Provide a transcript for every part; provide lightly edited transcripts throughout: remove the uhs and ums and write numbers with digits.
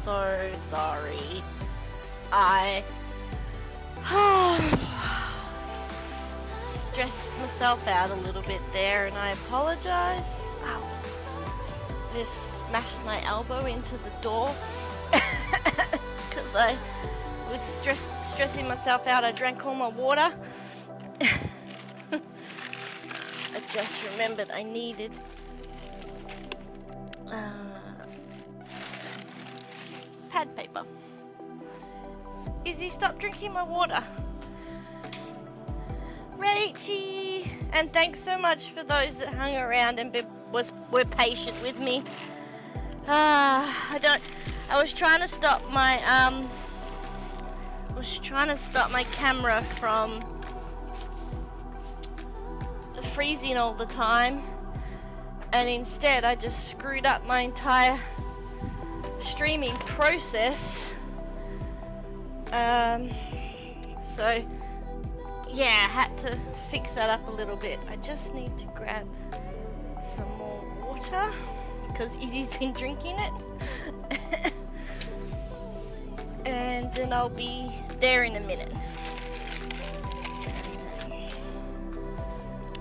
so sorry. I stressed myself out a little bit there, and I apologize. Ow. I just smashed my elbow into the door because I was stressing myself out. I drank all my water. I just remembered I needed pad paper. Izzy, stop drinking my water. Rachy, and thanks so much for those that hung around and were patient with me. I was trying to stop my camera from freezing all the time, and instead I just screwed up my entire streaming process. So yeah, I had to fix that up a little bit. I just need to grab some more water because Izzy's been drinking it. And then I'll be there in a minute.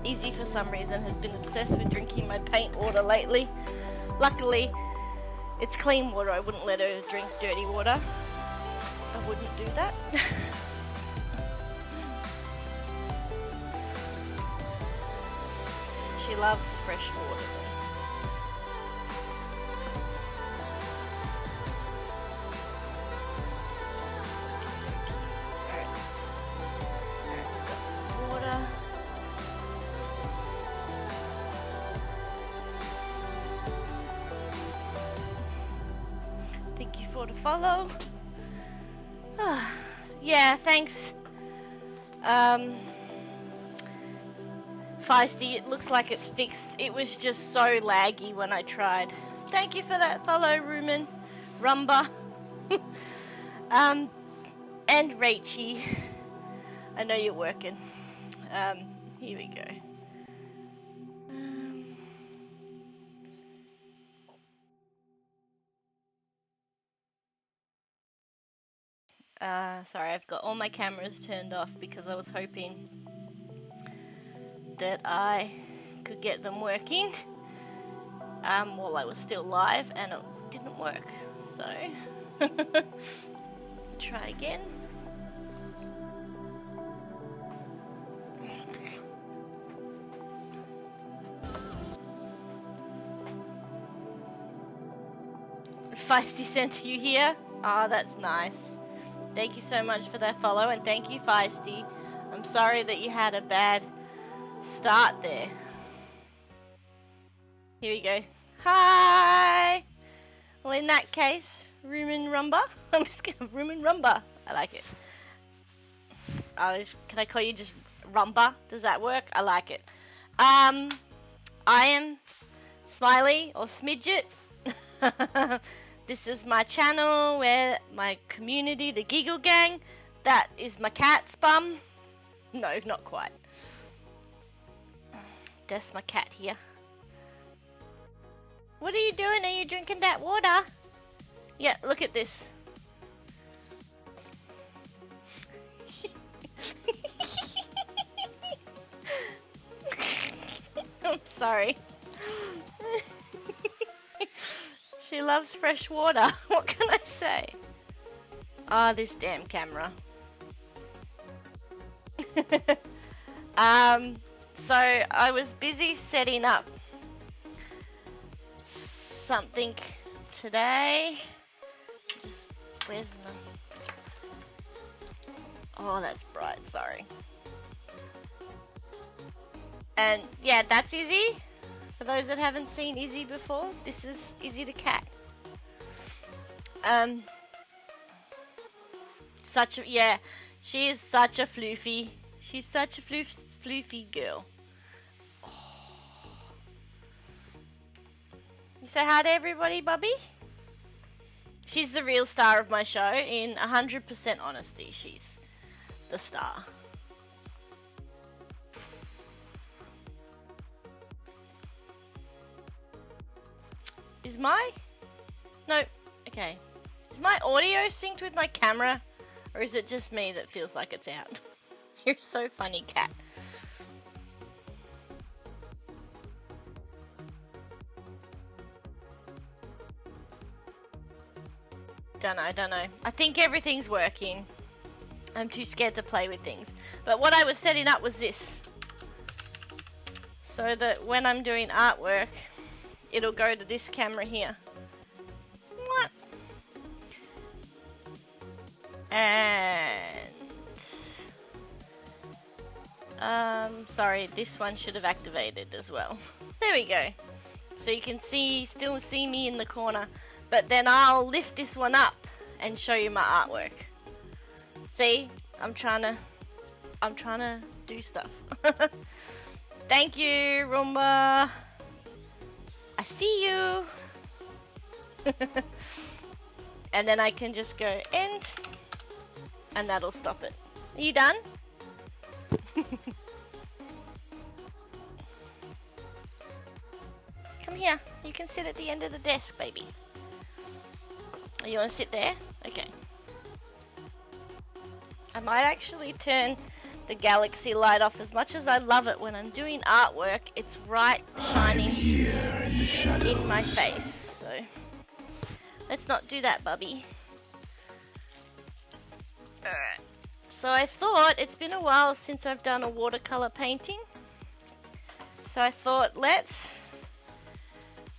Izzy, for some reason, has been obsessed with drinking my paint water lately. Luckily, it's clean water. I wouldn't let her drink dirty water. I wouldn't do that. She loves fresh water though. Water. Thank you for the follow. Yeah, thanks. Feisty, it looks like it's fixed. It was just so laggy when I tried. Thank you for that follow, Rumen, Rumba, and Rachy. I know you're working. Here we go. Sorry, I've got all my cameras turned off because I was hoping that I could get them working while I was still live, and it didn't work, so try again. Feisty sent you here. Oh, that's nice. Thank you so much for that follow, and thank you, Feisty. I'm sorry that you had a bad start there. Here we go. Hi! Well, in that case, Rumen Rumba. I'm just gonna Rumen Rumba. I like it. Can I call you just Rumba? Does that work? I like it. I am Smiley or Smidget. This is my channel where my community, the Giggle Gang, that is my cat's bum. No, not quite. That's my cat here. What are you doing? Are you drinking that water? Yeah, look at this. I'm sorry. She loves fresh water. What can I say? Oh, this damn camera. So I was busy setting up something today. Where's the... Oh, that's bright, sorry. And yeah, that's Izzy. For those that haven't seen Izzy before, this is Izzy the cat. She is such a floofy. She's such a floofy girl. Oh. You say hi to everybody, Bubby? She's the real star of my show. In 100% honesty, she's the star. Is my... No. Okay. Is my audio synced with my camera? Or is it just me that feels like it's out? You're so funny, cat. Don't know. I think everything's working. I'm too scared to play with things. But what I was setting up was this. So that when I'm doing artwork, it'll go to this camera here. What? And... sorry, this one should have activated as well. There we go. So you can still see me in the corner. But then I'll lift this one up and show you my artwork. See? I'm trying to do stuff. Thank you, Roomba. I see you. And then I can just go end. And that'll stop it. Are you done? Come here. You can sit at the end of the desk, baby. Oh, you want to sit there? Okay. I might actually turn the galaxy light off. As much as I love it when I'm doing artwork, it's right shining here in the shadows. In my face. So let's not do that, Bubby. Alright. So I thought it's been a while since I've done a watercolor painting. So I thought let's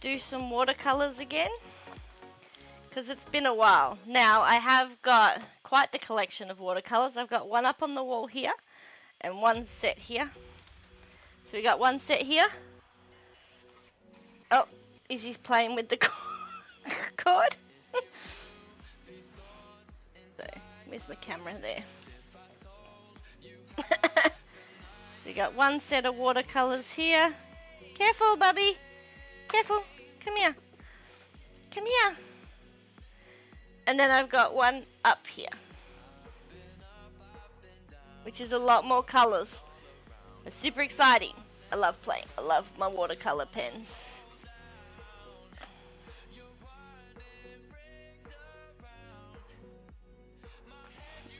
do some watercolors again. Because it's been a while. Now I have got quite the collection of watercolors. I've got one up on the wall here and one set here. So we got one set here. Oh, Izzy's playing with the cord. So, where's my camera there? So we got one set of watercolors here. Careful, Bubby. Careful. Come here. Come here. And then I've got one up here, which is a lot more colors. It's super exciting. I love playing. I love my watercolor pens.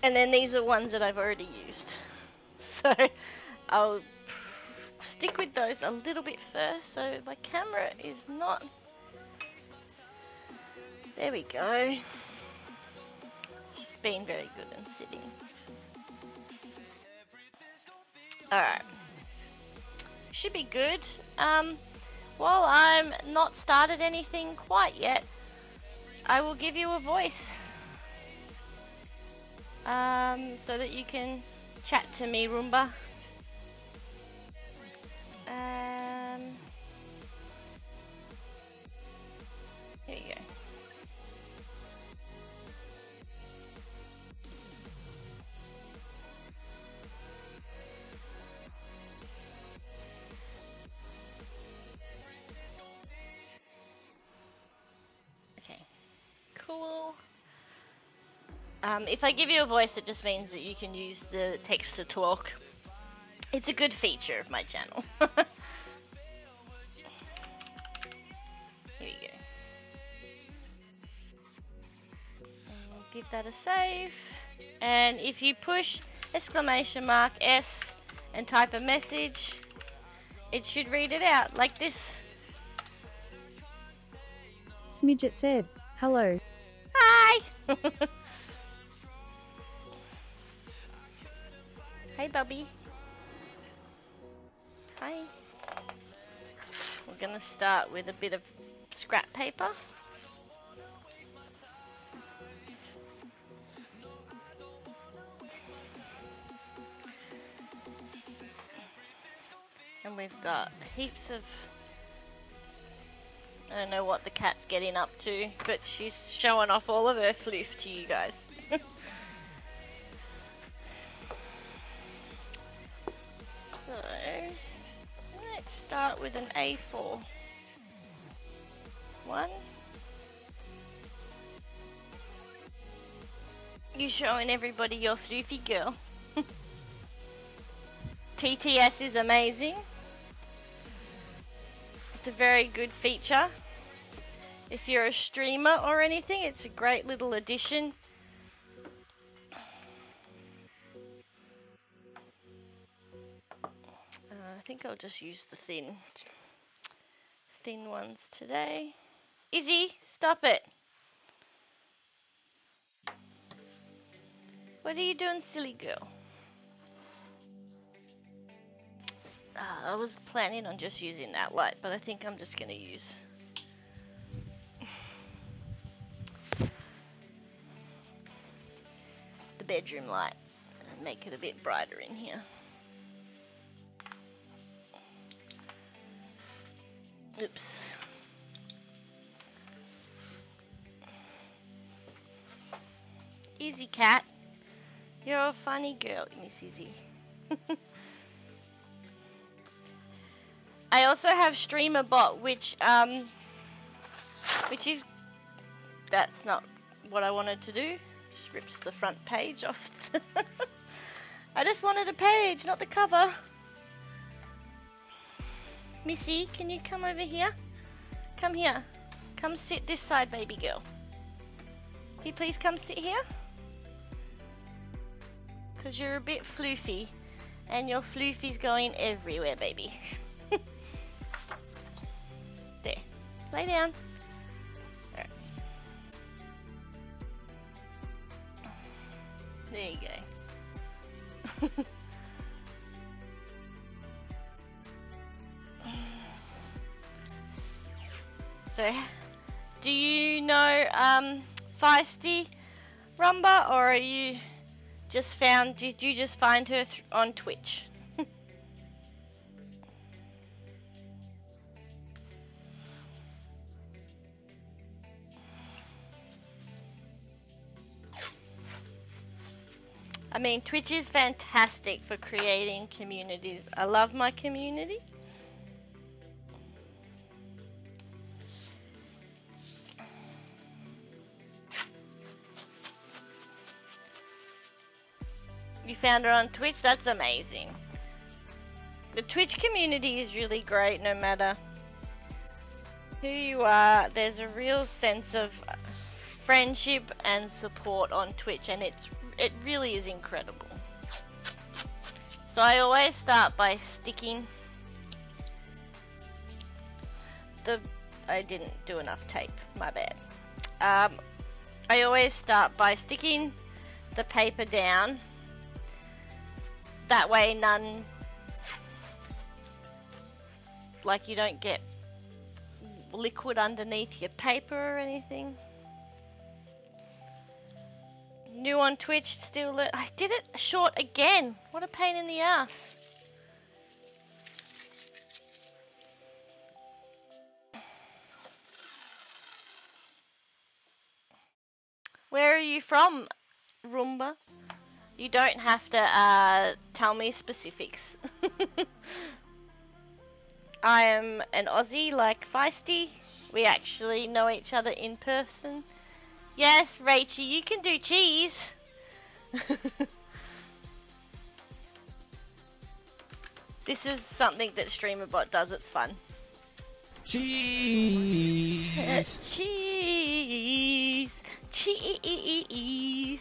And then these are ones that I've already used. So I'll stick with those a little bit first. So my camera is not... There we go. She's been very good and sitting. Alright. Should be good. While I'm not started anything quite yet, I will give you a voice. So that you can chat to me, Roomba. Here you go. Okay, cool. If I give you a voice, it just means that you can use the text to talk. It's a good feature of my channel. Here we go. And we'll give that a save. And if you push !S and type a message, it should read it out like this. Smidget said, hello. Hi! Hey, Bubby. Hi. We're gonna start with a bit of scrap paper. And we've got heaps of... I don't know what the cat's getting up to, but she's showing off all of her floof to you guys. So, let's start with an A4. One. You're showing everybody your floofy girl. TTS is amazing. It's a very good feature. If you're a streamer or anything, it's a great little addition. I think I'll just use the thin ones today. Izzy, stop it. What are you doing, silly girl? I was planning on just using that light, but I think I'm just going to use the bedroom light and make it a bit brighter in here. Oops. Easy, cat. You're a funny girl, Miss Izzy. I also have StreamerBot, which is, that's not what I wanted to do. Just rips the front page off. I just wanted a page, not the cover. Missy, can you come over here? Come here. Come sit this side, baby girl. Can you please come sit here? Because you're a bit floofy. And your floofy's going everywhere, baby. There. Lay down. Alright. There you go. So, do you know Feisty Rumba, or are you just found? Did you just find her on Twitch? I mean, Twitch is fantastic for creating communities. I love my community. You found her on Twitch? That's amazing. The Twitch community is really great no matter who you are. There's a real sense of friendship and support on Twitch, and it really is incredible. So I always start by sticking I didn't do enough tape, my bad. I always start by sticking the paper down. That way none, like you don't get liquid underneath your paper or anything. New on Twitch, still I did it short again. What a pain in the ass. Where are you from, Roomba? You don't have to tell me specifics. I am an Aussie like Feisty. We actually know each other in person. Yes, Rachie, you can do cheese. This is something that StreamerBot does. It's fun. Cheese. Cheese. Cheese.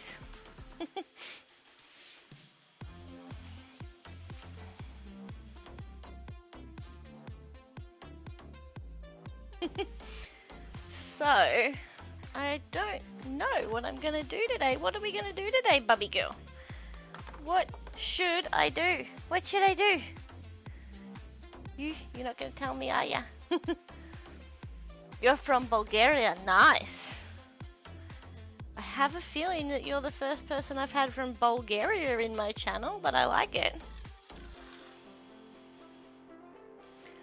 So, I don't know what I'm gonna do today. What are we gonna do today, Bubby girl? What should I do? What should I do? You're not gonna tell me, are ya? You're from Bulgaria. Nice. I have a feeling that you're the first person I've had from Bulgaria in my channel, but I like it.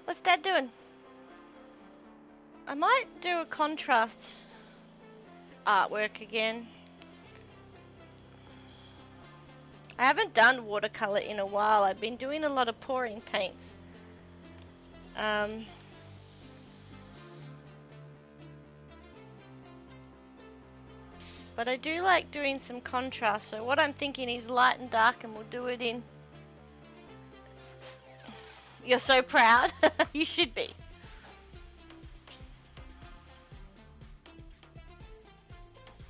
What's Dad doing? I might do a contrast artwork again. I haven't done watercolour in a while. I've been doing a lot of pouring paints. But I do like doing some contrast, so what I'm thinking is light and dark, and we'll do it in... You're so proud. You should be.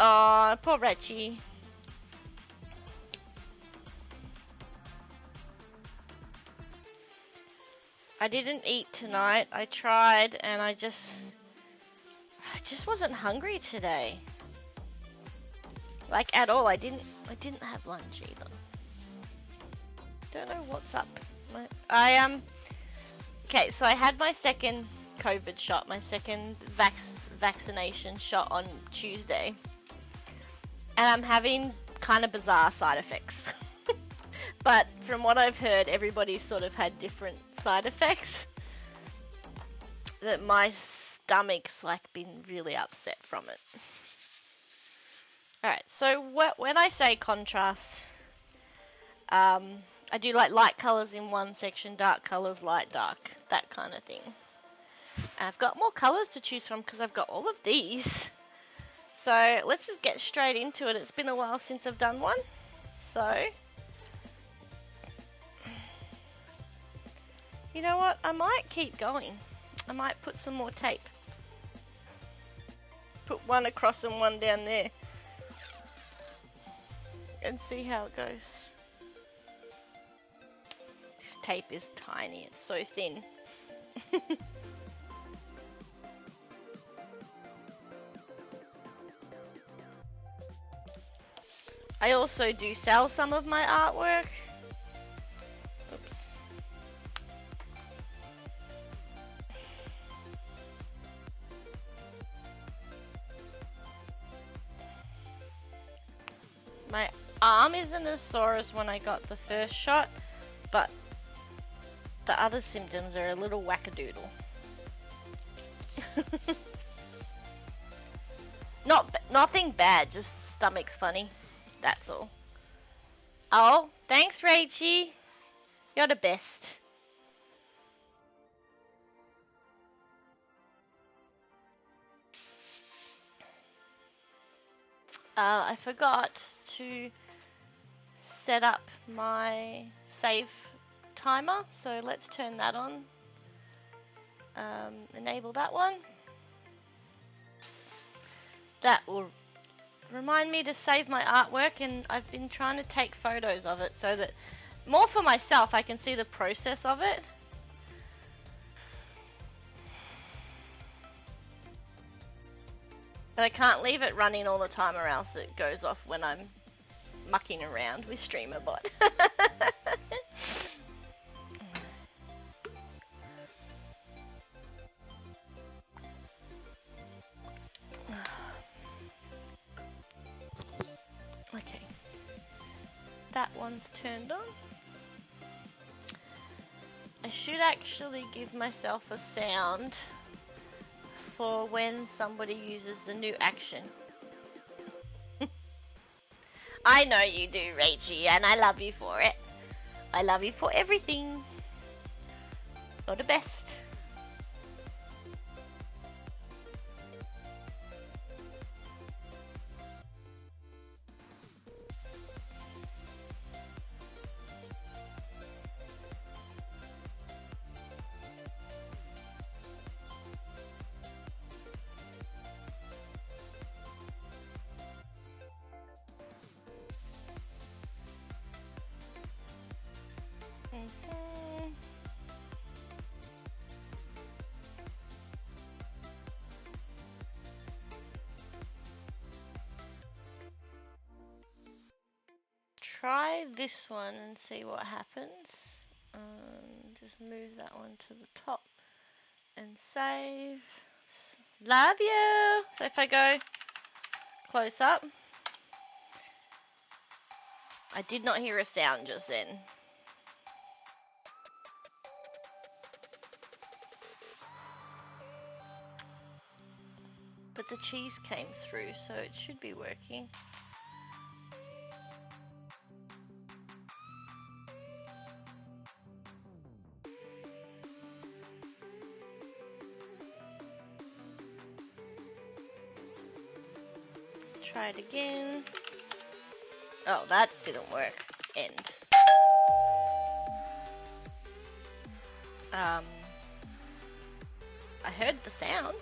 Oh, poor Reggie. I didn't eat tonight. I tried and I just wasn't hungry today. Like at all. I didn't have lunch either. Don't know what's up. Okay, so I had my second COVID shot, my second vaccination shot on Tuesday. And I'm having kind of bizarre side effects. But from what I've heard, everybody's sort of had different side effects. That my stomach's like been really upset from it. Alright, so when I say contrast, I do like light colours in one section, dark colours, light, dark, that kind of thing. And I've got more colours to choose from because I've got all of these. So let's just get straight into it. It's been a while since I've done one. So, you know what? I might keep going. I might put some more tape. Put one across and one down there. And see how it goes. This tape is tiny. It's so thin. I also do sell some of my artwork. Oops. My arm isn't as sore as when I got the first shot, but the other symptoms are a little wackadoodle. Nothing bad, just stomach's funny. That's all. Oh, thanks, Rachie. You're the best. I forgot to set up my save timer, so let's turn that on. Enable that one. That will remind me to save my artwork, and I've been trying to take photos of it so that more for myself I can see the process of it. But I can't leave it running all the time or else it goes off when I'm mucking around with StreamerBot. Okay, that one's turned on. I should actually give myself a sound for when somebody uses the new action. I know you do, Rachie, and I love you for it. I love you for everything. You're the best. Try this one and see what happens. Just move that one to the top and save. Love you! So if I go close up, I did not hear a sound just then. But the cheese came through, so it should be working. Try it again. Oh, that didn't work. End. I heard the sound.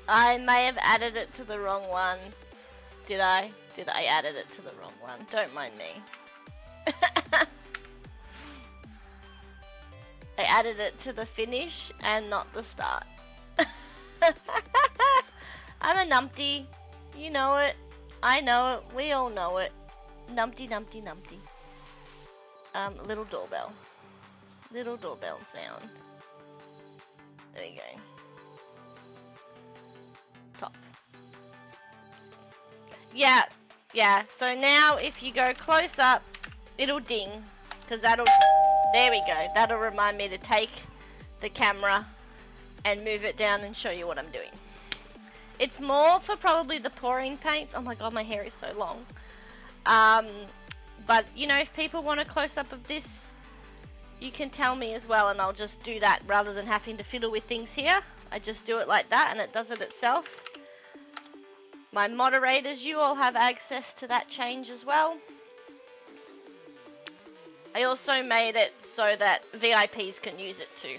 I may have added it to the wrong one. Did I? Did I added it to the wrong one? Don't mind me. I added it to the finish and not the start. I'm a numpty. You know it. I know it. We all know it. Numpty, numpty, numpty. Little doorbell. Little doorbell sound. There you go. Top. Yeah, yeah. So now if you go close up, it'll ding. Because that'll... There we go. That'll remind me to take the camera and move it down and show you what I'm doing. It's more for probably the pouring paints. Oh my god, my hair is so long. But, you know, if people want a close-up of this, you can tell me as well, and I'll just do that rather than having to fiddle with things here. I just do it like that, and it does it itself. My moderators, you all have access to that change as well. I also made it so that VIPs can use it too.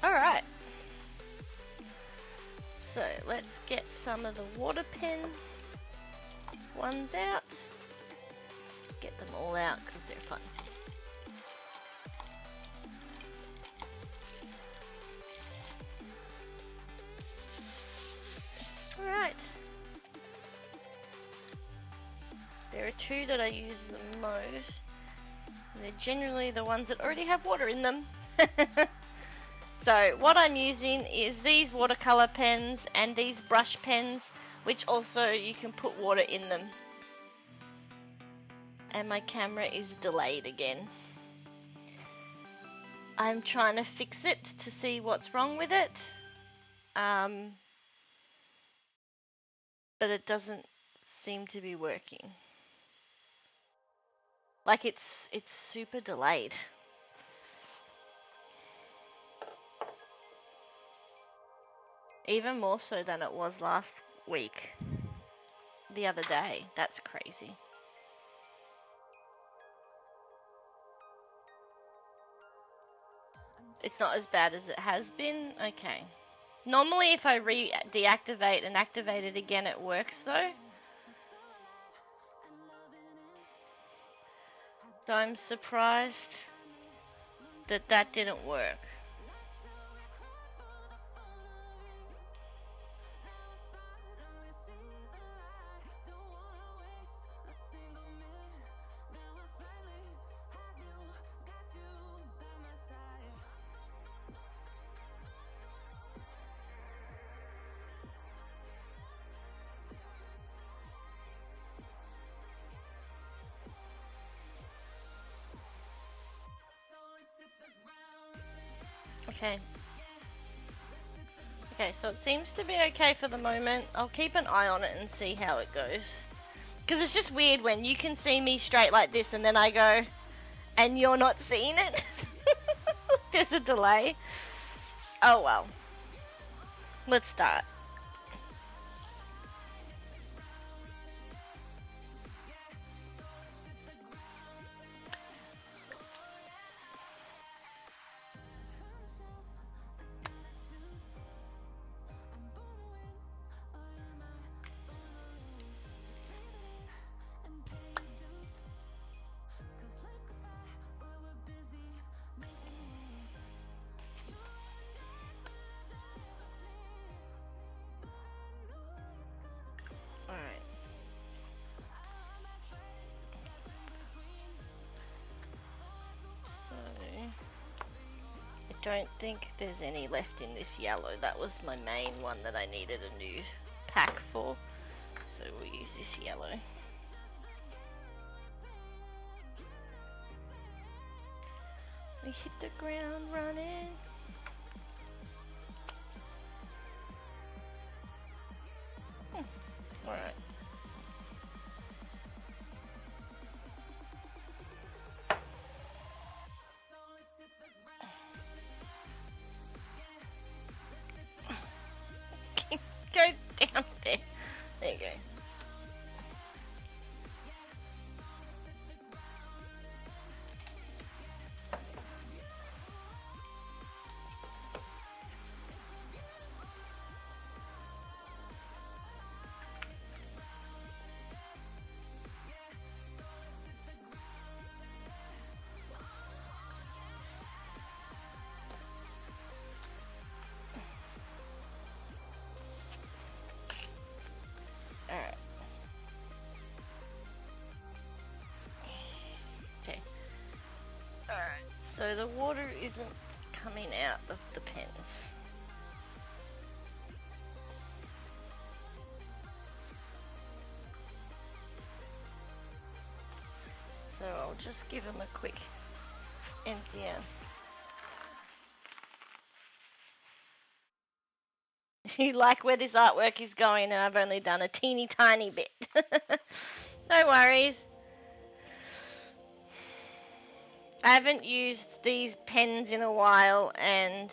Alright. So let's get some of the water pens ones out. Get them all out because they're fun. Alright. There are two that I use the most. They're generally the ones that already have water in them. So what I'm using is these watercolour pens and these brush pens, which also you can put water in them. And my camera is delayed again. I'm trying to fix it to see what's wrong with it. But it doesn't seem to be working. Like it's super delayed. Even more so than it was last week. The other day. That's crazy. It's not as bad as it has been? Okay. Normally if I deactivate and activate it again it works though. So I'm surprised that that didn't work. Okay. Okay, so it seems to be okay for the moment. I'll keep an eye on it and see how it goes. Because it's just weird when you can see me straight like this and then I go and you're not seeing it. There's a delay. Oh well. Let's start. Don't think there's any left in this yellow. That was my main one that I needed a new pack for. So we'll use this yellow. We hit the ground running. Alright. Go down there. There you go. So the water isn't coming out of the pens. So I'll just give them a quick empty out. You like where this artwork is going, and I've only done a teeny tiny bit. No worries. I haven't used these pens in a while, and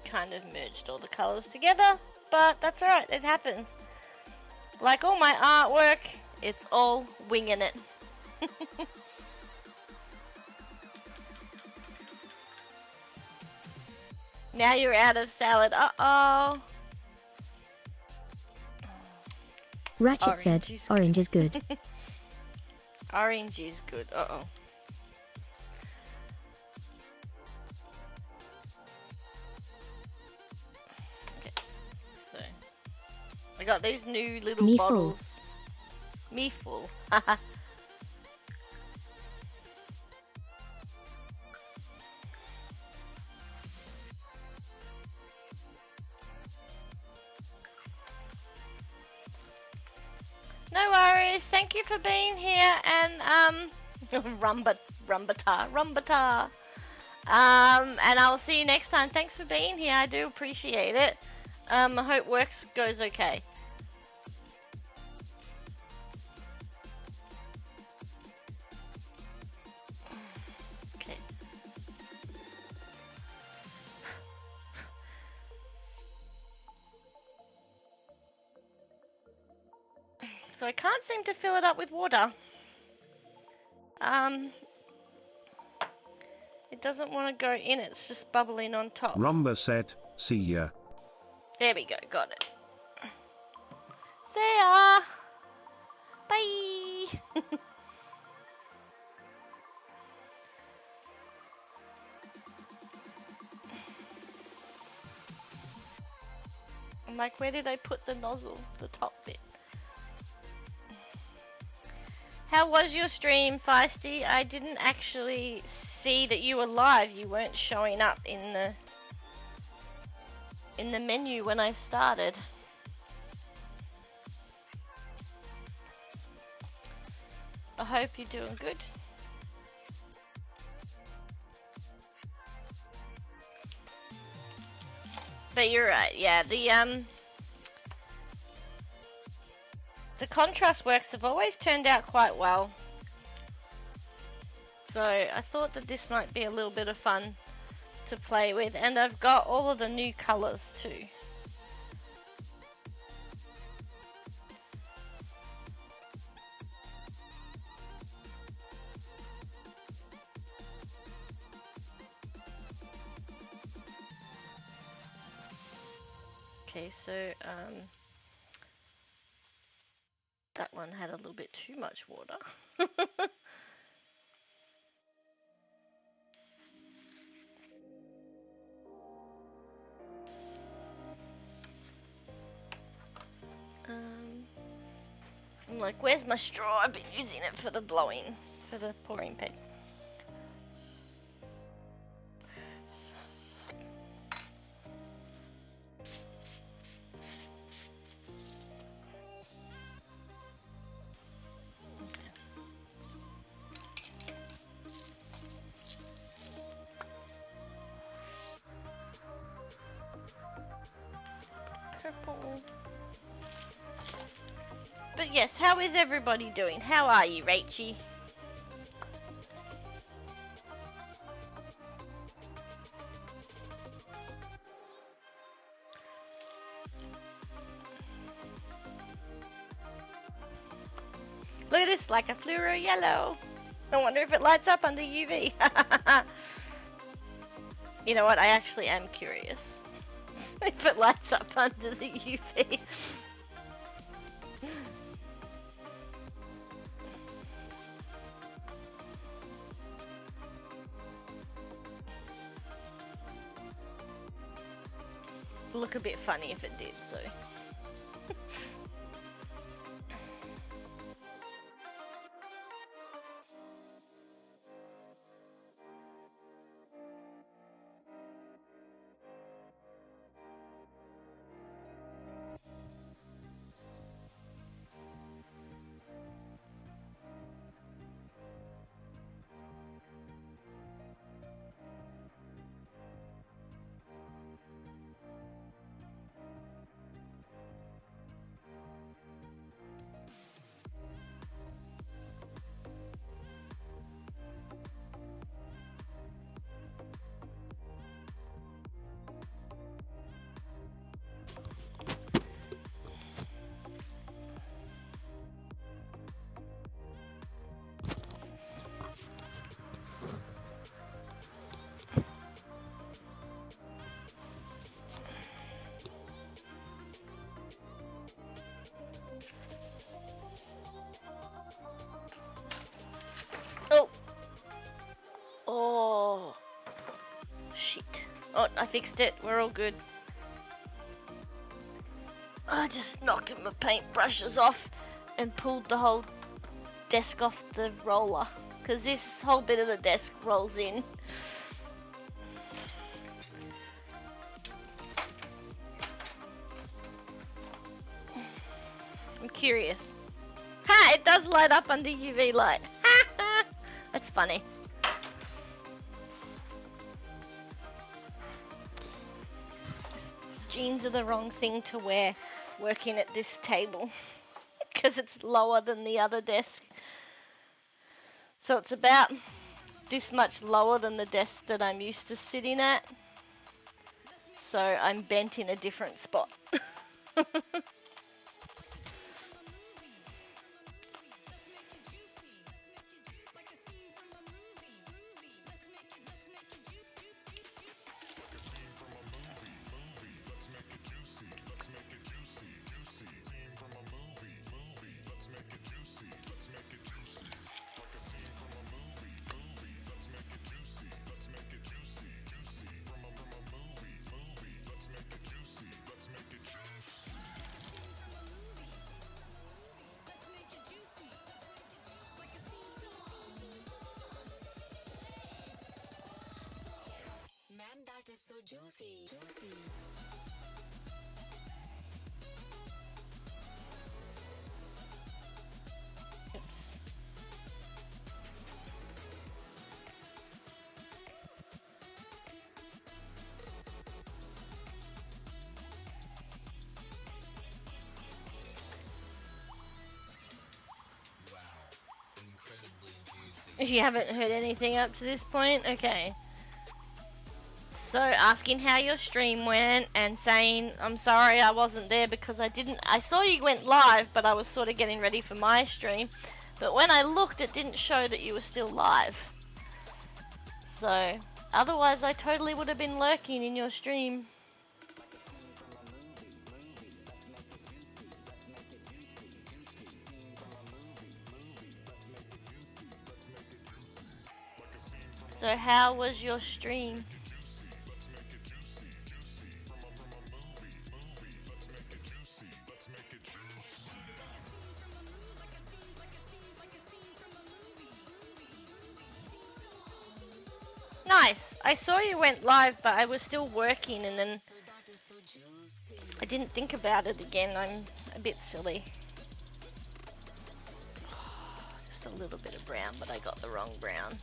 kind of merged all the colours together, but that's alright, it happens. Like all my artwork, it's all winging it. Now you're out of salad, uh-oh. Ratchet said, orange is good. Orange is good, uh-oh. I got these new little Me bottles. Me full. No worries. Thank you for being here, and rumbata. And I'll see you next time. Thanks for being here. I do appreciate it. I hope work goes okay. Okay. So I can't seem to fill it up with water. It doesn't want to go in, it's just bubbling on top. Rumba said, see ya. There we go, got it. See ya! Bye! I'm like, where did I put the nozzle? The top bit. How was your stream, Feisty? I didn't actually see that you were live. You weren't showing up in the menu when I started. I hope you're doing good. But you're right, yeah, the contrast works have always turned out quite well. So I thought that this might be a little bit of fun to play with, and I've got all of the new colours too. Okay, so that one had a little bit too much water. I'm like, where's my straw? I've been using it for the blowing, for the pouring pen. Purple. But yes, how is everybody doing? How are you, Rachie? Look at this, like a fluoro yellow. I wonder if it lights up under UV. You know what? I actually am curious if it lights up under the UV. Look a bit funny if it did, so. Oh! Oh! Shit. Oh, I fixed it. We're all good. I just knocked my paintbrushes off and pulled the whole desk off the roller. Because this whole bit of the desk rolls in. I'm curious. Ha! It does light up under UV light. That's funny. Jeans are the wrong thing to wear working at this table because it's lower than the other desk. So it's about this much lower than the desk that I'm used to sitting at. So I'm bent in a different spot. So juicy. Wow, incredibly juicy. You haven't heard anything up to this point? Okay. So asking how your stream went and saying I'm sorry I wasn't there because I saw you went live, but I was sort of getting ready for my stream, but when I looked it didn't show that you were still live. So otherwise I totally would have been lurking in your stream. So how was your stream? Nice. I saw you went live, but I was still working, and then I didn't think about it again. I'm a bit silly. Just a little bit of brown, but I got the wrong brown.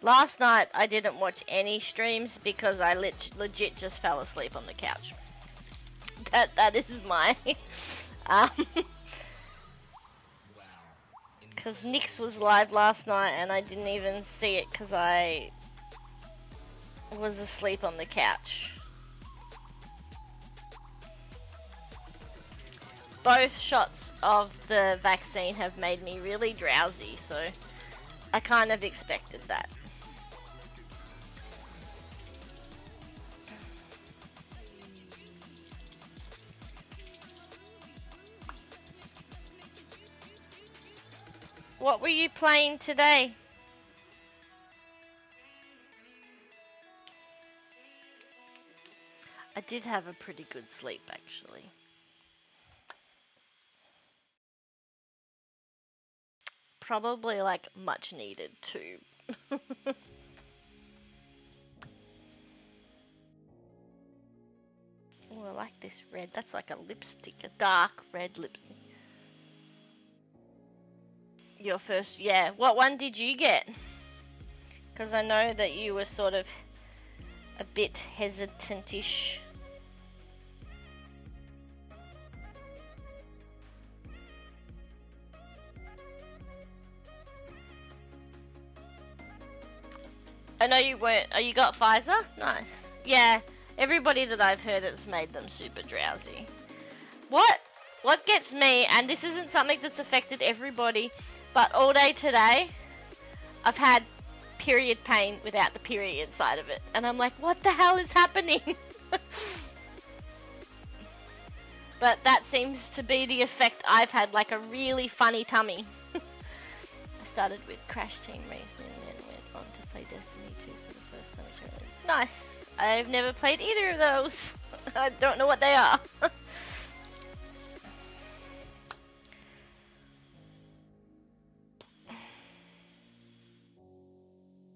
Last night I didn't watch any streams because I legit just fell asleep on the couch. That is my because Nyx was live last night and I didn't even see it because I was asleep on the couch. both shots of the vaccine have made me really drowsy, so I kind of expected that. What were you playing today? I did have a pretty good sleep, actually. Probably, like, much needed, too. Oh, I like this red. That's like a lipstick, a dark red lipstick. Your first, yeah. What one did you get? Because I know that you were sort of a bit hesitant-ish. I know you weren't. Oh, you got Pfizer? Nice. Yeah, everybody that I've heard it's made them super drowsy. What gets me, and this isn't something that's affected everybody, but all day today, I've had period pain without the period side of it. And I'm like, what the hell is happening? But that seems to be the effect I've had, like a really funny tummy. I started with Crash Team Racing and went on to play Destiny 2 for the first time. Nice. I've never played either of those. I don't know what they are.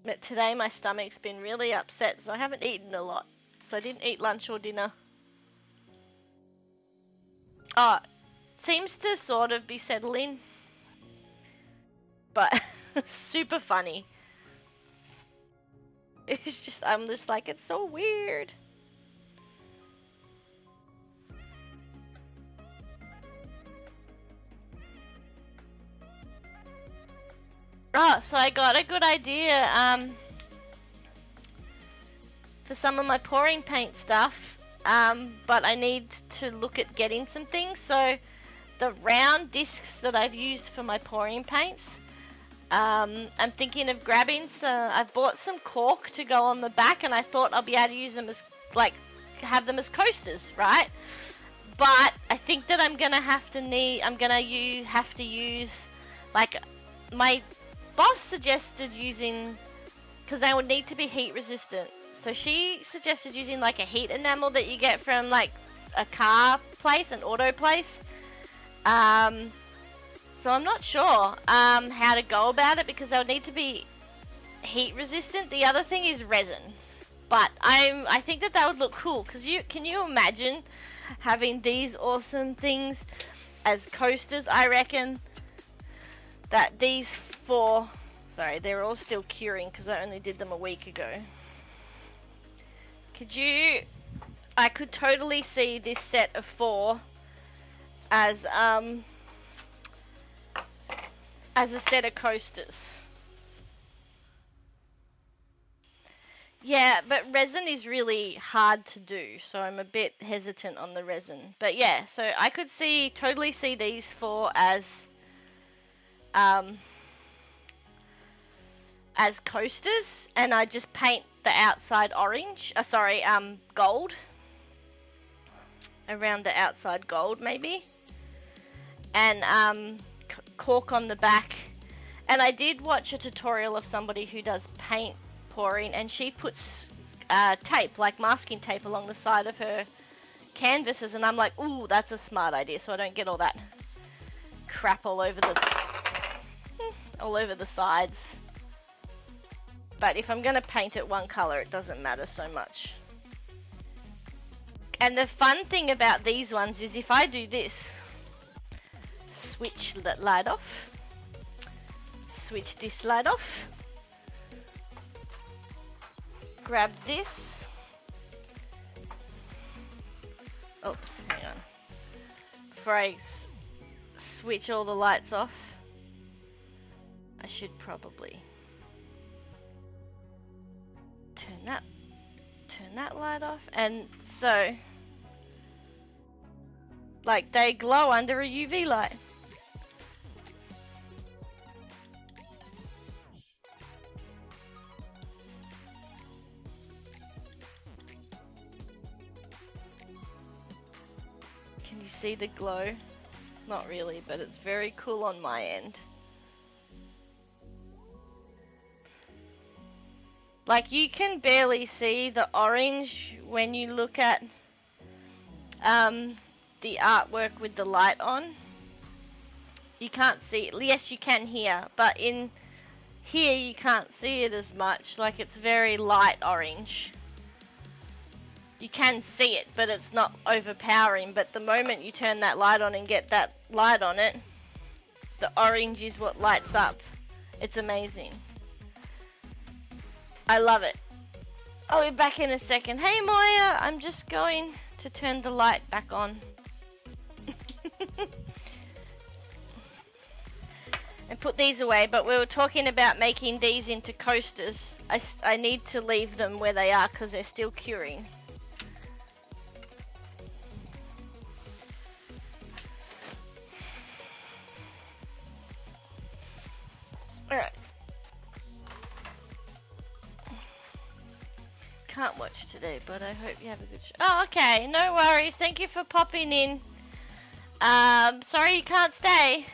But today my stomach's been really upset, so I haven't eaten a lot. So I didn't eat lunch or dinner. Oh, seems to sort of be settling. But super funny. It's just, I'm just like, it's so weird. Oh, so I got a good idea for some of my pouring paint stuff, but I need to look at getting some things. So the round discs that I've used for my pouring paints, I'm thinking of grabbing some. I've bought some cork to go on the back, and I thought I'll be able to use them as, like, have them as coasters, right? But I think that I'm gonna have to use, like, my boss suggested using, because they would need to be heat resistant. So she suggested using like a heat enamel that you get from like a car place, an auto place. So I'm not sure how to go about it, because they'll need to be heat resistant. The other thing is resin, but I think that would look cool, because can you imagine having these awesome things as coasters? I reckon that these four, sorry, they're all still curing because I only did them a week ago. I could totally see this set of four as a set of coasters. Yeah, but resin is really hard to do, so I'm a bit hesitant on the resin. But yeah, so I could totally see these four as coasters, and I just paint the outside orange, gold, around the outside gold maybe, and cork on the back. And I did watch a tutorial of somebody who does paint pouring, and she puts tape, like masking tape, along the side of her canvases, and I'm like, ooh, that's a smart idea, so I don't get all that crap all over the sides. But if I'm going to paint it one colour, it doesn't matter so much. And the fun thing about these ones is if I do this, switch that light off, switch this light off, grab this, oops, hang on, before I switch all the lights off, I should probably turn that light off. And so Like, they glow under a UV light. Can you see the glow? Not really, but it's very cool on my end. Like, you can barely see the orange when you look at the artwork with the light on. You can't see it. Yes, you can here, but in here you can't see it as much. Like, it's very light orange. You can see it, but it's not overpowering. But the moment you turn that light on and get that light on it, the orange is what lights up. It's amazing. I love it. I'll be back in a second. Hey Moya, I'm just going to turn the light back on. And put these away, but we were talking about making these into coasters. I need to leave them where they are because they're still curing. Alright. Can't watch today, but I hope you have a good show. Oh, okay, no worries. Thank you for popping in. Sorry you can't stay,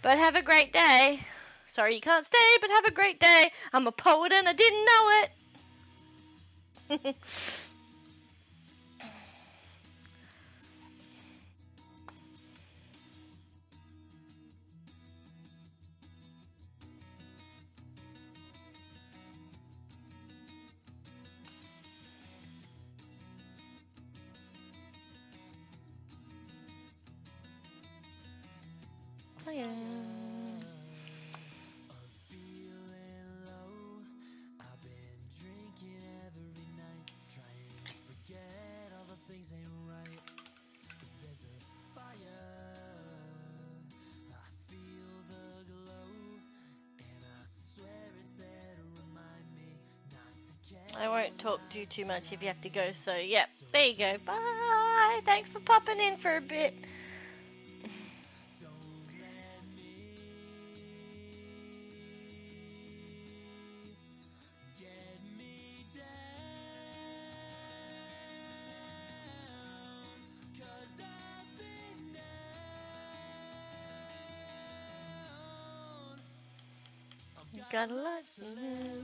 but have a great day. Sorry you can't stay, but have a great day. I'm a poet and I didn't know it. Oh, yeah. I won't talk to you too much if you have to go, so yep, there you go. Bye! Thanks for popping in for a bit. Gotta love you.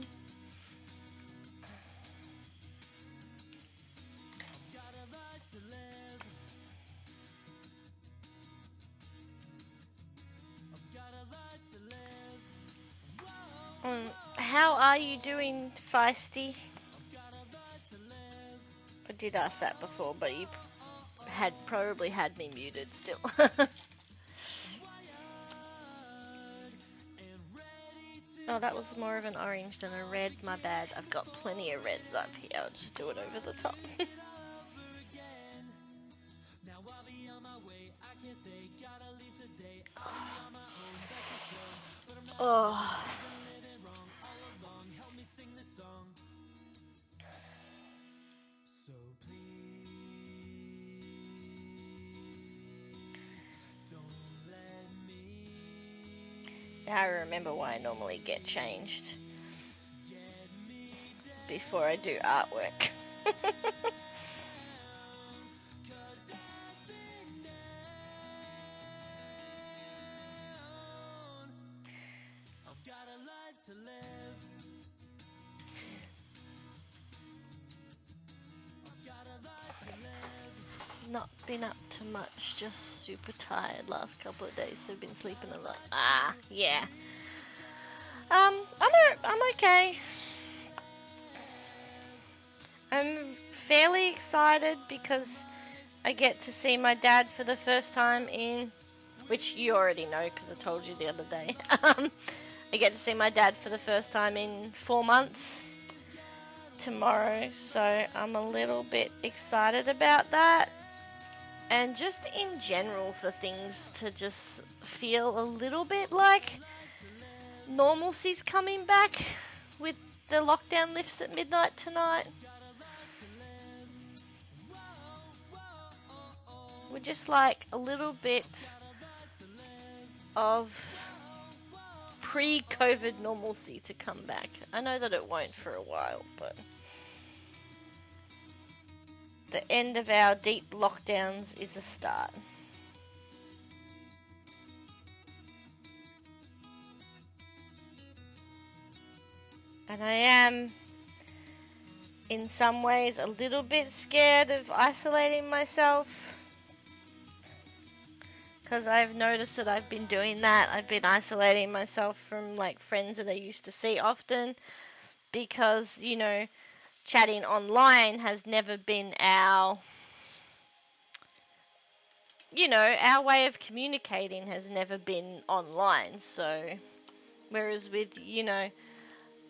How are you doing, Feisty? I did ask that before, but you had probably had me muted still. Oh, that was more of an orange than a red. My bad. I've got plenty of reds up here. I'll just do it over the top. Oh. Now I remember why I normally get changed before I do artwork. Not been up to much, just super tired last couple of days, so been sleeping a lot. Ah, yeah. I'm okay. I'm fairly excited because I get to see my dad for the first time in, which you already know because I told you the other day. I get to see my dad for the first time in 4 months tomorrow, so I'm a little bit excited about that. And just in general for things to just feel a little bit like normalcy's coming back with the lockdown lifts at midnight tonight. would just like a little bit of pre-COVID normalcy to come back. I know that it won't for a while, but the end of our deep lockdowns is the start. And I am, in some ways, a little bit scared of isolating myself. Because I've noticed that I've been doing that. I've been isolating myself from, like, friends that I used to see often. Because, you know, chatting online has never been our, you know, our way of communicating has never been online. So, whereas with, you know,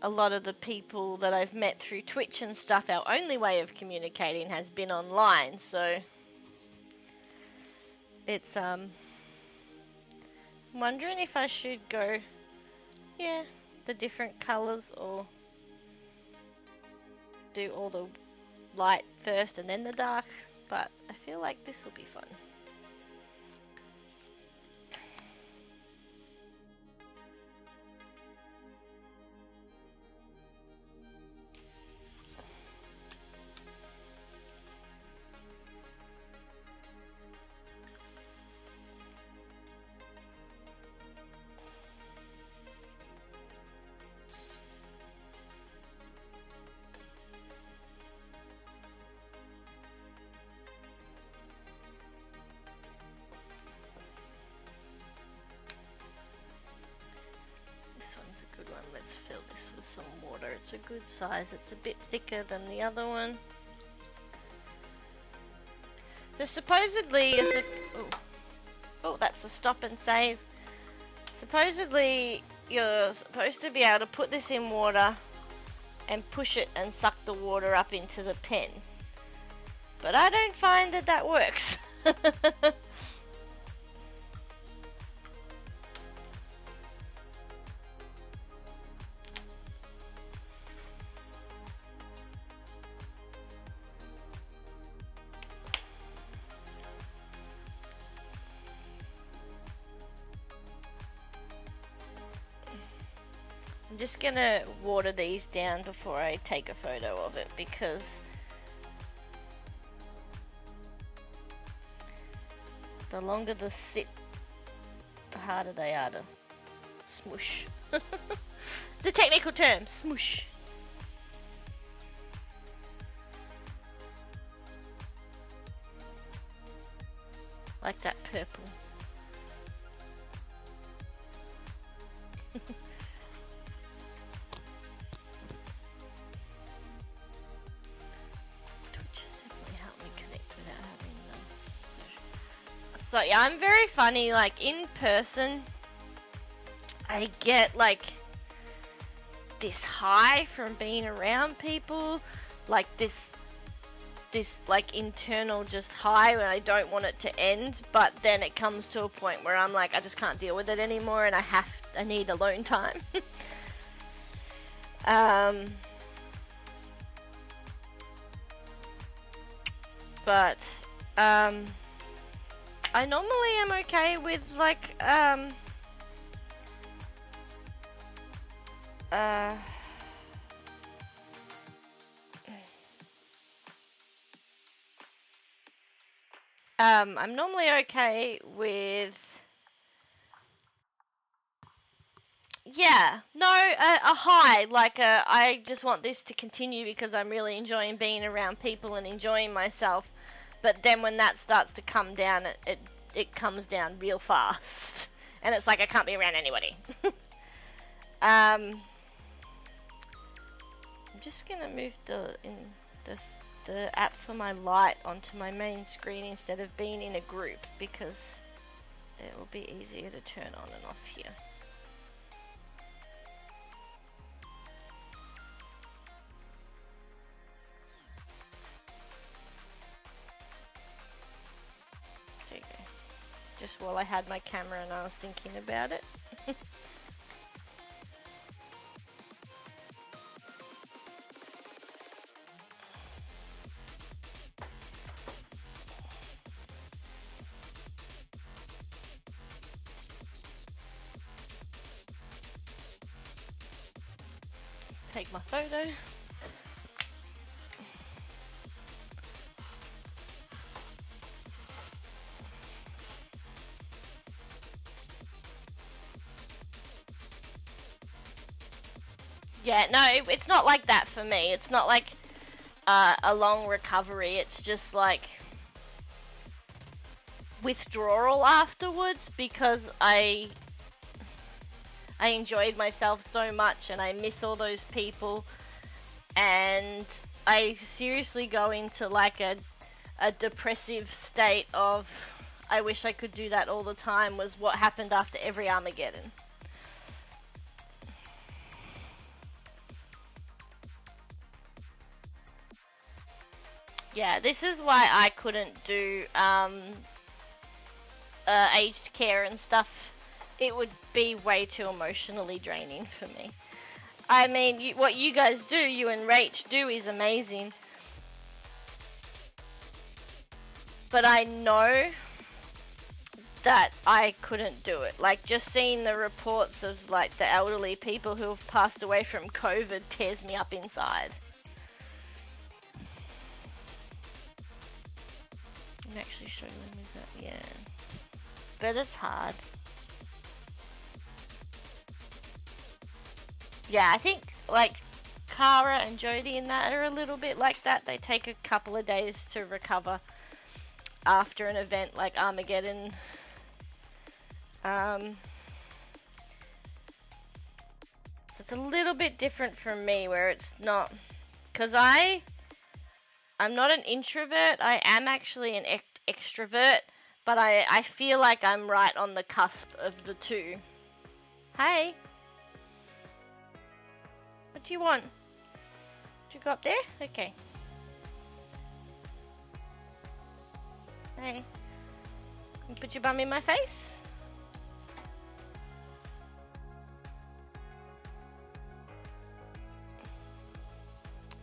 a lot of the people that I've met through Twitch and stuff, our only way of communicating has been online. So, it's, I'm wondering if I should go, yeah, the different colours or do all the light first and then the dark, but I feel like this will be fun. Let's fill this with some water. It's a good size. It's a bit thicker than the other one. So supposedly, oh, that's a stop and save. Supposedly, you're supposed to be able to put this in water and push it and suck the water up into the pen. But I don't find that that works. I'm just gonna water these down before I take a photo of it, because the longer the sit, the harder they are to smoosh. The technical term, smoosh. Like that purple. So yeah, I'm very funny, like in person I get like this high from being around people, like this like internal just high when I don't want it to end, but then it comes to a point where I'm like, I just can't deal with it anymore and I need alone time. But I normally am okay with like I'm normally okay with, yeah, no, a high, like I just want this to continue because I'm really enjoying being around people and enjoying myself. But then when that starts to come down, it comes down real fast. And it's like I can't be around anybody. I'm just going to move the app for my light onto my main screen instead of being in a group, because it will be easier to turn on and off here. Just while I had my camera and I was thinking about it. take my photo. Yeah, no, it's not like that for me. It's not like a long recovery. It's just like withdrawal afterwards because I enjoyed myself so much and I miss all those people, and I seriously go into like a depressive state of I wish I could do that all the time, was what happened after every Armageddon. Yeah, this is why I couldn't do aged care and stuff. It would be way too emotionally draining for me. I mean, what you guys do, you and Rach do, is amazing. But I know that I couldn't do it. Like, just seeing the reports of, like, the elderly people who have passed away from COVID tears me up inside. I'm actually struggling with that, yeah. But it's hard. Yeah, I think, like, Kara and Jodie and that are a little bit like that. They take a couple of days to recover after an event like Armageddon. So it's a little bit different from me, where it's not... Because I'm not an introvert. I am actually an extrovert, but I feel like I'm right on the cusp of the two. Hey. What do you want? Do you go up there? Okay. Hey. You put your bum in my face?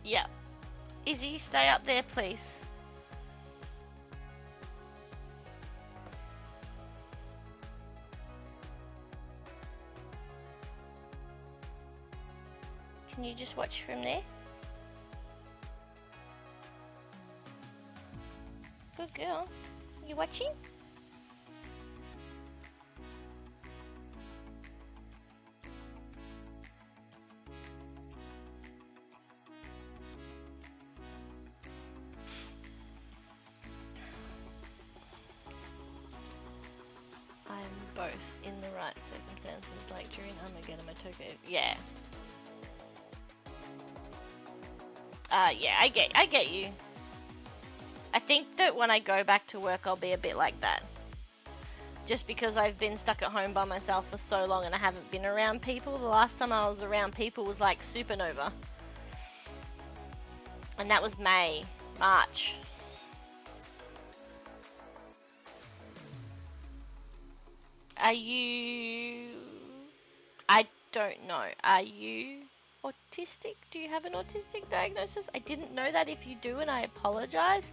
Yep. Izzy, stay up there, please. Can you just watch from there? Good girl. You watching? I'm both in the right circumstances, like during Armageddon, my token. Yeah. Yeah, I get you. I think that when I go back to work, I'll be a bit like that. Just because I've been stuck at home by myself for so long and I haven't been around people. The last time I was around people was like Supernova. And that was March. Are you... I don't know. Are you autistic? Do you have an autistic diagnosis? I didn't know that. If you do, and I apologize.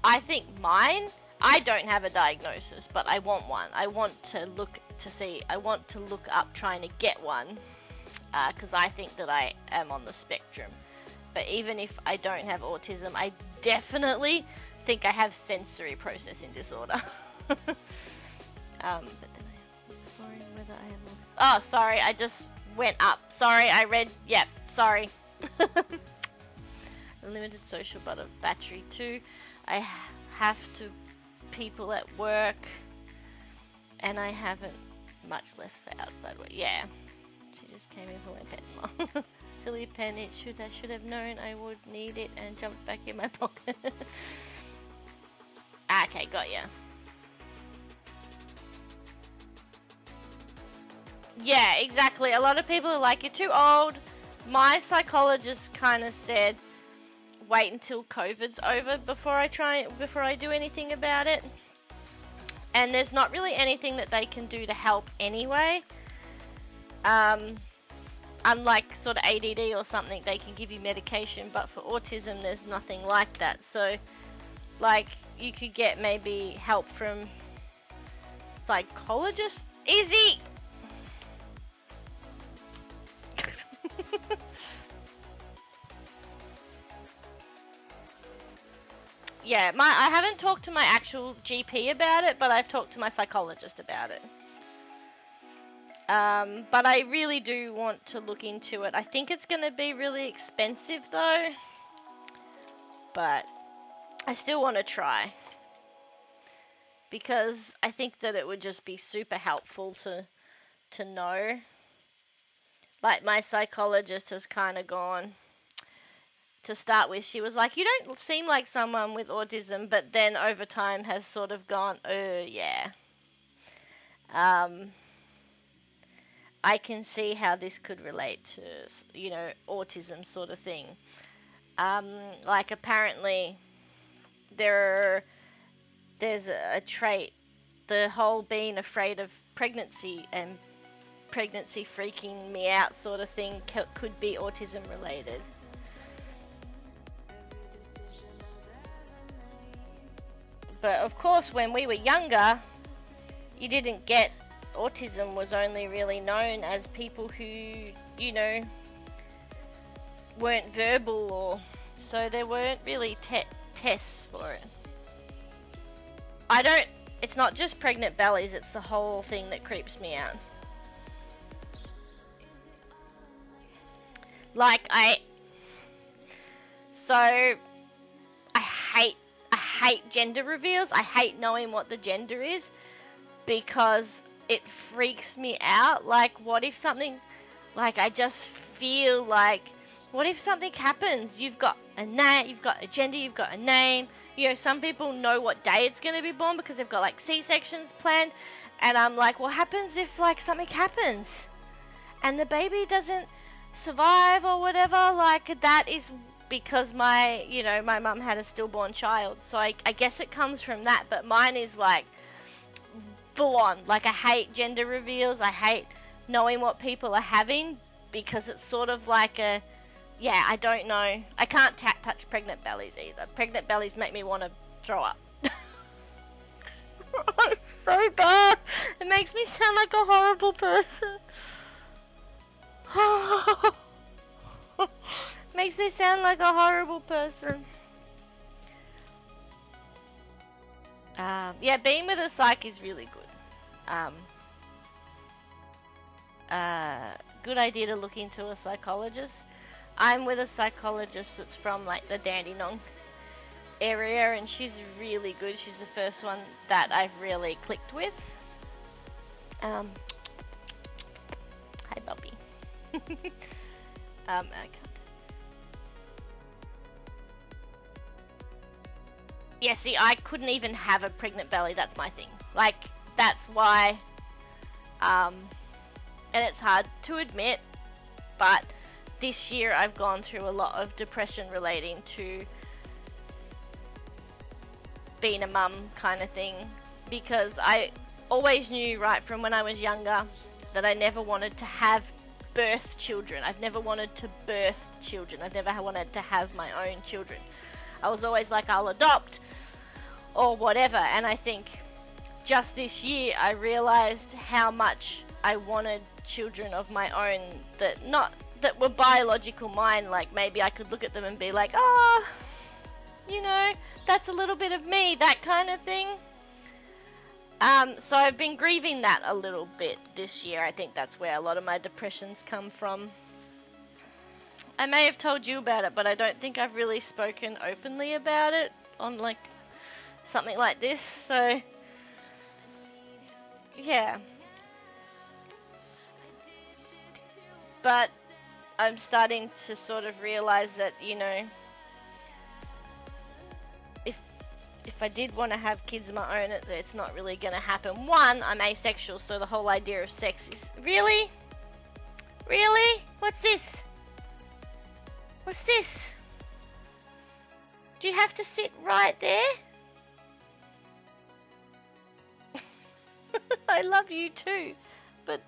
I think mine... I don't have a diagnosis, but I want one. I want to look up trying to get one. Because I think that I am on the spectrum. But even if I don't have autism, I definitely think I have sensory processing disorder. But then I'm exploring whether I am autistic. Oh, sorry, I just went up. Sorry, I read. Yep, sorry. Limited social battery too. I have to people at work, and I haven't much left for outside work. Yeah, she just came in for my pen. Silly pen. I should have known I would need it and jumped back in my pocket. Okay, got ya. Yeah, exactly. A lot of people are like, you're too old. My psychologist kind of said, wait until COVID's over before I do anything about it. And there's not really anything that they can do to help anyway. Unlike sort of ADD or something, they can give you medication, but for autism there's nothing like that. So, like, you could get maybe help from psychologists. Easy! Yeah, I haven't talked to my actual GP about it, but I've talked to my psychologist about it. But I really do want to look into it. I think it's going to be really expensive though, but I still want to try because I think that it would just be super helpful to know. Like my psychologist has kind of gone, to start with, she was like, you don't seem like someone with autism, but then over time has sort of gone, oh yeah. I can see how this could relate to, you know, autism sort of thing. Like apparently there's a trait, the whole being afraid of pregnancy and pregnancy freaking me out sort of thing could be autism related. But of course, when we were younger, you didn't get autism was only really known as people who, you know, weren't verbal, or so there weren't really tests for it. It's not just pregnant bellies, it's the whole thing that creeps me out. Like I hate gender reveals. I hate knowing what the gender is because it freaks me out. Like, what if something, like, I just feel like, what if something happens? You've got a name, you've got a gender, you've got a name. You know, some people know what day it's going to be born because they've got, like, C-sections planned. And I'm like, what happens if, like, something happens and the baby doesn't survive or whatever? Like, that is because my mum had a stillborn child. So I guess it comes from that. But mine is, like, full on. Like, I hate gender reveals. I hate knowing what people are having because it's sort of like a, yeah, I don't know. I can't touch pregnant bellies either. Pregnant bellies make me want to throw up. It's so bad. It makes me sound like a horrible person. Makes me sound like a horrible person. Yeah, being with a psych is really good. Good idea to look into a psychologist. I'm with a psychologist that's from, like, the Dandenong area, and she's really good. She's the first one that I've really clicked with. Hi, Bobby. I can't. Yeah, see, I couldn't even have a pregnant belly. That's my thing. Like, that's why, and it's hard to admit, but this year I've gone through a lot of depression relating to being a mum kind of thing, because I always knew right from when I was younger that I never wanted to have birth children. I've never wanted to birth children. I've never wanted to have my own children. I was always like, I'll adopt or whatever. And I think just this year I realized how much I wanted children of my own that were biological mine. Like, maybe I could look at them and be like, oh, you know, that's a little bit of me, that kind of thing. So I've been grieving that a little bit this year. I think that's where a lot of my depressions come from. I may have told you about it, but I don't think I've really spoken openly about it on, like, something like this. So, yeah. But I'm starting to sort of realize that, you know, if I did want to have kids of my own, it's not really going to happen. One, I'm asexual, so the whole idea of sex is... Really? Really? What's this? What's this? Do you have to sit right there? I love you too, but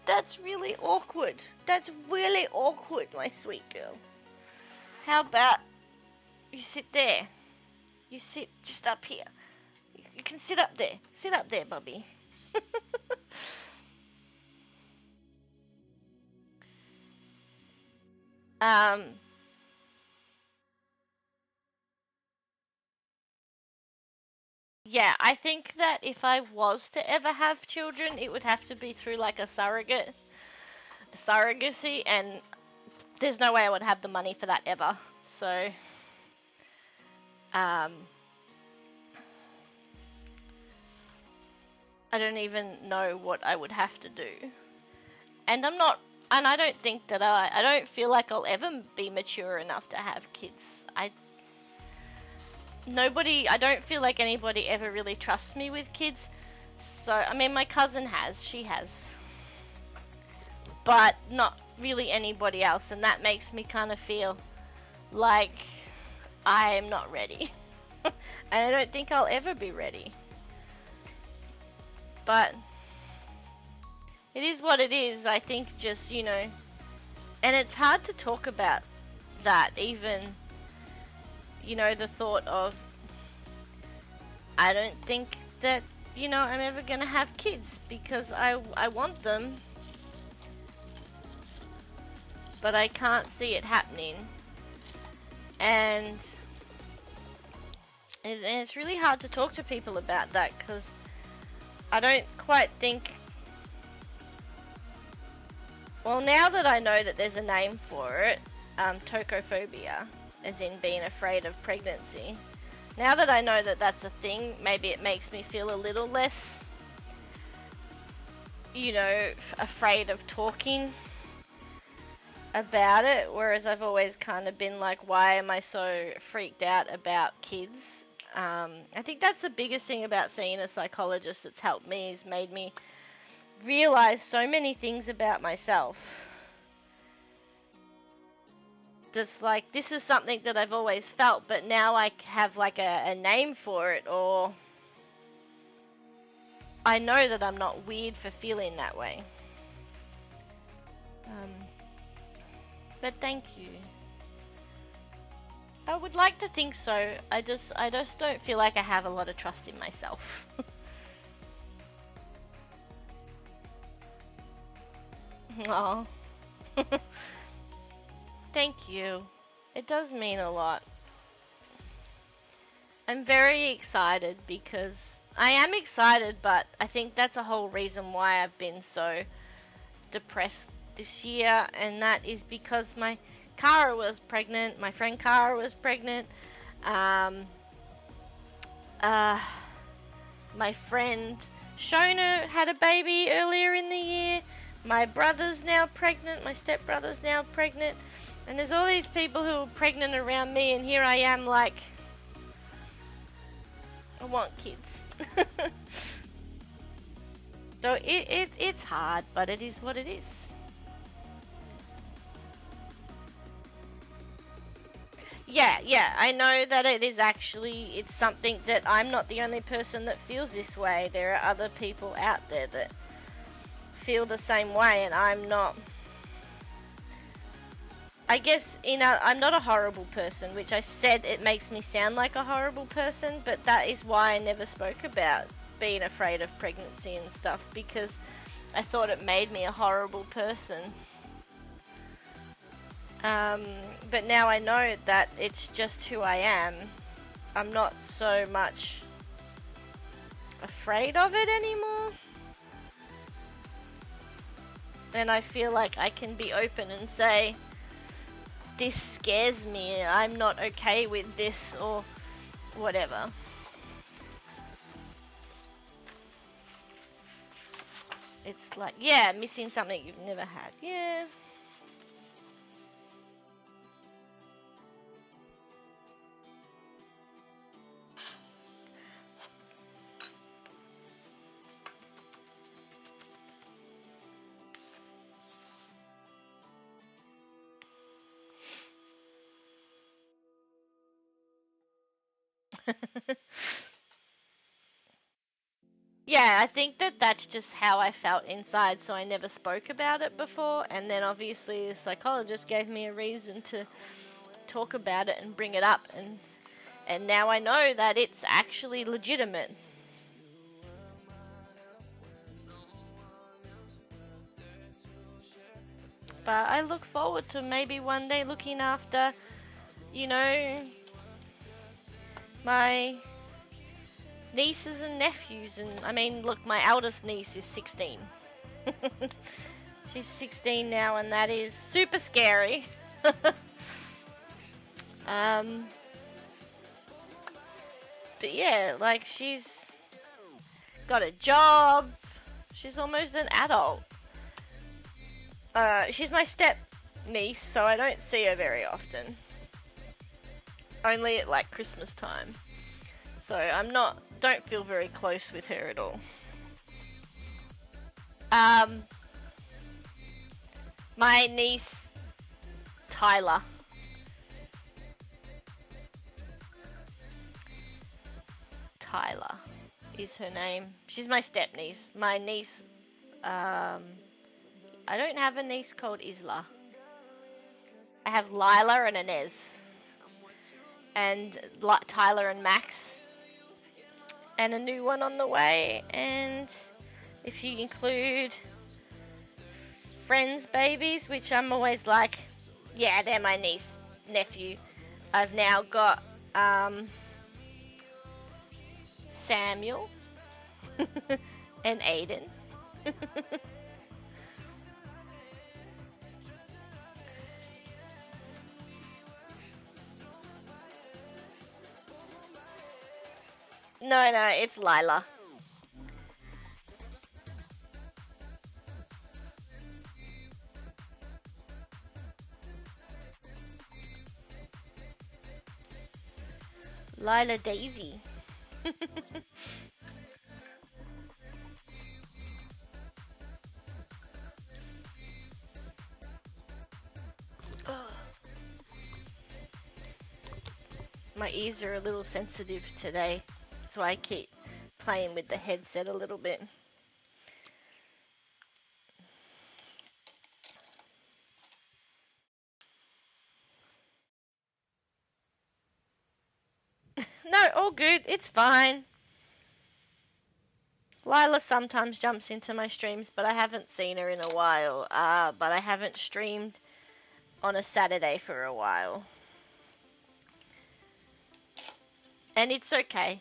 that's really awkward. That's really awkward, my sweet girl. How about you sit there? You sit just up here. You can sit up there. Sit up there, Bobby. Um, yeah, I think that if I was to ever have children, it would have to be through like a surrogacy, and there's no way I would have the money for that ever. So, um, I don't even know what I would have to do. And I don't think that I don't feel like I'll ever be mature enough to have kids. I don't feel like anybody ever really trusts me with kids. So, I mean, my cousin she has. But not really anybody else, and that makes me kind of feel like I am not ready. And I don't think I'll ever be ready. But it is what it is. I think just, and it's hard to talk about that, even, the thought of, I don't think that, I'm ever going to have kids, because I want them, but I can't see it happening. And it's really hard to talk to people about that, because I don't quite think... Well, now that I know that there's a name for it, tocophobia, as in being afraid of pregnancy, now that I know that that's a thing, maybe it makes me feel a little less, afraid of talking about it, whereas I've always kind of been like, why am I so freaked out about kids? I think that's the biggest thing about seeing a psychologist that's helped me, is made me realize so many things about myself. That's like, this is something that I've always felt, but now I have like a name for it, or I know that I'm not weird for feeling that way. But thank you. I would like to think so. I just don't feel like I have a lot of trust in myself. Aw. Thank you. It does mean a lot. I'm very excited, because I am excited, but I think that's a whole reason why I've been so depressed this year, and that is because my Kara was pregnant, my friend Kara was pregnant, my friend Shona had a baby earlier in the year, my brother's now pregnant, my stepbrother's now pregnant, and there's all these people who are pregnant around me, and here I am like, I want kids. So it's hard, but it is what it is. Yeah, I know that it is actually, it's something that I'm not the only person that feels this way. There are other people out there that feel the same way, and I'm not, I guess, I'm not a horrible person, which I said it makes me sound like a horrible person, but that is why I never spoke about being afraid of pregnancy and stuff, because I thought it made me a horrible person. But now I know that it's just who I am. I'm not so much afraid of it anymore. And I feel like I can be open and say, this scares me, I'm not okay with this, or whatever. It's like, yeah, missing something you've never had. Yeah. Yeah, I think that that's just how I felt inside, so I never spoke about it before, and then obviously the psychologist gave me a reason to talk about it and bring it up, and now I know that it's actually legitimate. But I look forward to maybe one day looking after, you know, my nieces and nephews. And I mean, look, my eldest niece is 16. She's 16 now, and that is super scary. But yeah, like, she's got a job. She's almost an adult. She's my step niece, so I don't see her very often. Only at like Christmas time. So don't feel very close with her at all. My niece, Tyler. Tyler is her name. She's my step niece. My niece, I don't have a niece called Isla. I have Lila and Inez. And Tyler and Max. And a new one on the way. And if you include friends' babies, which I'm always like, yeah, they're my niece, nephew. I've now got Samuel and Aiden. No, it's Lila. Lila Daisy. My ears are a little sensitive today, so I keep playing with the headset a little bit. No, all good. It's fine. Lila sometimes jumps into my streams, but I haven't seen her in a while. But I haven't streamed on a Saturday for a while. And it's okay.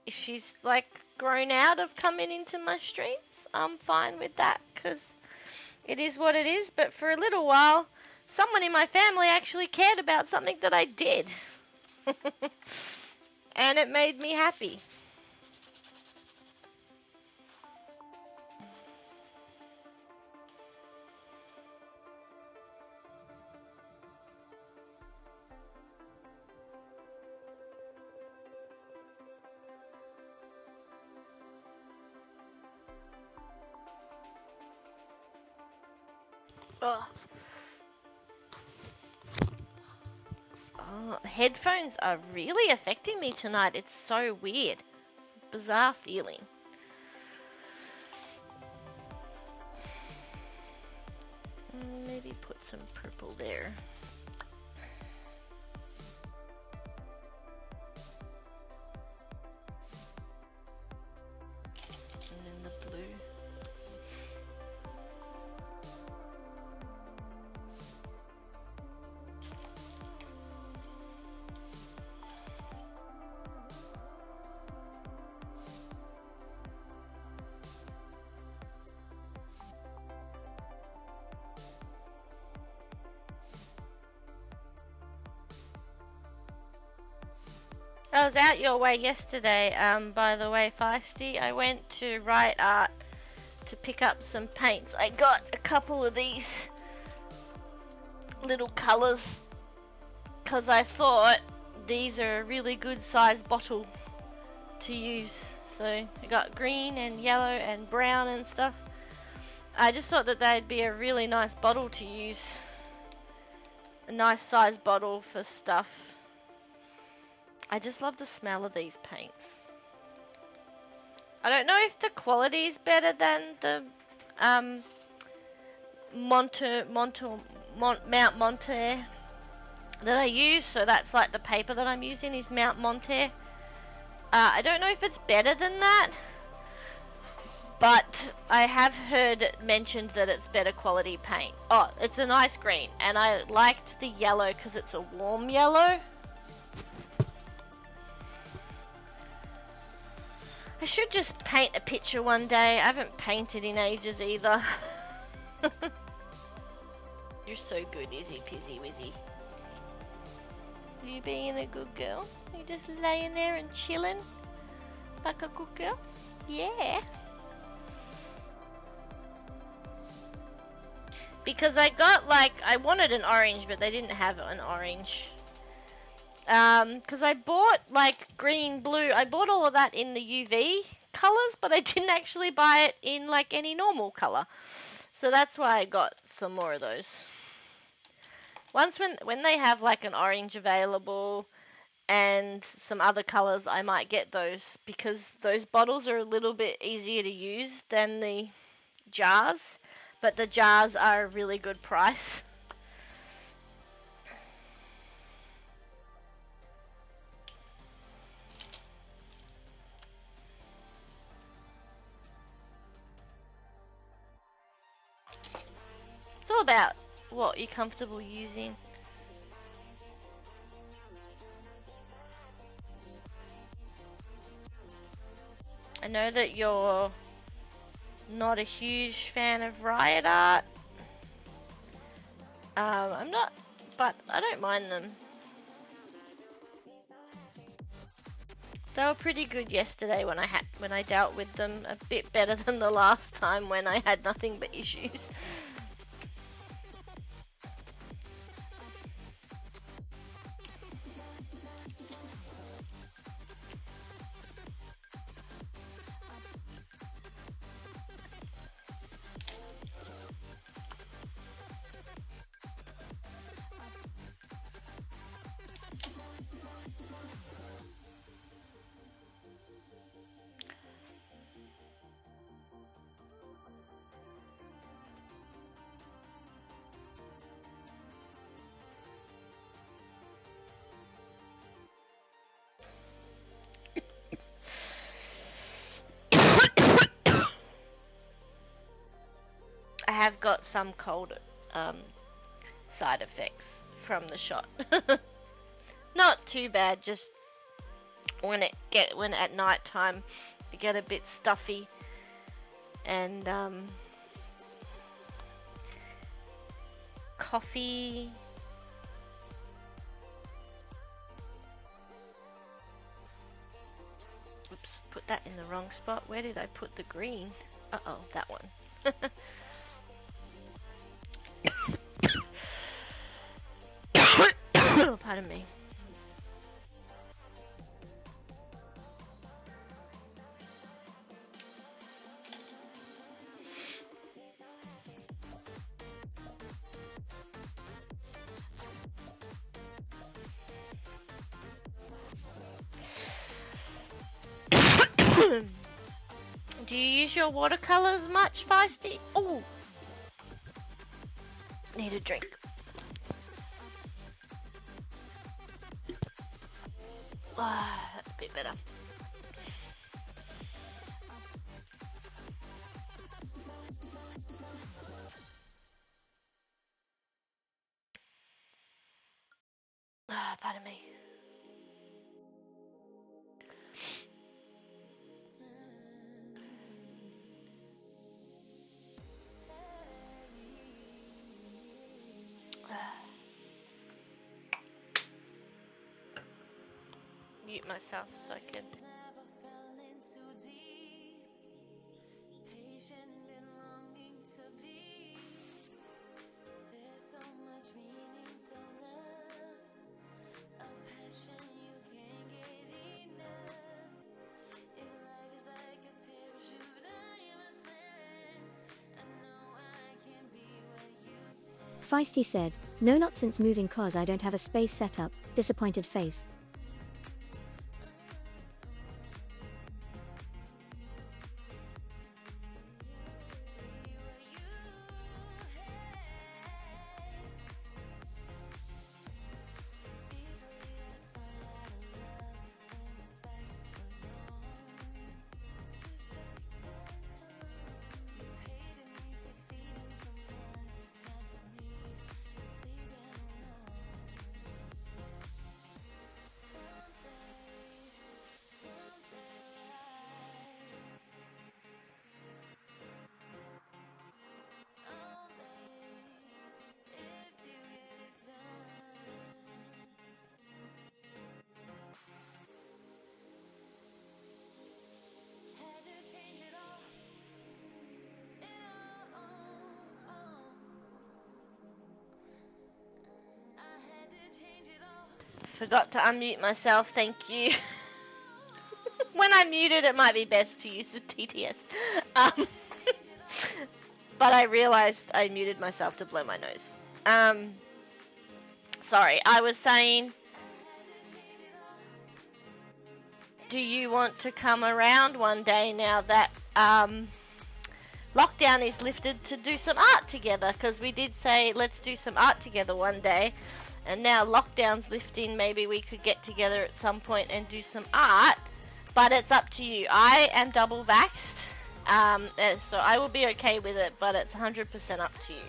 If she's like grown out of coming into my streams, I'm fine with that, because it is what it is. But for a little while, someone in my family actually cared about something that I did. And it made me happy. Ugh. Oh, headphones are really affecting me tonight. It's so weird. It's a bizarre feeling. Maybe put some purple there. And then the blue. I was out your way yesterday, by the way, Feisty. I went to Right Art to pick up some paints. I got a couple of these little colours because I thought these are a really good size bottle to use. So I got green and yellow and brown and stuff. I just thought that they'd be a really nice bottle to use. A nice size bottle for stuff. I just love the smell of these paints. I don't know if the quality is better than the Mount Monter that I use. So that's like the paper that I'm using is Mount Monter. I don't know if it's better than that, But I have heard it mentioned that it's better quality paint. Oh, it's a nice green, and I liked the yellow because it's a warm yellow. I should just paint a picture one day. I haven't painted in ages either. You're so good, Izzy Pizzy Wizzy. You being a good girl? You just laying there and chilling like a good girl? Yeah. Because I got like, I wanted an orange, but they didn't have an orange. Because I bought like green, blue, I bought all of that in the UV colors, but I didn't actually buy it in like any normal color. So that's why I got some more of those. Once when they have like an orange available and some other colors, I might get those because those bottles are a little bit easier to use than the jars, but the jars are a really good price. It's all about what you're comfortable using. I know that you're not a huge fan of riot art. I'm not, but I don't mind them. They were pretty good yesterday when I dealt with them, a bit better than the last time when I had nothing but issues. I have got some cold side effects from the shot. Not too bad, just when at night time it get a bit stuffy and coffee. Oops, put that in the wrong spot. Where did I put the green? Uh-oh, that one. Pardon me. Do you use your watercolors much, Feisty? Oh, need a drink. Ah, that's a bit better. Ah, pardon me. Mute myself so I can. Feisty said, no, not since moving cause I don't have a space setup, disappointed face. Forgot to unmute myself, thank you. When I'm muted, it might be best to use the TTS. But I realized I muted myself to blow my nose. Sorry, I was saying, do you want to come around one day now that lockdown is lifted to do some art together? Because we did say let's do some art together one day, and now lockdown's lifting, maybe we could get together at some point and do some art, but it's up to you. I am double vaxxed, so I will be okay with it, but it's 100% up to you.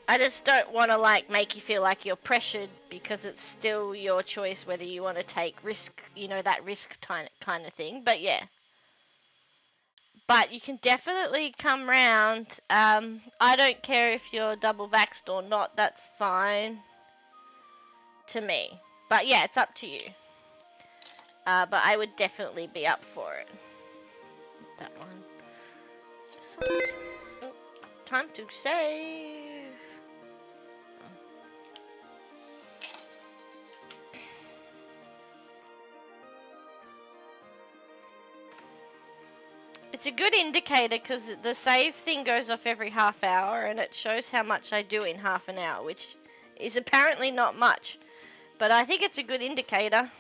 I just don't want to like make you feel like you're pressured, because it's still your choice whether you want to take risk, you know, that risk kind of thing. But yeah, but you can definitely come round. I don't care if you're double vaxxed or not, that's fine to me. But yeah, it's up to you. But I would definitely be up for it. That one. This one. Oh, time to save. It's a good indicator because the save thing goes off every half hour and it shows how much I do in half an hour, which is apparently not much, but I think it's a good indicator.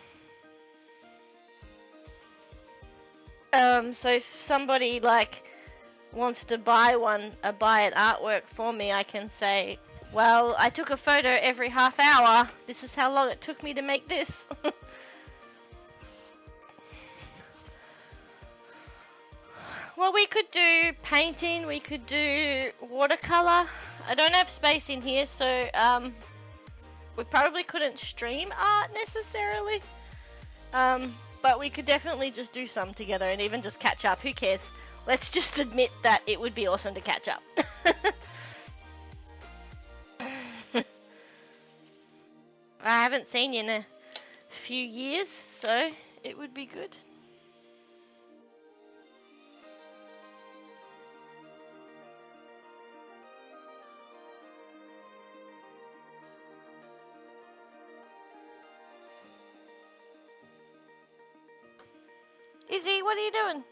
So if somebody like wants to buy an artwork for me, I can say, well, I took a photo every half hour. This is how long it took me to make this. Well, we could do painting, we could do watercolour. I don't have space in here, so we probably couldn't stream art necessarily. But we could definitely just do some together and even just catch up. Who cares? Let's just admit that it would be awesome to catch up. I haven't seen you in a few years, so it would be good. Izzy, what are you doing?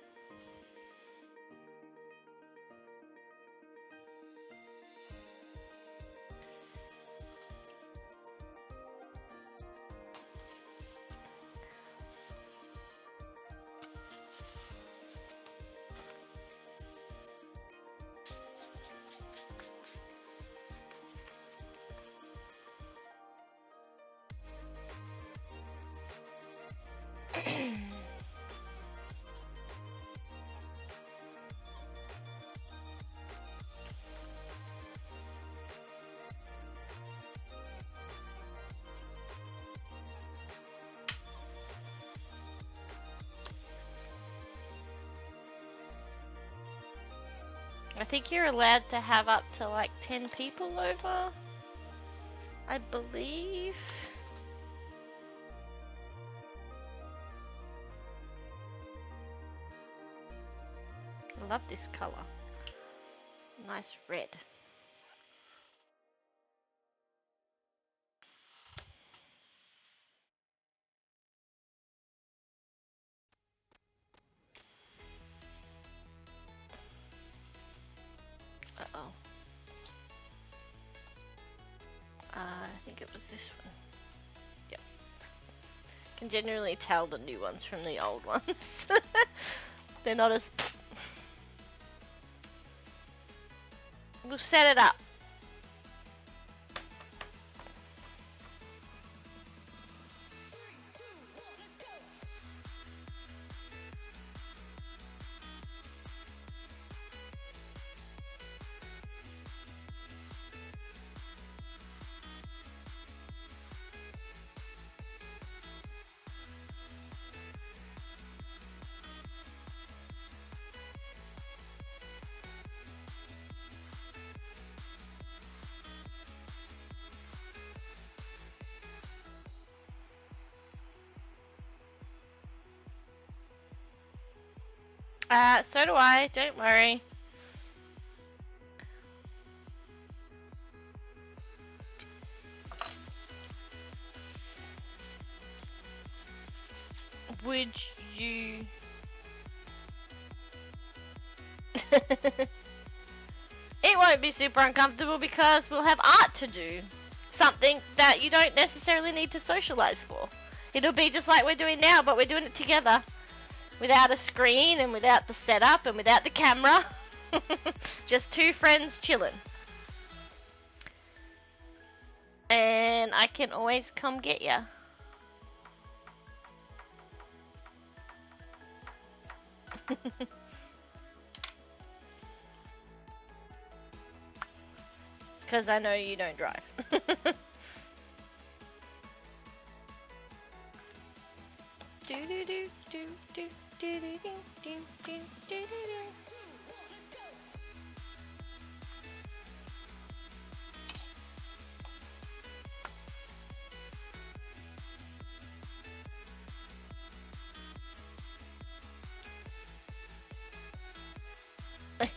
I think you're allowed to have up to like 10 people over, I believe. I love this colour. Nice red. Uh-oh. I think it was this one. Yep. Can generally tell the new ones from the old ones. They're not as... We'll set it up. So do I, don't worry. Would you... It won't be super uncomfortable because we'll have art to do. Something that you don't necessarily need to socialize for. It'll be just like we're doing now, but we're doing it together. Without a screen and without the setup and without the camera. Just two friends chilling. And I can always come get ya. Because I know you don't drive.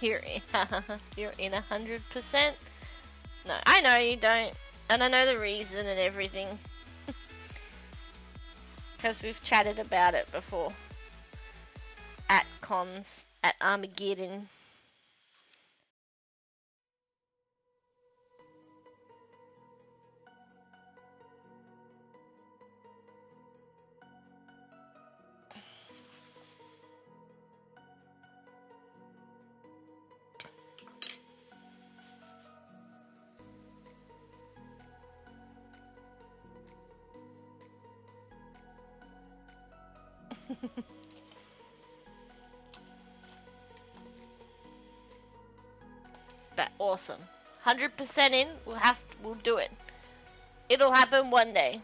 You're in 100%. No, I know you don't, and I know the reason and everything. Because we've chatted about it before. At cons, at Armageddon. That awesome. 100% in. We'll do it. It'll happen one day.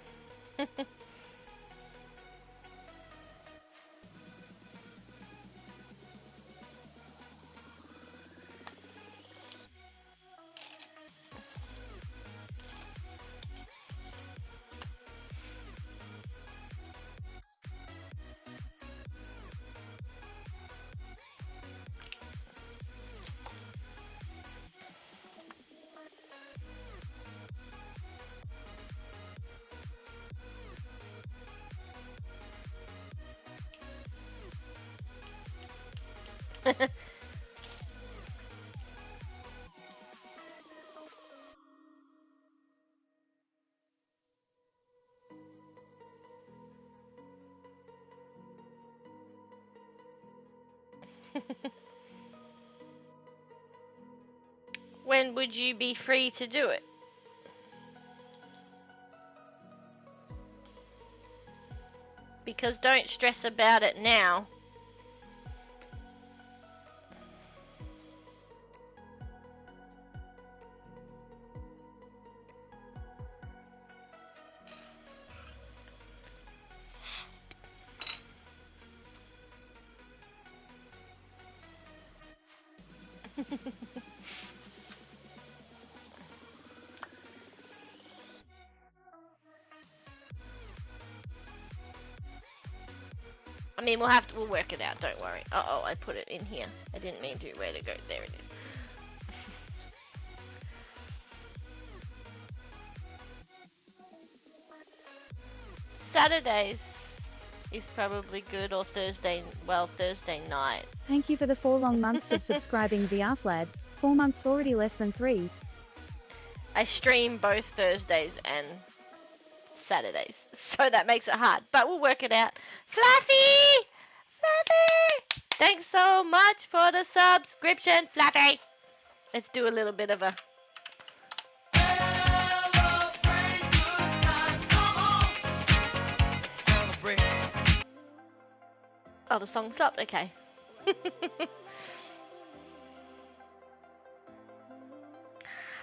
When would you be free to do it? Because don't stress about it now. I mean, we'll work it out, don't worry. Uh-oh, I put it in here. I didn't mean to. Where to go? There it is. Saturdays is probably good, or Thursday night. Thank you for the 4 long months of subscribing, VRFlad. 4 months already less than 3. I stream both Thursdays and Saturdays, so that makes it hard, but we'll work it out. Fluffy! Fluffy! Thanks so much for the subscription, Fluffy! Let's do a little bit of a... Oh, the song stopped? Okay.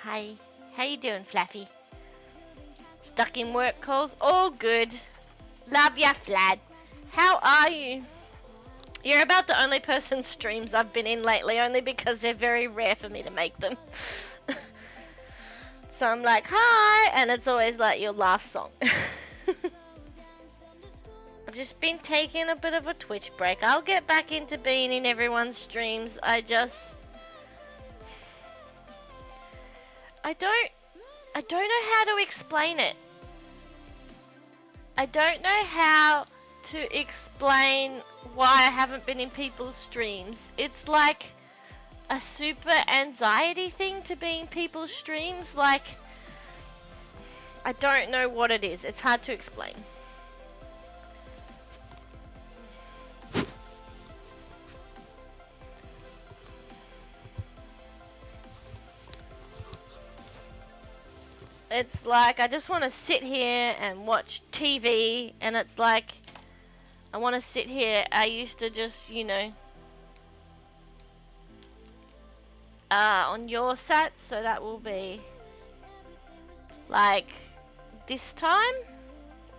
Hi. How you doing, Fluffy? Stuck in work calls? All good. Love ya, Flad. How are you? You're about the only person's streams I've been in lately, only because they're very rare for me to make them. So I'm like, hi, and it's always like your last song. I've just been taking a bit of a Twitch break. I'll get back into being in everyone's streams. I don't know how to explain it. I don't know how to explain why I haven't been in people's streams. It's like a super anxiety thing to be in people's streams. Like, I don't know what it is. It's hard to explain. It's like I just want to sit here and watch TV, and it's like I want to sit here. I used to just, you know, on your sat, so that will be like this time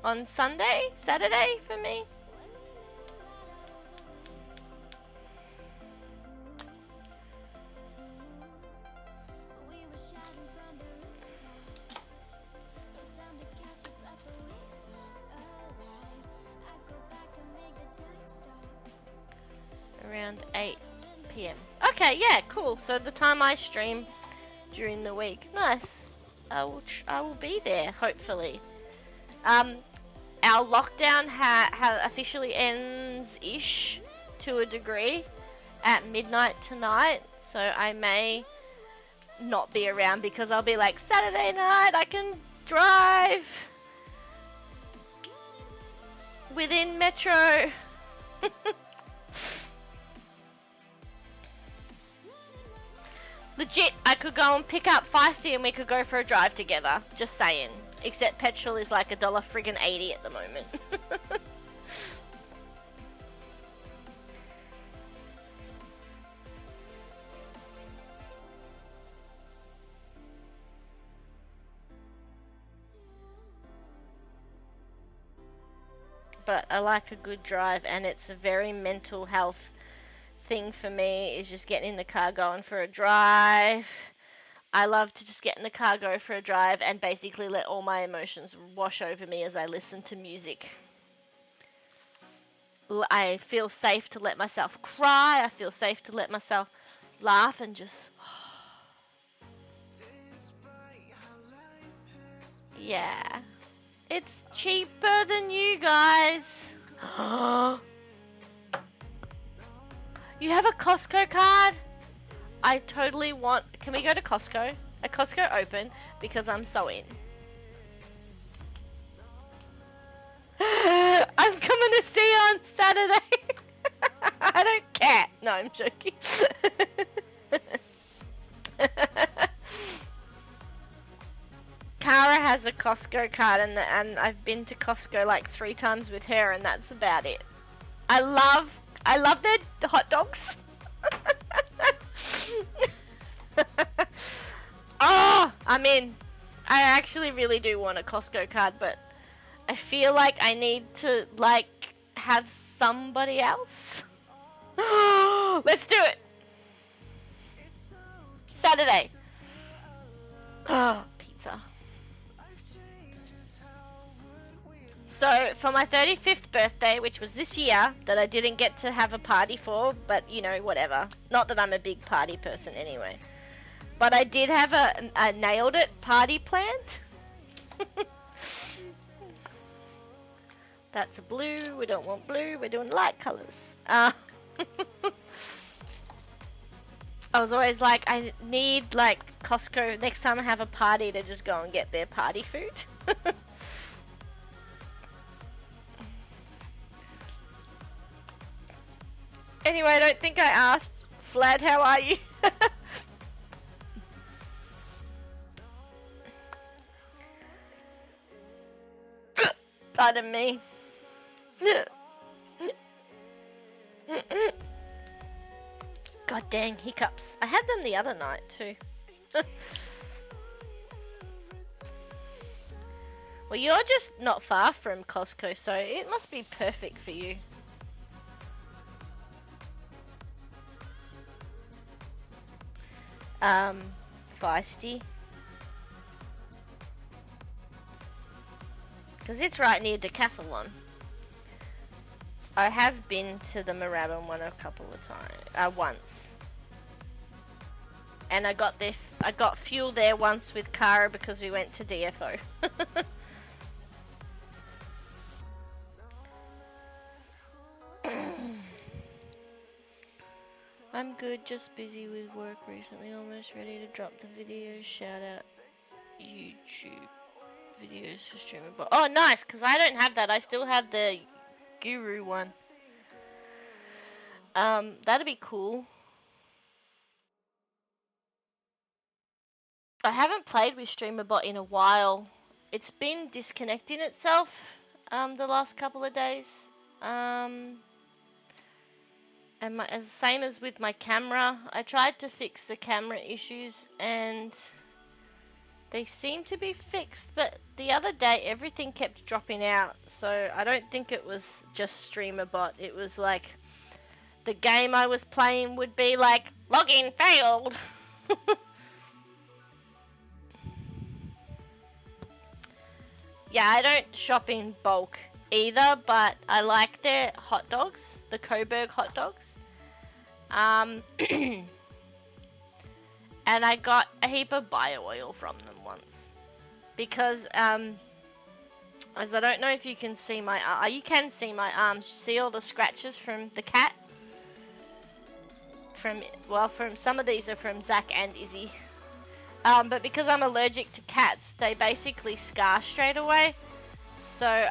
on Saturday for me. Around 8 p.m. Okay, yeah, cool. So the time I stream during the week, nice. I will be there hopefully. Our lockdown officially ends ish to a degree at midnight tonight, so I may not be around because I'll be like, Saturday night I can drive within Metro. Legit, I could go and pick up Feisty and we could go for a drive together. Just saying. Except petrol is like $1.80 at the moment. But I like a good drive, and it's a very mental health thing for me, is just getting in the car, going for a drive. I love to just get in the car, go for a drive, and basically let all my emotions wash over me as I listen to music. I feel safe to let myself cry. I feel safe to let myself laugh and just... Yeah. It's cheaper than you guys. You have a Costco card? I totally want... Can we go to Costco? A Costco open, because I'm so in. I'm coming to see you on Saturday. I don't care. No, I'm joking. Kara has a Costco card, and I've been to Costco like 3 times with her, and that's about it. I love their hot dogs. Oh, I'm in. I actually really do want a Costco card, but I feel like I need to, like, have somebody else. Let's do it. Saturday. Oh, pizza. So, for my 35th birthday, which was this year, that I didn't get to have a party for, but, you know, whatever. Not that I'm a big party person anyway. But I did have a nailed it party planned. That's a blue. We don't want blue. We're doing light colors. I was always like, I need, like, Costco, next time I have a party, to just go and get their party food. Anyway, I don't think I asked. Vlad, how are you? Pardon me. God dang, hiccups. I had them the other night too. Well, you're just not far from Costco, so it must be perfect for you. Feisty. Because it's right near Decathlon. I have been to the Moorabbin one a couple of times, once. And I got fuel there once with Cara because we went to DFO. I'm good, just busy with work recently, almost ready to drop the video. Shout out YouTube videos to stream about. Oh, nice, because I don't have that. I still have the Guru one. That'd be cool. I haven't played with StreamerBot in a while. It's been disconnecting itself the last couple of days. And same as with my camera. I tried to fix the camera issues and they seem to be fixed, but the other day everything kept dropping out. So I don't think it was just StreamerBot. It was like the game I was playing would be like, login failed. Yeah, I don't shop in bulk either, but I like their hot dogs, the Coburg hot dogs. And I got a heap of bio oil from them once. Because, as I don't know if you can see my you can see my arms. See all the scratches from the cat? From some of these are from Zach and Izzy. But because I'm allergic to cats, they basically scar straight away. So,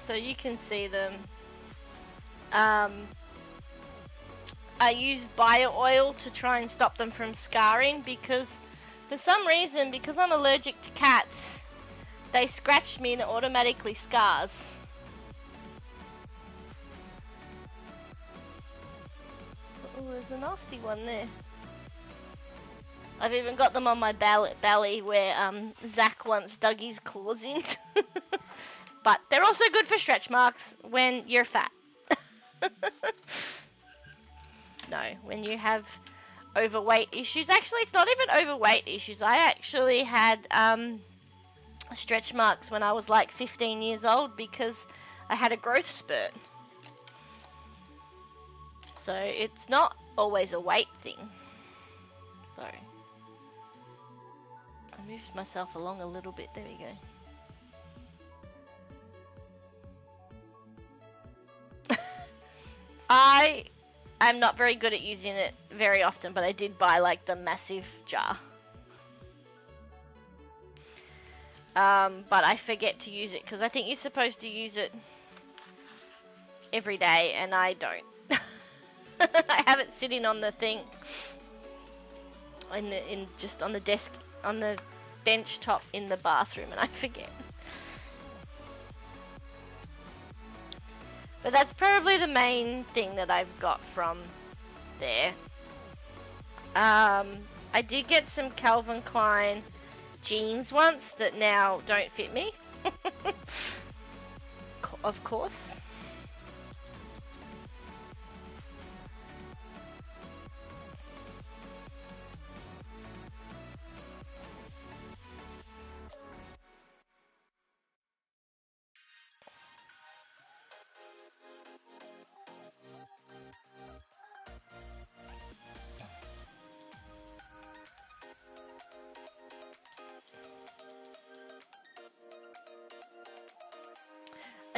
so you can see them. I use bio oil to try and stop them from scarring because, for some reason, because I'm allergic to cats, they scratch me and it automatically scars. Oh, there's a nasty one there. I've even got them on my belly where Zach once dug his claws in. But they're also good for stretch marks when you're fat. No, when you have overweight issues. Actually, it's not even overweight issues. I actually had stretch marks when I was like 15 years old because I had a growth spurt. So it's not always a weight thing. So I moved myself along a little bit. There we go. I'm not very good at using it very often, but I did buy like the massive jar. But I forget to use it because I think you're supposed to use it every day, and I don't. I have it sitting on the thing, just on the desk, on the bench top in the bathroom, and I forget. But that's probably the main thing that I've got from there. I did get some Calvin Klein jeans once that now don't fit me. Of course.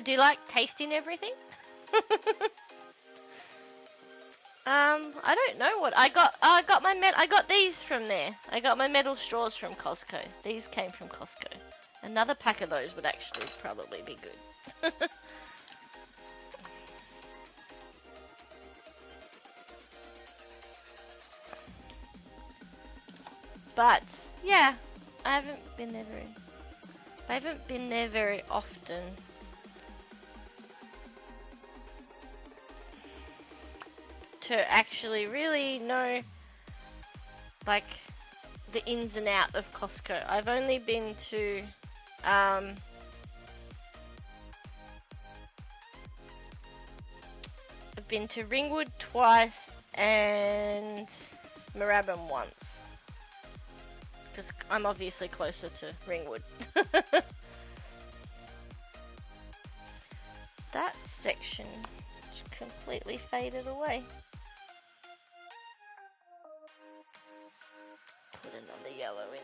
Do you like tasting everything? I don't know what I got. I got these from there. I got my metal straws from Costco. These came from Costco. Another pack of those would actually probably be good. But yeah, I haven't been there very often. To actually really know like the ins and out of Costco. I've only been to I've been to Ringwood twice and Moorabbin once because I'm obviously closer to Ringwood. that section just completely faded away. Put another yellow in there.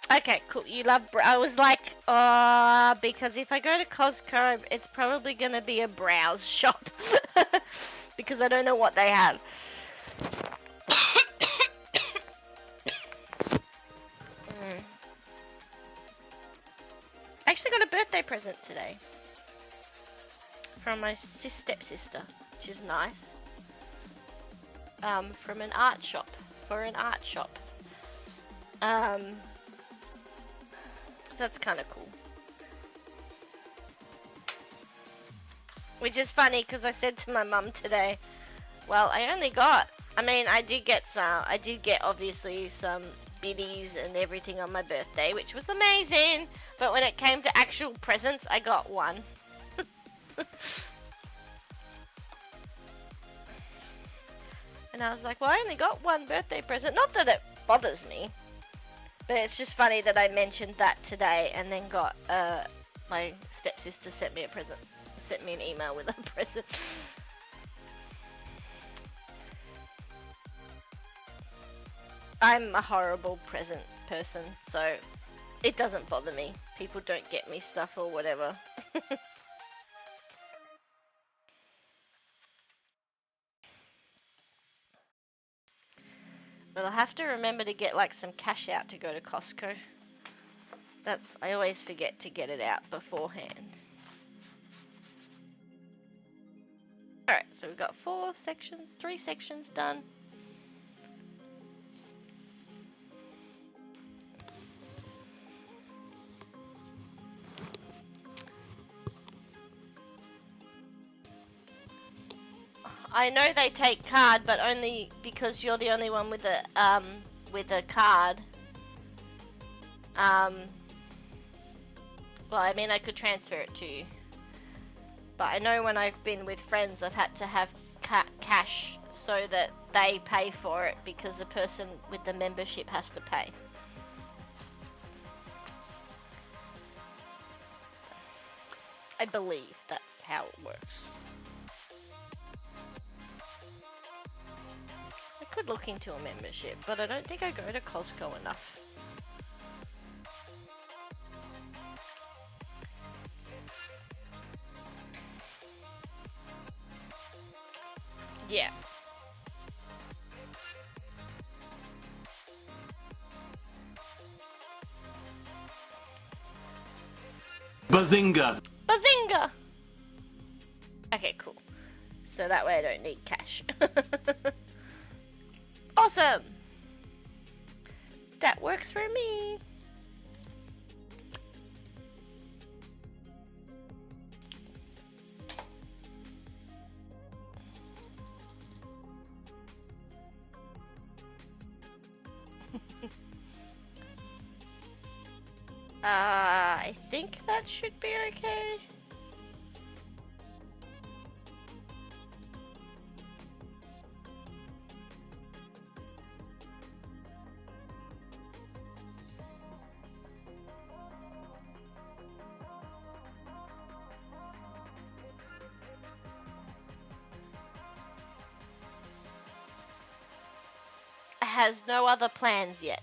Okay, cool. You love. I was like, because if I go to Costco, it's probably gonna be a browse shop because I don't know what they have. I actually got a birthday present today from my stepsister, which is nice. From an art shop, for an art shop. That's kind of cool. Which is funny because I said to my mum today, well, I did get obviously some biddies and everything on my birthday, which was amazing. But when it came to actual presents, I got one. And I was like, well, I only got one birthday present. Not that it bothers me. But it's just funny that I mentioned that today and then got, my stepsister sent me an email with a present. I'm a horrible present person, so it doesn't bother me. People don't get me stuff or whatever. But I'll have to remember to get like some cash out to go to Costco. I always forget to get it out beforehand. Alright, so we've got 3 sections done. I know they take card, but only because you're the only one with a card. Well, I mean, I could transfer it to you. But I know when I've been with friends, I've had to have cash so that they pay for it because the person with the membership has to pay. I believe that's how it works. I could look into a membership, but I don't think I go to Costco enough. Yeah. Bazinga! Bazinga! Okay, cool. So that way I don't need cash. Awesome! That works for me. I think that should be okay. Has no other plans yet.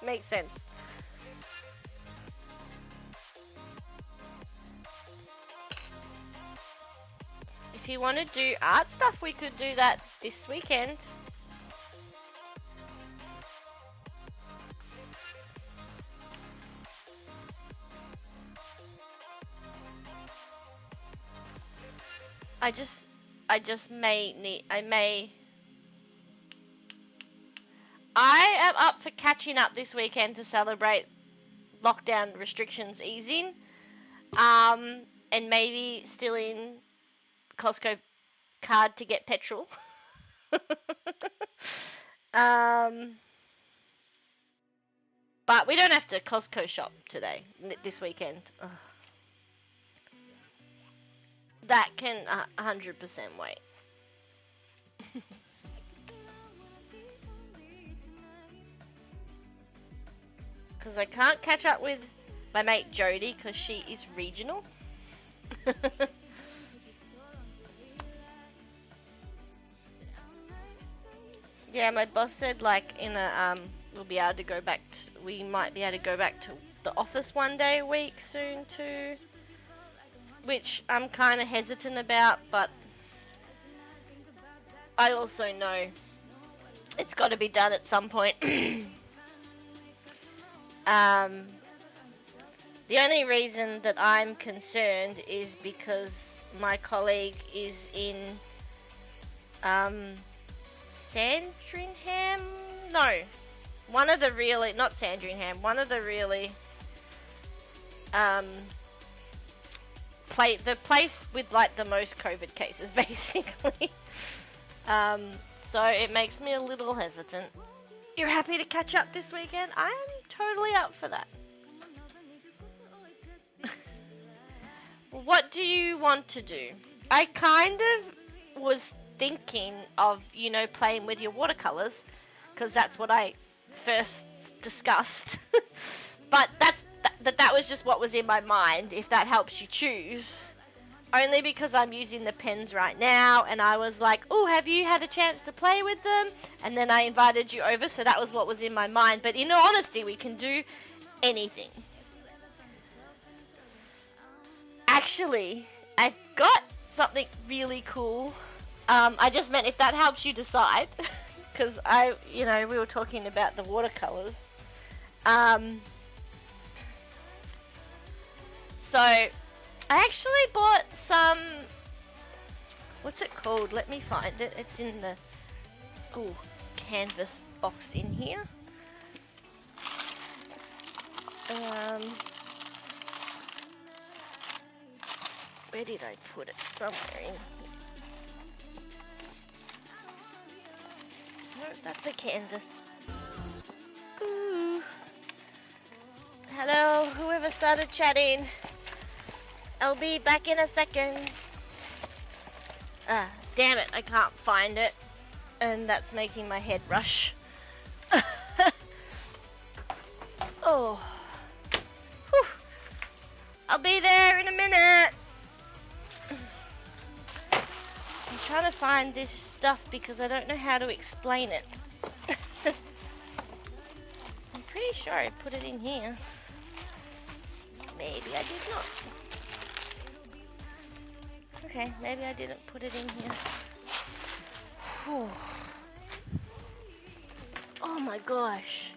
Makes sense. If you want to do art stuff, we could do that this weekend. I am up for catching up this weekend to celebrate lockdown restrictions easing. And maybe stealing Costco card to get petrol. But we don't have to Costco shop today, this weekend. Ugh. That can 100% wait. Because I can't catch up with my mate Jodie because she is regional. Yeah, my boss said like in a we'll be able to go back to, we might be able to go back to the office one day a week soon too, which I'm kind of hesitant about, but I also know it's got to be done at some point. The only reason that I'm concerned is because my colleague is in Sandringham? No. One of the really, not Sandringham, one of the really the place with like the most COVID cases basically. So it makes me a little hesitant. You're happy to catch up this weekend? I'm totally up for that. What do you want to do? I kind of was thinking of, you know, playing with your watercolors, because that's what I first discussed. But that was just what was in my mind, if that helps you choose. Only because I'm using the pens right now, and I was like, oh, have you had a chance to play with them? And then I invited you over, so that was what was in my mind. But in all honesty, we can do anything. Actually, I got something really cool. I just meant if that helps you decide, because we were talking about the watercolors. So I actually bought some, what's it called? Let me find it. It's in the canvas box in here. Where did I put it? Somewhere in. No, that's a canvas. Ooh. Hello, whoever started chatting. I'll be back in a second. Ah, damn it, I can't find it. And that's making my head rush. Oh. Whew. I'll be there in a minute. I'm trying to find this stuff because I don't know how to explain it. I'm pretty sure I put it in here. Maybe I did not. Okay, maybe I didn't put it in here. Whew. Oh my gosh.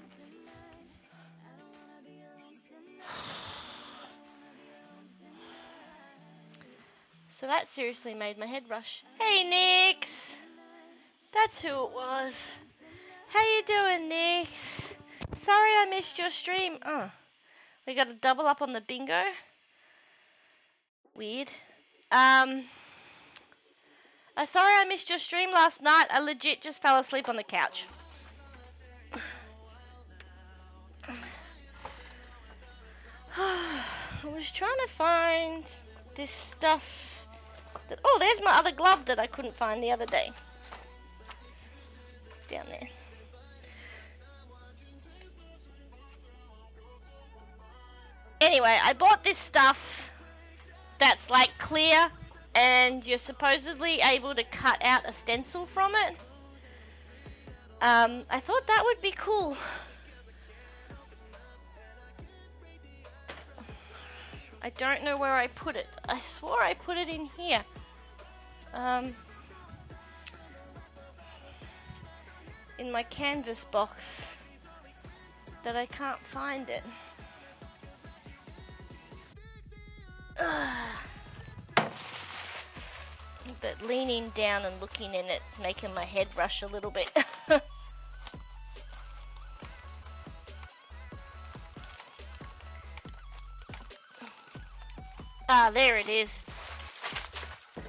So that seriously made my head rush. Hey, Nix! That's who it was. How you doing, Nix? Sorry I missed your stream. Oh, we got to double up on the bingo. Weird. Sorry I missed your stream last night. I legit just fell asleep on the couch. I was trying to find this stuff. Oh, there's my other glove that I couldn't find the other day. Down there. Anyway, I bought this stuff that's like clear and you're supposedly able to cut out a stencil from it. I thought that would be cool. I don't know where I put it. I swore I put it in here. In my canvas box, that I can't find it. But leaning down and looking in it's making my head rush a little bit. Ah, there it is.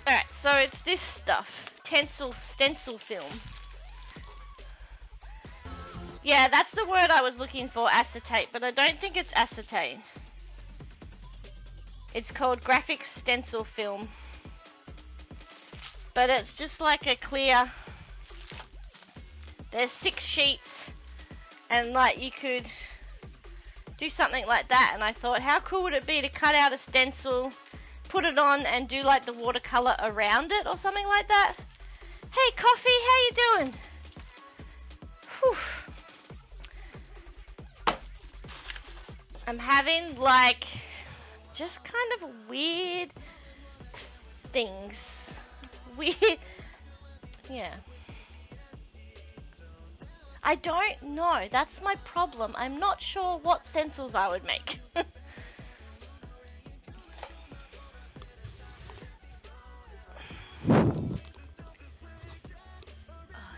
Alright, so it's this stuff. Stencil film. Yeah, that's the word I was looking for, acetate, but I don't think it's acetate. It's called graphic stencil film. But it's just like a clear... There's 6 sheets, and like you could do something like that, and I thought, how cool would it be to cut out a stencil, put it on, and do like the watercolor around it or something like that. Hey Coffee, how you doing? Whew. I'm having like just kind of weird things. Weird, yeah. I don't know. That's my problem. I'm not sure what stencils I would make. You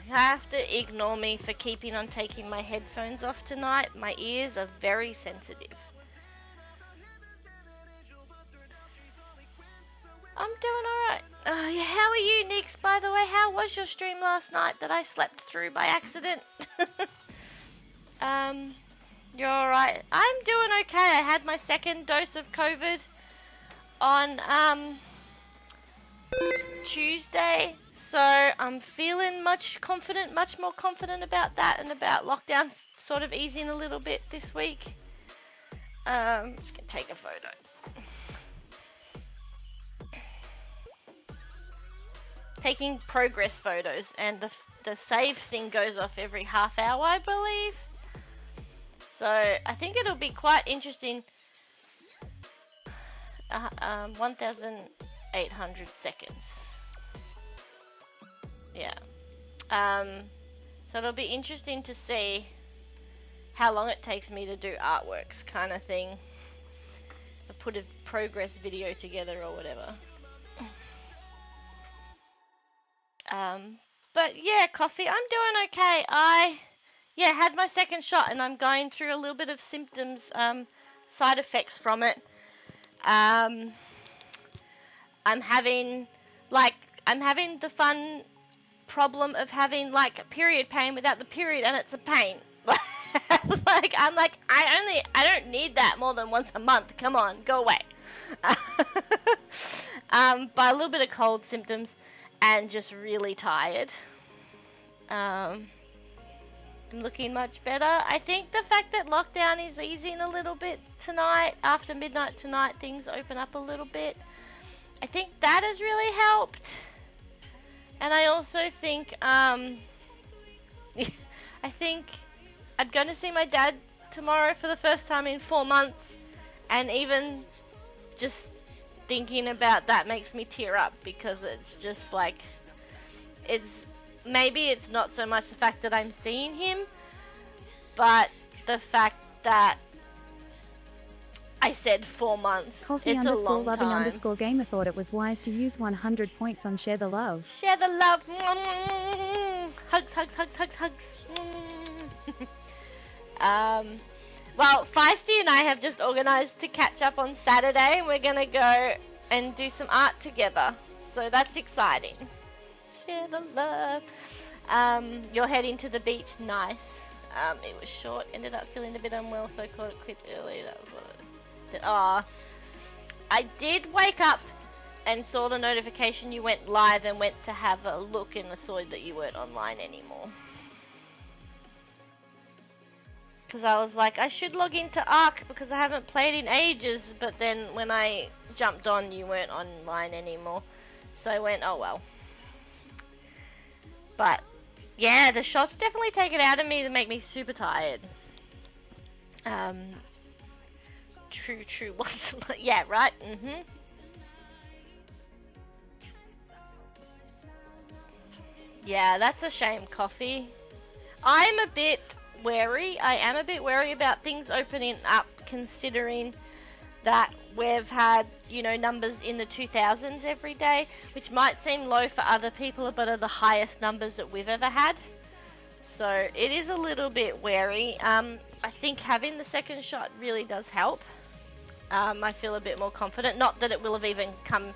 have to ignore me for keeping on taking my headphones off tonight. My ears are very sensitive. I'm doing alright. Yeah, how are you, Nix, by the way? How was your stream last night that I slept through by accident? You're alright. I'm doing okay. I had my second dose of COVID on Tuesday, so I'm feeling much more confident about that and about lockdown sort of easing a little bit this week. I'm just gonna take a photo. Taking progress photos, and the save thing goes off every half hour, I believe. So I think it'll be quite interesting. 1,800 seconds. Yeah. So it'll be interesting to see how long it takes me to do artworks, kind of thing. I put a progress video together or whatever. But yeah, Coffee, I'm doing okay. I had my second shot, and I'm going through a little bit of symptoms, side effects from it. I'm having the fun problem of having like a period pain without the period, and it's a pain. I don't need that more than once a month. Come on, go away. But a little bit of cold symptoms. And just really tired. I'm looking much better. I think the fact that lockdown is easing a little bit tonight, after midnight tonight, things open up a little bit. I think that has really helped. And I also think, I think I'm going to see my dad tomorrow for the first time in 4 months. And even just thinking about that makes me tear up, because it's just like, maybe it's not so much the fact that I'm seeing him, but the fact that I said 4 months. Coffee it's a long loving time. _gamer thought it was wise to use 100 points on Share the Love. Share the love. Hugs, hugs, hugs, hugs, hugs. Well, Feisty and I have just organised to catch up on Saturday, and we're going to go and do some art together. So that's exciting. Share the love. You're heading to the beach. Nice. It was short. Ended up feeling a bit unwell, so I called it quit early. That was what it... I did wake up and saw the notification you went live and went to have a look, and I saw that you weren't online anymore. Because I was like, I should log into Ark because I haven't played in ages, but then when I jumped on, you weren't online anymore. So I went, oh well. But yeah, the shots definitely take it out of me to make me super tired. True. Once, yeah, right. Yeah, that's a shame, Coffee. I'm a bit wary. I am a bit wary about things opening up, considering that we've had, numbers in the 2000s every day, which might seem low for other people, but are the highest numbers that we've ever had. So it is a little bit wary. I think having the second shot really does help. I feel a bit more confident. Not that it will have even come,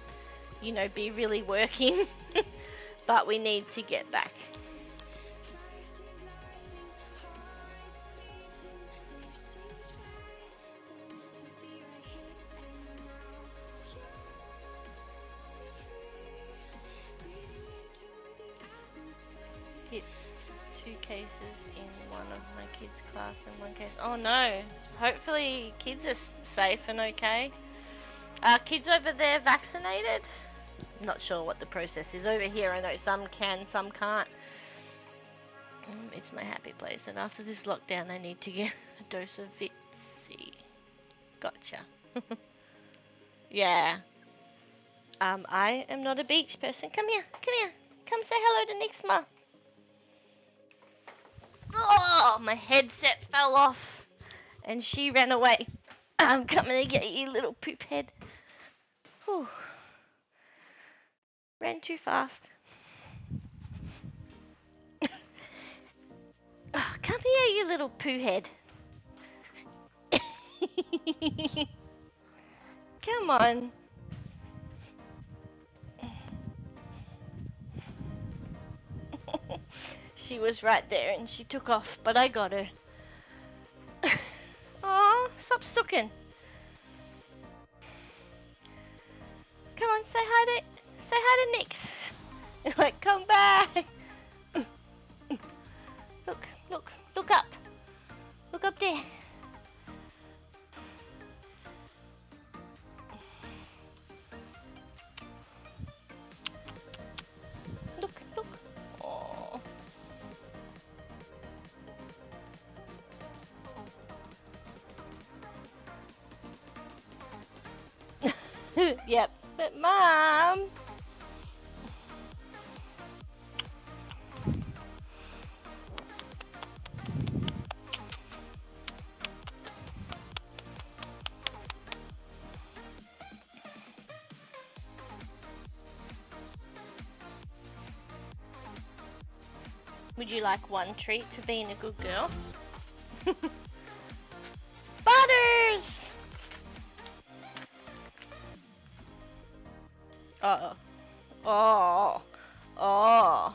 be really working, but we need to get back. 2 cases in one of my kids' class and 1 case. Oh no! Hopefully kids are safe and okay. Are kids over there vaccinated? Not sure what the process is over here. I know some can, some can't. It's my happy place, and after this lockdown I need to get a dose of Vitsy. Gotcha. Yeah. I am not a beach person. Come here, come here. Come say hello to Nixma. Oh, my headset fell off and she ran away. I'm coming to get you, little poop head. Whew. Ran too fast. Oh, come here, you little poo head. Come on. She was right there and she took off, but I got her. Oh, stop sooking. Come on, say hi to Nix. Like, come back. Look up. Look up there. Look. Oh. Yep, but Mom. Would you like one treat for being a good girl? Butters! Uh-oh. Oh. Oh.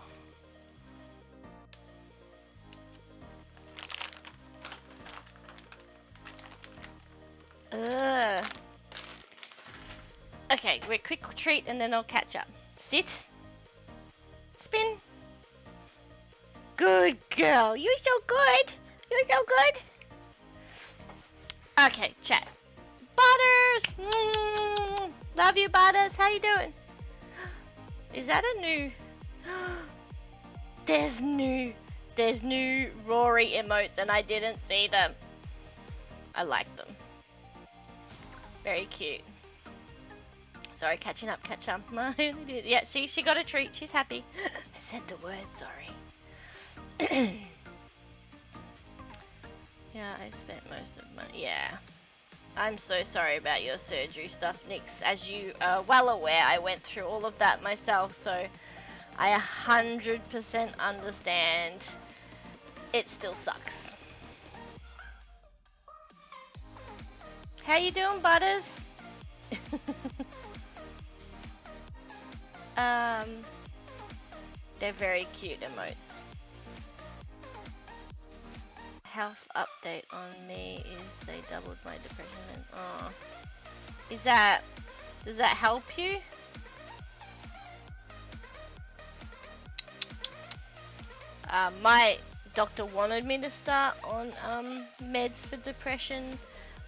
Okay, we're quick treat and then I'll catch up. Sit. Spin. Good girl. You're so good. You're so good. Okay, chat. Butters. Love you, Butters. How you doing? Is that a new? There's new Rory emotes and I didn't see them. I like them. Very cute. Sorry, catch up. Yeah, see, she got a treat. She's happy. I said the word, sorry. Yeah, I spent most of my... Yeah. I'm so sorry about your surgery stuff, Nix. As you are well aware, I went through all of that myself, so I 100% understand. It still sucks. How you doing, Butters? They're very cute emotes. Health update on me is they doubled my depression and does that help you? My doctor wanted me to start on meds for depression,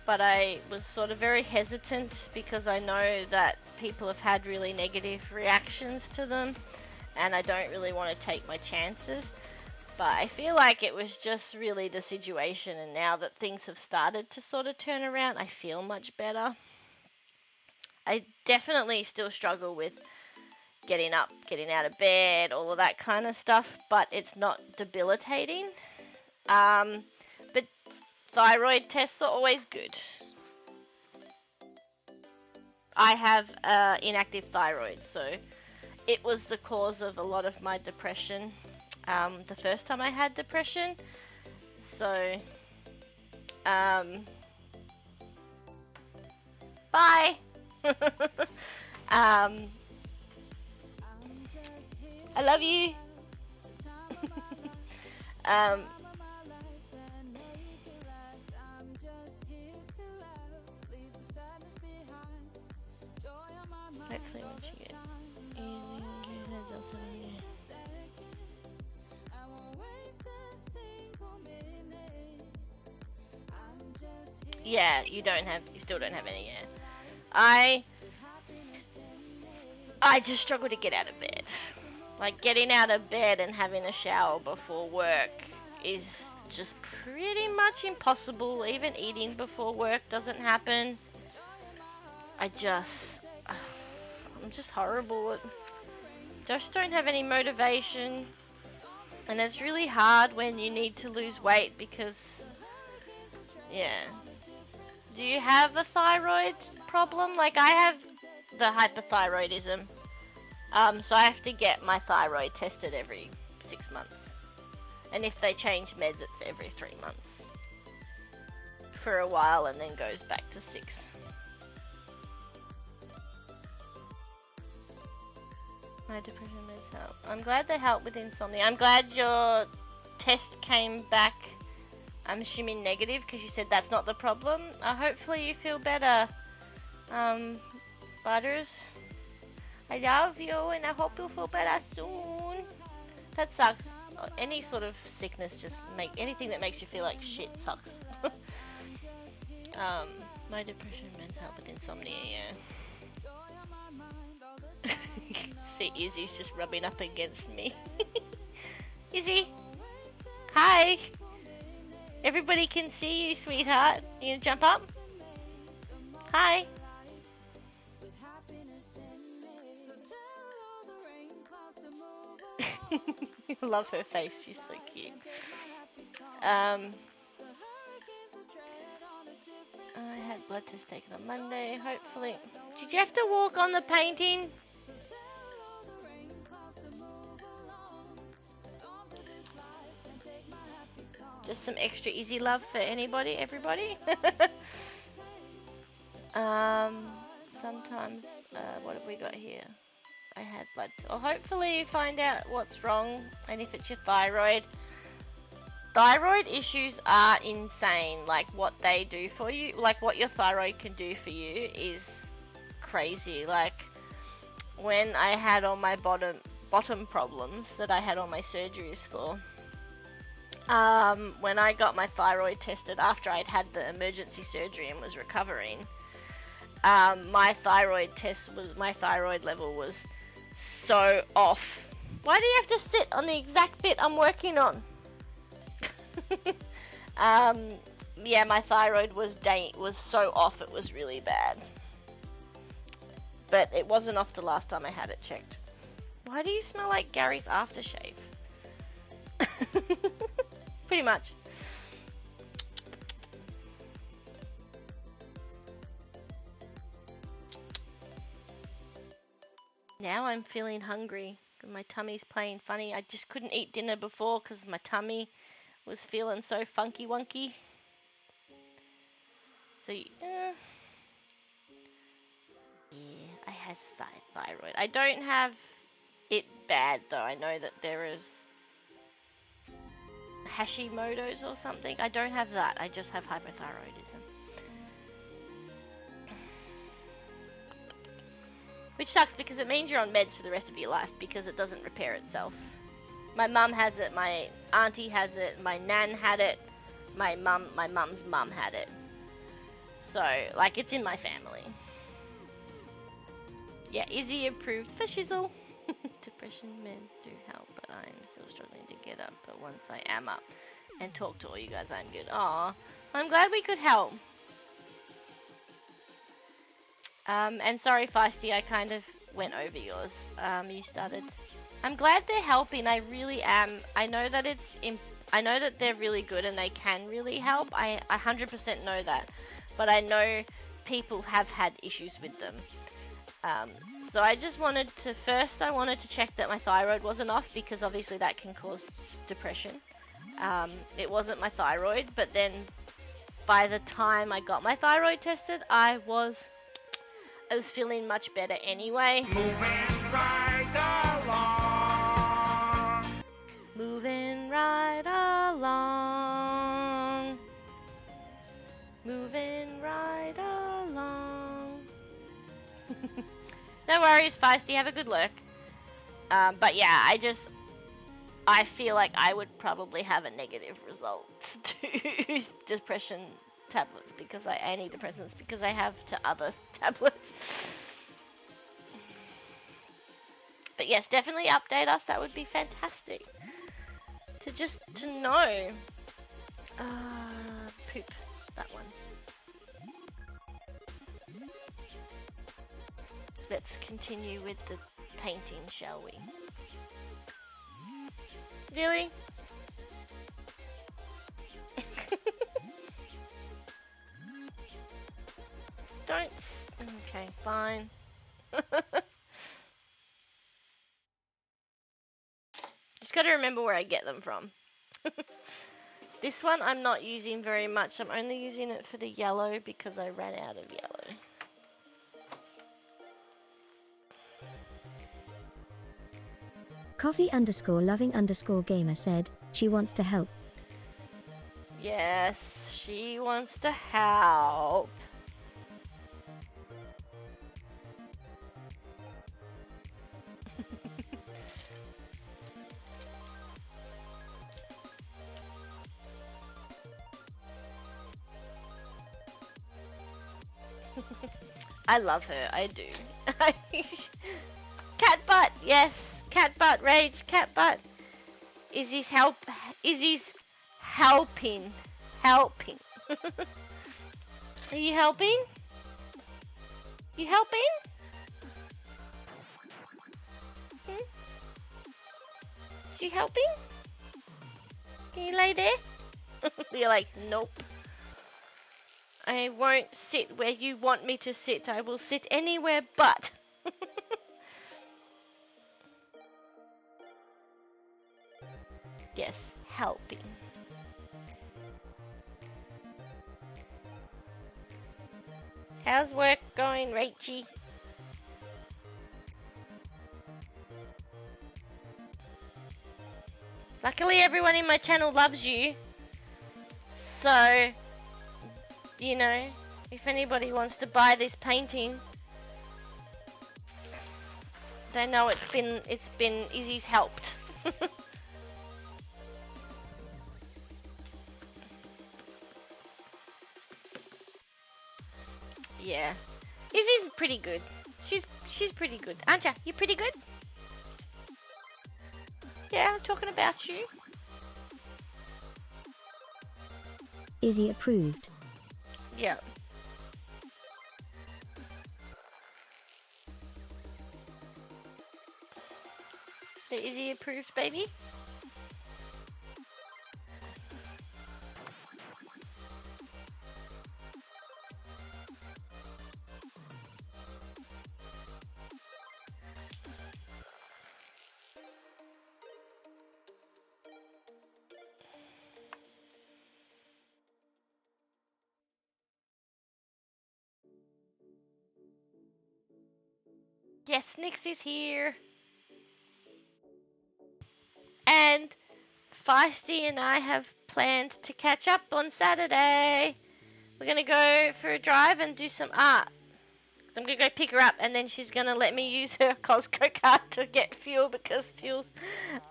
but I was sort of very hesitant because I know that people have had really negative reactions to them and I don't really want to take my chances. But I feel like it was just really the situation, and now that things have started to sort of turn around, I feel much better. I definitely still struggle with getting up, getting out of bed, all of that kind of stuff, but it's not debilitating. But thyroid tests are always good. I have inactive thyroid, so it was the cause of a lot of my depression. The first time I had depression, so bye. I love you. Hopefully when she gets easy, give her just a Yeah, you still don't have any, yeah. I just struggle to get out of bed. Like, getting out of bed and having a shower before work is just pretty much impossible. Even eating before work doesn't happen. I'm just horrible. Just don't have any motivation. And it's really hard when you need to lose weight because, yeah. Do you have a thyroid problem? Like, I have the hypothyroidism. So I have to get my thyroid tested every 6 months. And if they change meds, it's every 3 months. For a while and then goes back to 6. My depression meds help. I'm glad they help with insomnia. I'm glad your test came back, I'm assuming negative, because you said that's not the problem. Hopefully you feel better, Butters. I love you, and I hope you'll feel better soon. That sucks. Any sort of sickness, anything that makes you feel like shit sucks. My depression meds help with insomnia, yeah. See, Izzy's just rubbing up against me. Izzy! Hi! Everybody can see you, sweetheart. You gonna jump up? Hi! Love her face, she's so cute. I had blood test taken on Monday, hopefully. Did you have to walk on the painting? Just some extra easy love for everybody. Sometimes, what have we got here? I had blood. Or hopefully find out what's wrong and if it's your thyroid. Thyroid issues are insane. Like, what they do for you, like what your thyroid can do for you is crazy. Like, when I had all my bottom problems that I had all my surgeries for, when I got my thyroid tested after I'd had the emergency surgery and was recovering, my thyroid level was so off. Why do you have to sit on the exact bit I'm working on? Yeah, my thyroid was so off, it was really bad. But it wasn't off the last time I had it checked. Why do you smell like Gary's aftershave? Pretty much. Now I'm feeling hungry. My tummy's playing funny. I just couldn't eat dinner before because my tummy was feeling so funky wonky. So, yeah, I have thyroid. I don't have it bad though. I know that there is Hashimoto's or something. I don't have that. I just have hypothyroidism. Which sucks because it means you're on meds for the rest of your life because it doesn't repair itself. My mum has it, my auntie has it, my nan had it, my mum's mum had it. So, like, it's in my family. Yeah, Izzy approved for shizzle. Depression meds do help, but I'm still struggling to get up. But once I am up and talk to all you guys, I'm good. Aw, I'm glad we could help. And sorry, Feisty, I kind of went over yours. You started. I'm glad they're helping. I really am. I know that I know that they're really good and they can really help. I 100% know that. But I know people have had issues with them. So I just wanted to, first I wanted to check that my thyroid wasn't off because obviously that can cause depression. It wasn't my thyroid, but then by the time I got my thyroid tested, I was feeling much better anyway. Moving right along. Moving right along. Moving right along. No worries, Feisty. Have a good lurk. But yeah, I feel like I would probably have a negative result to depression tablets because antidepressants because I have to other tablets. But yes, definitely update us. That would be fantastic. To know. Poop. That one. Let's continue with the painting, shall we? Really? Don't. Okay, fine. Just gotta remember where I get them from. This one I'm not using very much. I'm only using it for the yellow because I ran out of yellow. Coffee_loving_gamer said, she wants to help. Yes, she wants to help. I love her, I do. Cat butt, yes. Cat butt rage, cat butt. Izzy's helping. Helping. Are you helping? You helping? Is you helping? Can you lay there? You're like, nope. I won't sit where you want me to sit. I will sit anywhere but. Yes, helping. How's work going, Rachie? Luckily everyone in my channel loves you. So, you know, if anybody wants to buy this painting, they know it's been Izzy's helped. Yeah. Izzy's pretty good. She's pretty good. Aren't ya? You pretty good? Yeah, I'm talking about you. Izzy approved. Yeah. So Izzy approved, baby? Yes, Nix is here. And Feisty and I have planned to catch up on Saturday. We're going to go for a drive and do some art. So I'm going to go pick her up and then she's going to let me use her Costco card to get fuel because fuel's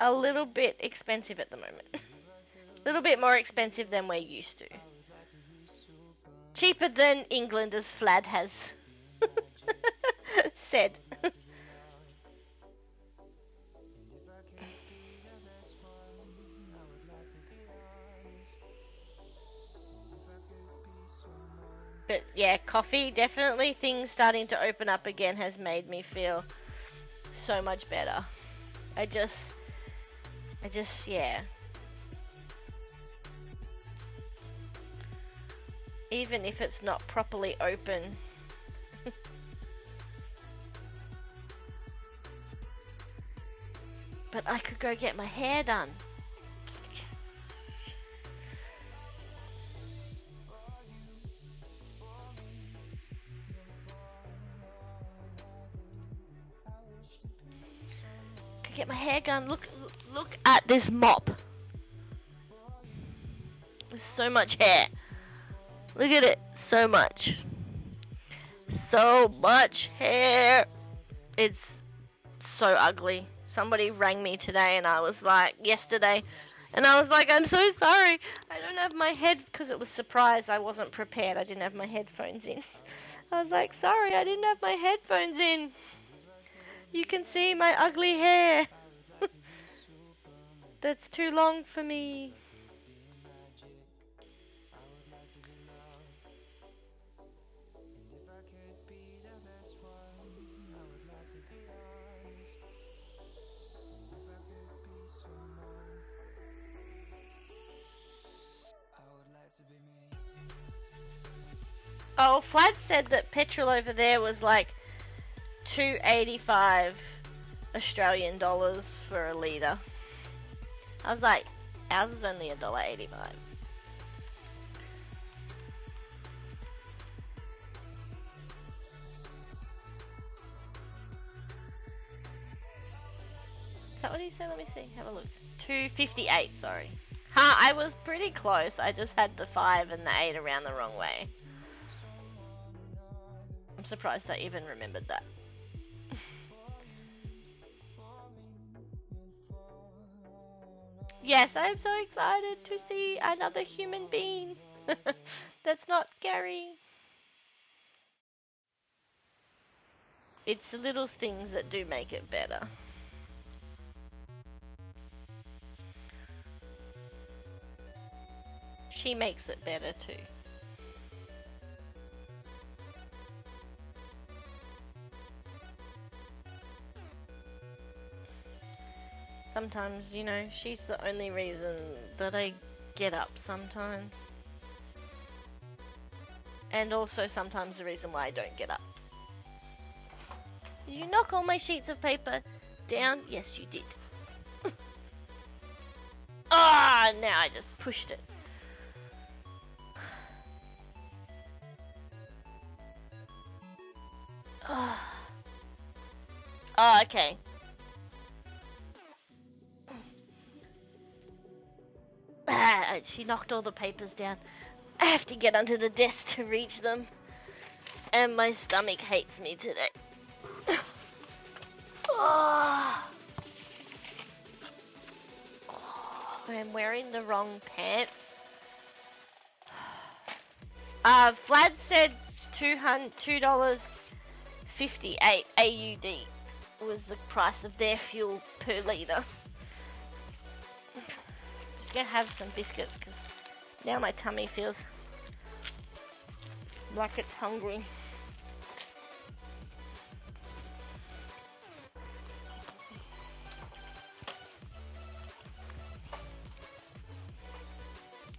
a little bit expensive at the moment. A little bit more expensive than we're used to. Cheaper than England, as Flad has said. But yeah, coffee, definitely things starting to open up again has made me feel so much better. I just, yeah. Even if it's not properly open. But I could go get my hair done. Could get my hair done. Look at this mop. There's so much hair. Look at it. So much. So much hair. It's so ugly. Somebody rang me today and I was like, yesterday, And I was like, I'm so sorry. I don't have my head, because it was surprise. I wasn't prepared. I didn't have my headphones in. I was like, sorry, I didn't have my headphones in. You can see my ugly hair. That's too long for me. Oh, Flad said that petrol over there was like $2.85 Australian dollars for a litre. I was like, ours is only $1.85. Is that what he said? Let me see. Have a look. 2.58, sorry. I was pretty close. I just had the 5 and the 8 around the wrong way. I'm surprised I even remembered that. Yes, I'm so excited to see another human being. That's not Gary. It's the little things that do make it better. She makes it better too. Sometimes, you know, she's the only reason that I get up sometimes. And also sometimes the reason why I don't get up. Did you knock all my sheets of paper down? Yes, you did. Ah, now I just pushed it. Oh, okay. She knocked all the papers down. I have to get under the desk to reach them. And my stomach hates me today. Oh. I'm wearing the wrong pants. Vlad said $2.58 AUD was the price of their fuel per litre. Just gonna have some biscuits because now my tummy feels like it's hungry.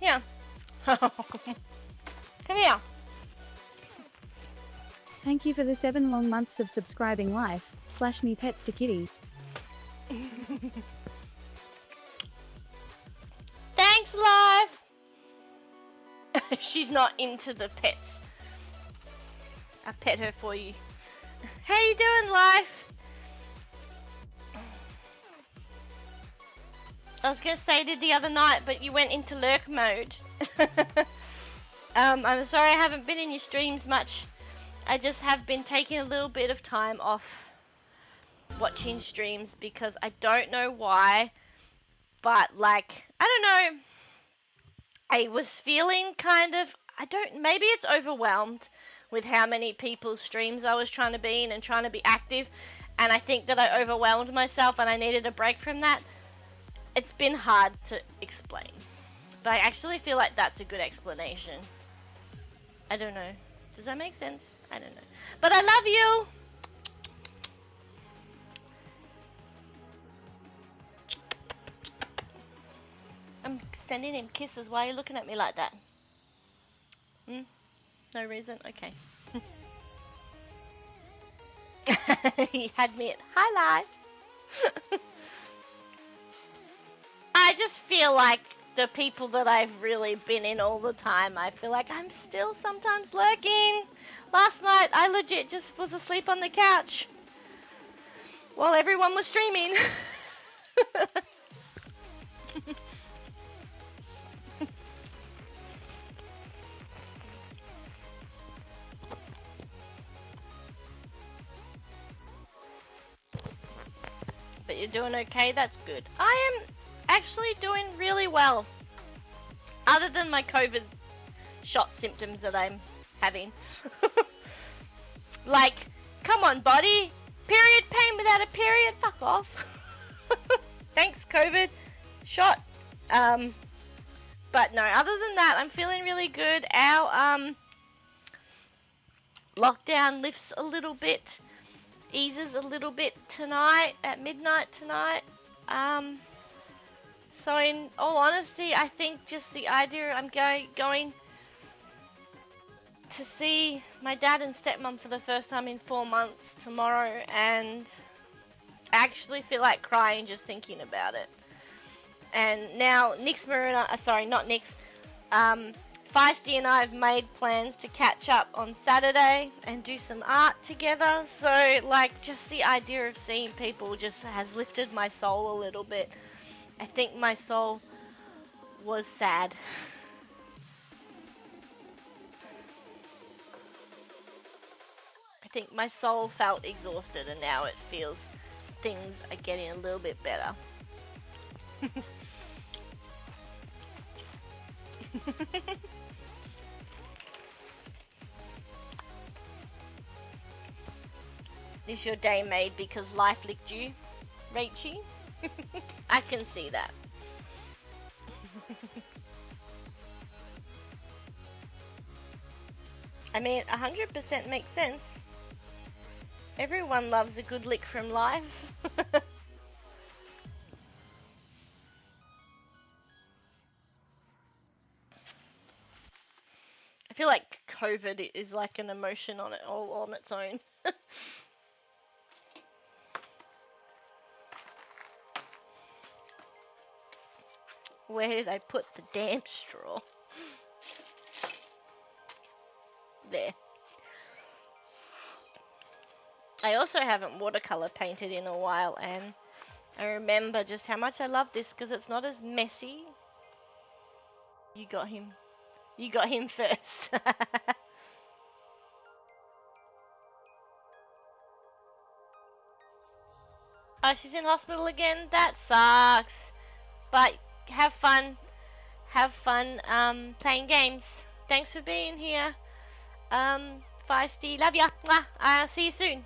Yeah. Come here. Thank you for the 7 long months of subscribing life, / me pets to kitty. Thanks, life. She's not into the pets. I pet her for you. How you doing, life? I was gonna say did the other night, but you went into lurk mode. I'm sorry I haven't been in your streams much. I just have been taking a little bit of time off watching streams because I don't know why, but like, I don't know, I was feeling kind of, maybe it's overwhelmed with how many people's streams I was trying to be in and trying to be active, and I think that I overwhelmed myself and I needed a break from that. It's been hard to explain, but I actually feel like that's a good explanation. I don't know. Does that make sense? I don't know. But I love you! I'm sending him kisses. Why are you looking at me like that? No reason? Okay. He had me at hi life. I just feel like the people that I've really been in all the time, I feel like I'm still sometimes lurking. Last night, I legit just was asleep on the couch while everyone was streaming. But you're doing okay? That's good. I am actually doing really well. Other than my COVID shot symptoms that I'm having. Like, come on, body. Period pain without a period? Fuck off. Thanks, COVID shot. But no, other than that, I'm feeling really good. Our lockdown lifts a little bit, eases a little bit tonight, at midnight tonight. So in all honesty, I think just the idea I'm going to see my dad and stepmom for the first time in 4 months tomorrow, and I actually feel like crying just thinking about it. And now Nix Marina, sorry, not Nix, Feisty and I have made plans to catch up on Saturday and do some art together. So like just the idea of seeing people just has lifted my soul a little bit. I think my soul was sad. I think my soul felt exhausted, and now it feels things are getting a little bit better. Is your day made because life licked you, Rachie? I can see that. I mean, 100% makes sense. Everyone loves a good lick from life. I feel like COVID is like an emotion on it all on its own. Where did I put the damn straw? There. I also haven't watercolour painted in a while, and I remember just how much I love this because it's not as messy. You got him. You got him first. Oh, she's in hospital again? That sucks. But have fun. Have fun playing games. Thanks for being here. Feisty, love ya. Mwah. I'll see you soon.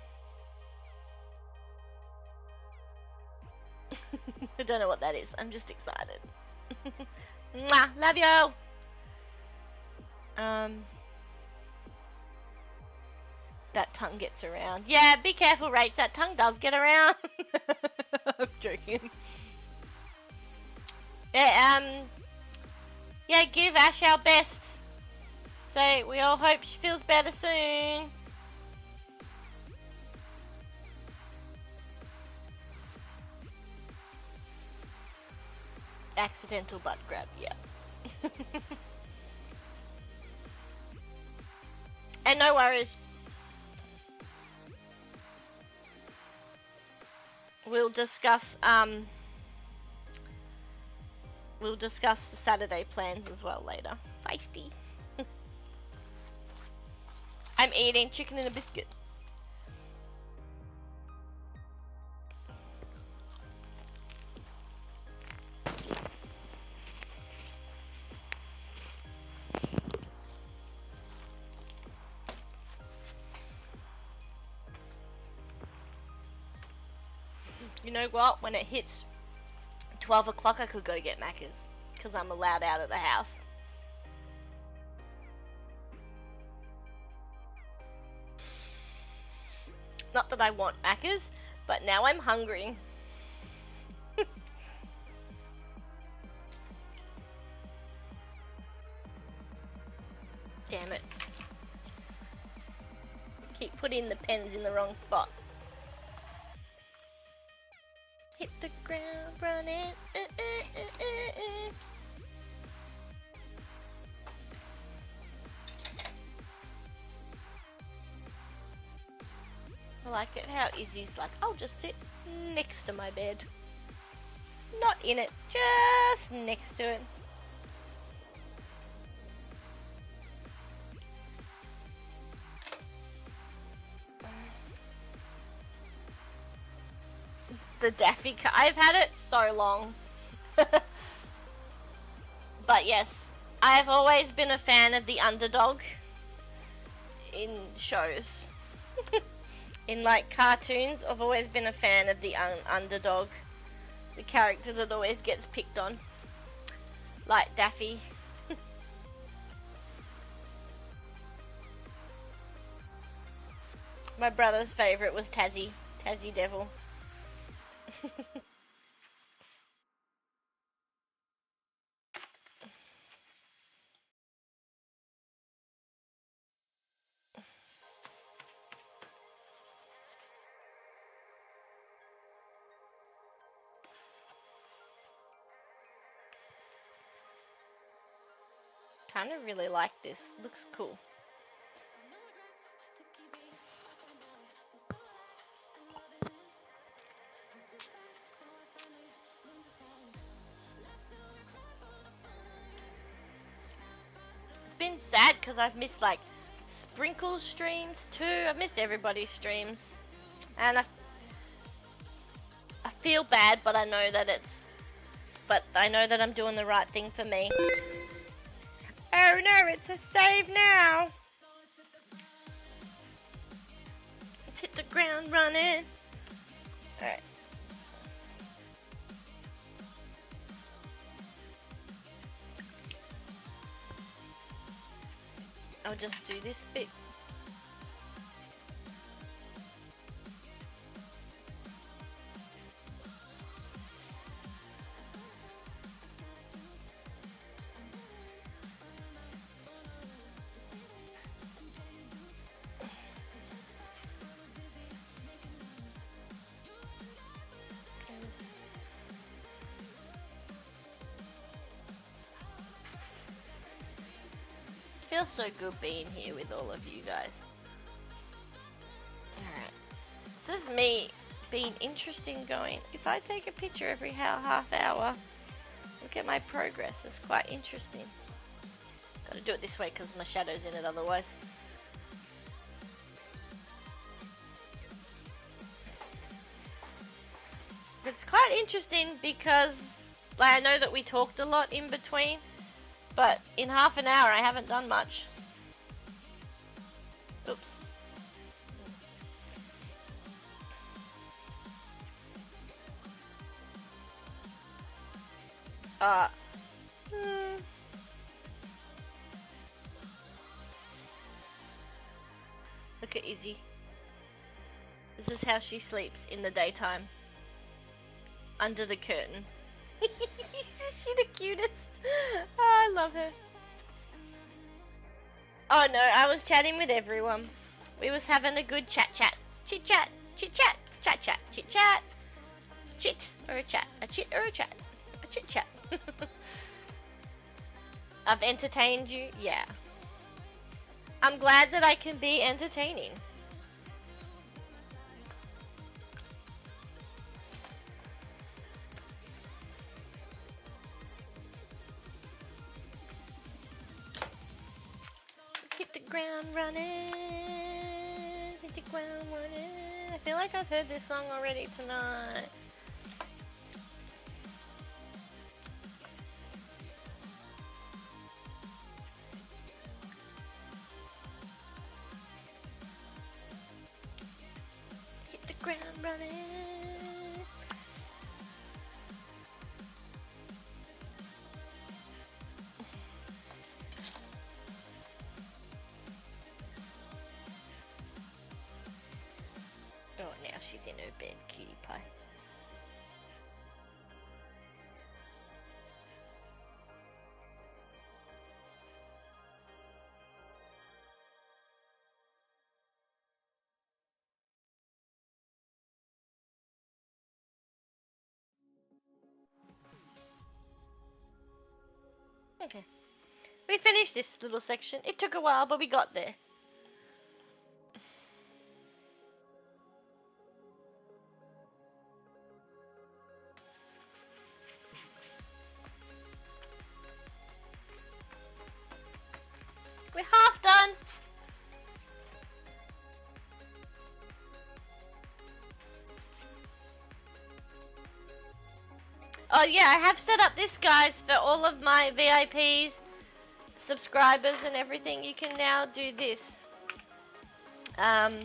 I don't know what that is. I'm just excited. Mwah. Love you. That tongue gets around. Yeah, be careful, Rach. That tongue does get around. I'm joking. Yeah, yeah, give Ash our best. So we all hope she feels better soon. Accidental butt grab, yeah. And no worries. We'll discuss the Saturday plans as well later. Feisty. I'm eating chicken and a biscuit. You know what? When it hits 12 o'clock, I could go get Macca's. Because I'm allowed out of the house. Not that I want Macca's, but now I'm hungry. Damn it. Keep putting the pens in the wrong spot. Hit the ground running. I like it how Izzy's like, I'll just sit next to my bed. Not in it, just next to it. The Daffy I've had it so long. But yes, I've always been a fan of the underdog in shows. In like cartoons, I've always been a fan of the underdog. The character that always gets picked on. Like Daffy. My brother's favourite was Tassie Devil. Kind of really like this. Looks cool. It's been sad because I've missed like Sprinkles streams too. I've missed everybody's streams, and I feel bad, but I know that I'm doing the right thing for me. Oh no, it's a save now. Let's hit the ground running. Alright. I'll just do this bit. Feels so good being here with all of you guys. Alright. This is me being interesting going. If I take a picture every half hour, look at my progress. It's quite interesting. Gotta do it this way because my shadow's in it otherwise. It's quite interesting because like, I know that we talked a lot in between. But in half an hour, I haven't done much. Oops. Look at Izzy. This is how she sleeps in the daytime. Under the curtain. Is she the cutest? Oh, I love her. Oh no, I was chatting with everyone. We was having a good chat. Chit chat, chit chat, chat chat, chit chat. Chit or a chat, a chit or a chat, a chit chat. I've entertained you? Yeah. I'm glad that I can be entertaining. Hit the ground running, hit the ground running. I feel like I've heard this song already tonight. Hit the ground running. Oh, now she's in her bed, cutie pie. Okay. We finished this little section. It took a while, but we got there. We're half done. Oh, Oh yeah, I have set up this, guys, for all of my VIPs, subscribers and everything. You can now do this. Nope,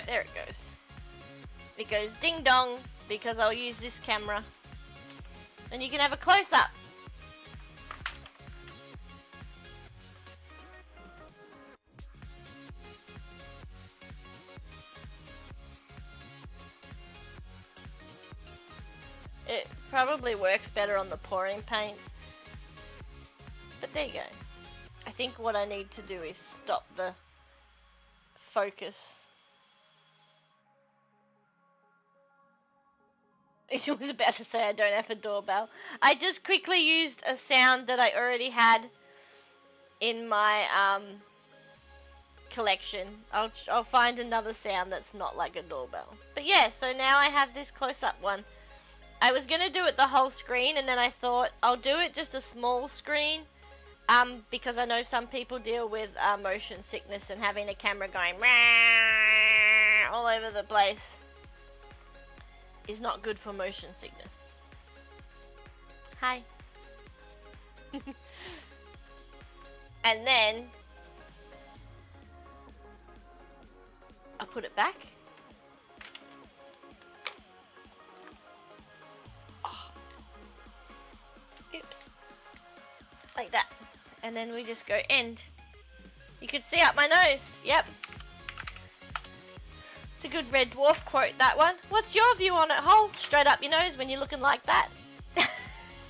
there it goes. It goes ding dong because I'll use this camera. And you can have a close up. It probably works better on the pouring paints. But there you go. I think what I need to do is stop the focus. I was about to say I don't have a doorbell. I just quickly used a sound that I already had in my collection. I'll find another sound that's not like a doorbell. But yeah, so now I have this close-up one. I was gonna do it the whole screen, and then I thought I'll do it just a small screen, because I know some people deal with motion sickness and having a camera going all over the place is not good for motion sickness. Hi. And then I'll put it back. Oh. Oops. Like that. And then we just go end. You can see up my nose. Yep. It's a good Red Dwarf quote, that one. What's your view on it, Hole? Straight up your nose when you're looking like that.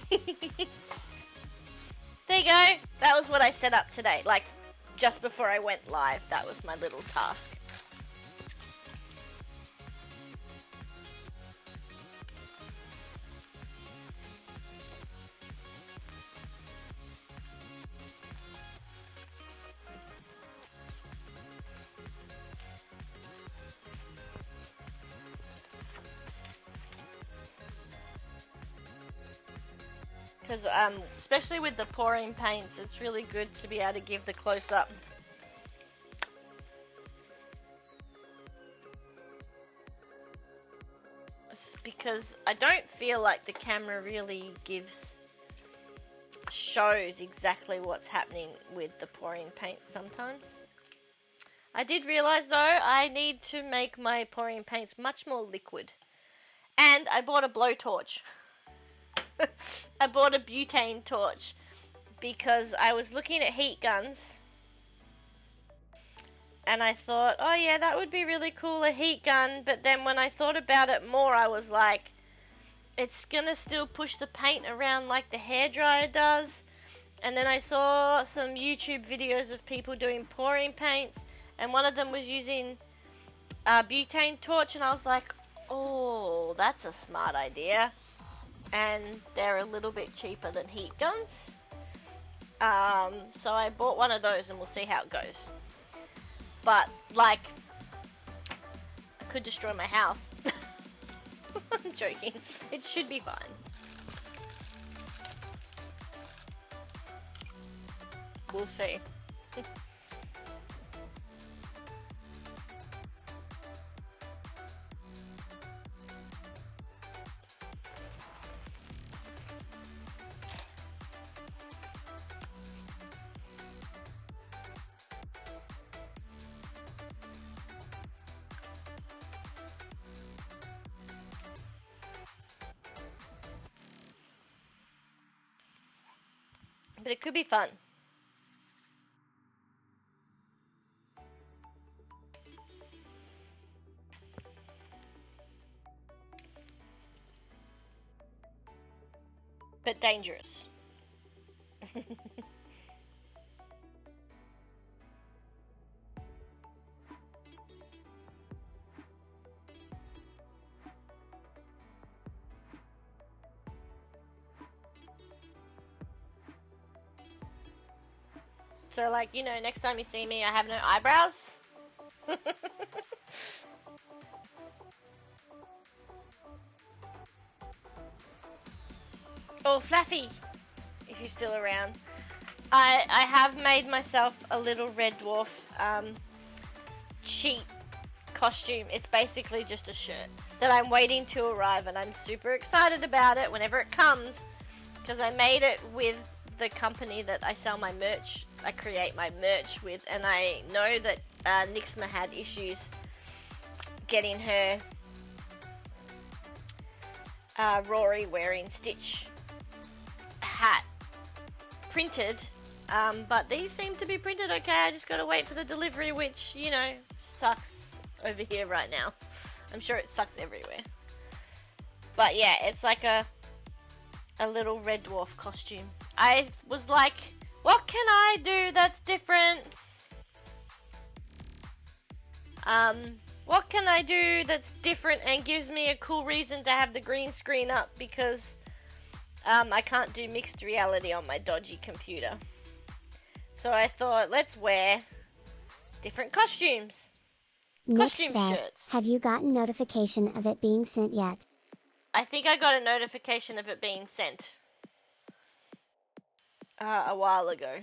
There you go. That was what I set up today. Like, just before I went live. That was my little task. Because, especially with the pouring paints, it's really good to be able to give the close-up. Because I don't feel like the camera really shows exactly what's happening with the pouring paint sometimes. I did realise, though, I need to make my pouring paints much more liquid. And I bought a blowtorch. I bought a butane torch because I was looking at heat guns and I thought, oh yeah, that would be really cool, a heat gun. But then when I thought about it more, I was like, it's gonna still push the paint around like the hairdryer does. And then I saw some YouTube videos of people doing pouring paints, and one of them was using a butane torch, and I was like, oh, that's a smart idea. And they're a little bit cheaper than heat guns. So I bought one of those and we'll see how it goes. But, like, I could destroy my house. I'm joking. It should be fine. We'll see. But it could be fun. But dangerous. So, like, you know, next time you see me, I have no eyebrows. Oh, Fluffy, if you're still around. I have made myself a little Red Dwarf cheat costume. It's basically just a shirt that I'm waiting to arrive, and I'm super excited about it whenever it comes, because I made it with the company that I sell my merch, I create my merch with, and I know that Nixma had issues getting her Rory wearing Stitch hat printed, but these seem to be printed okay. I just gotta wait for the delivery, which, you know, sucks over here right now. I'm sure it sucks everywhere. But yeah, it's like a little Red Dwarf costume. I was like, what can I do that's different? What can I do that's different and gives me a cool reason to have the green screen up, because I can't do mixed reality on my dodgy computer. So I thought, let's wear different costumes. Next Costume said, shirts. have you gotten notification of it being sent yet? I think I got a notification of it being sent a while ago.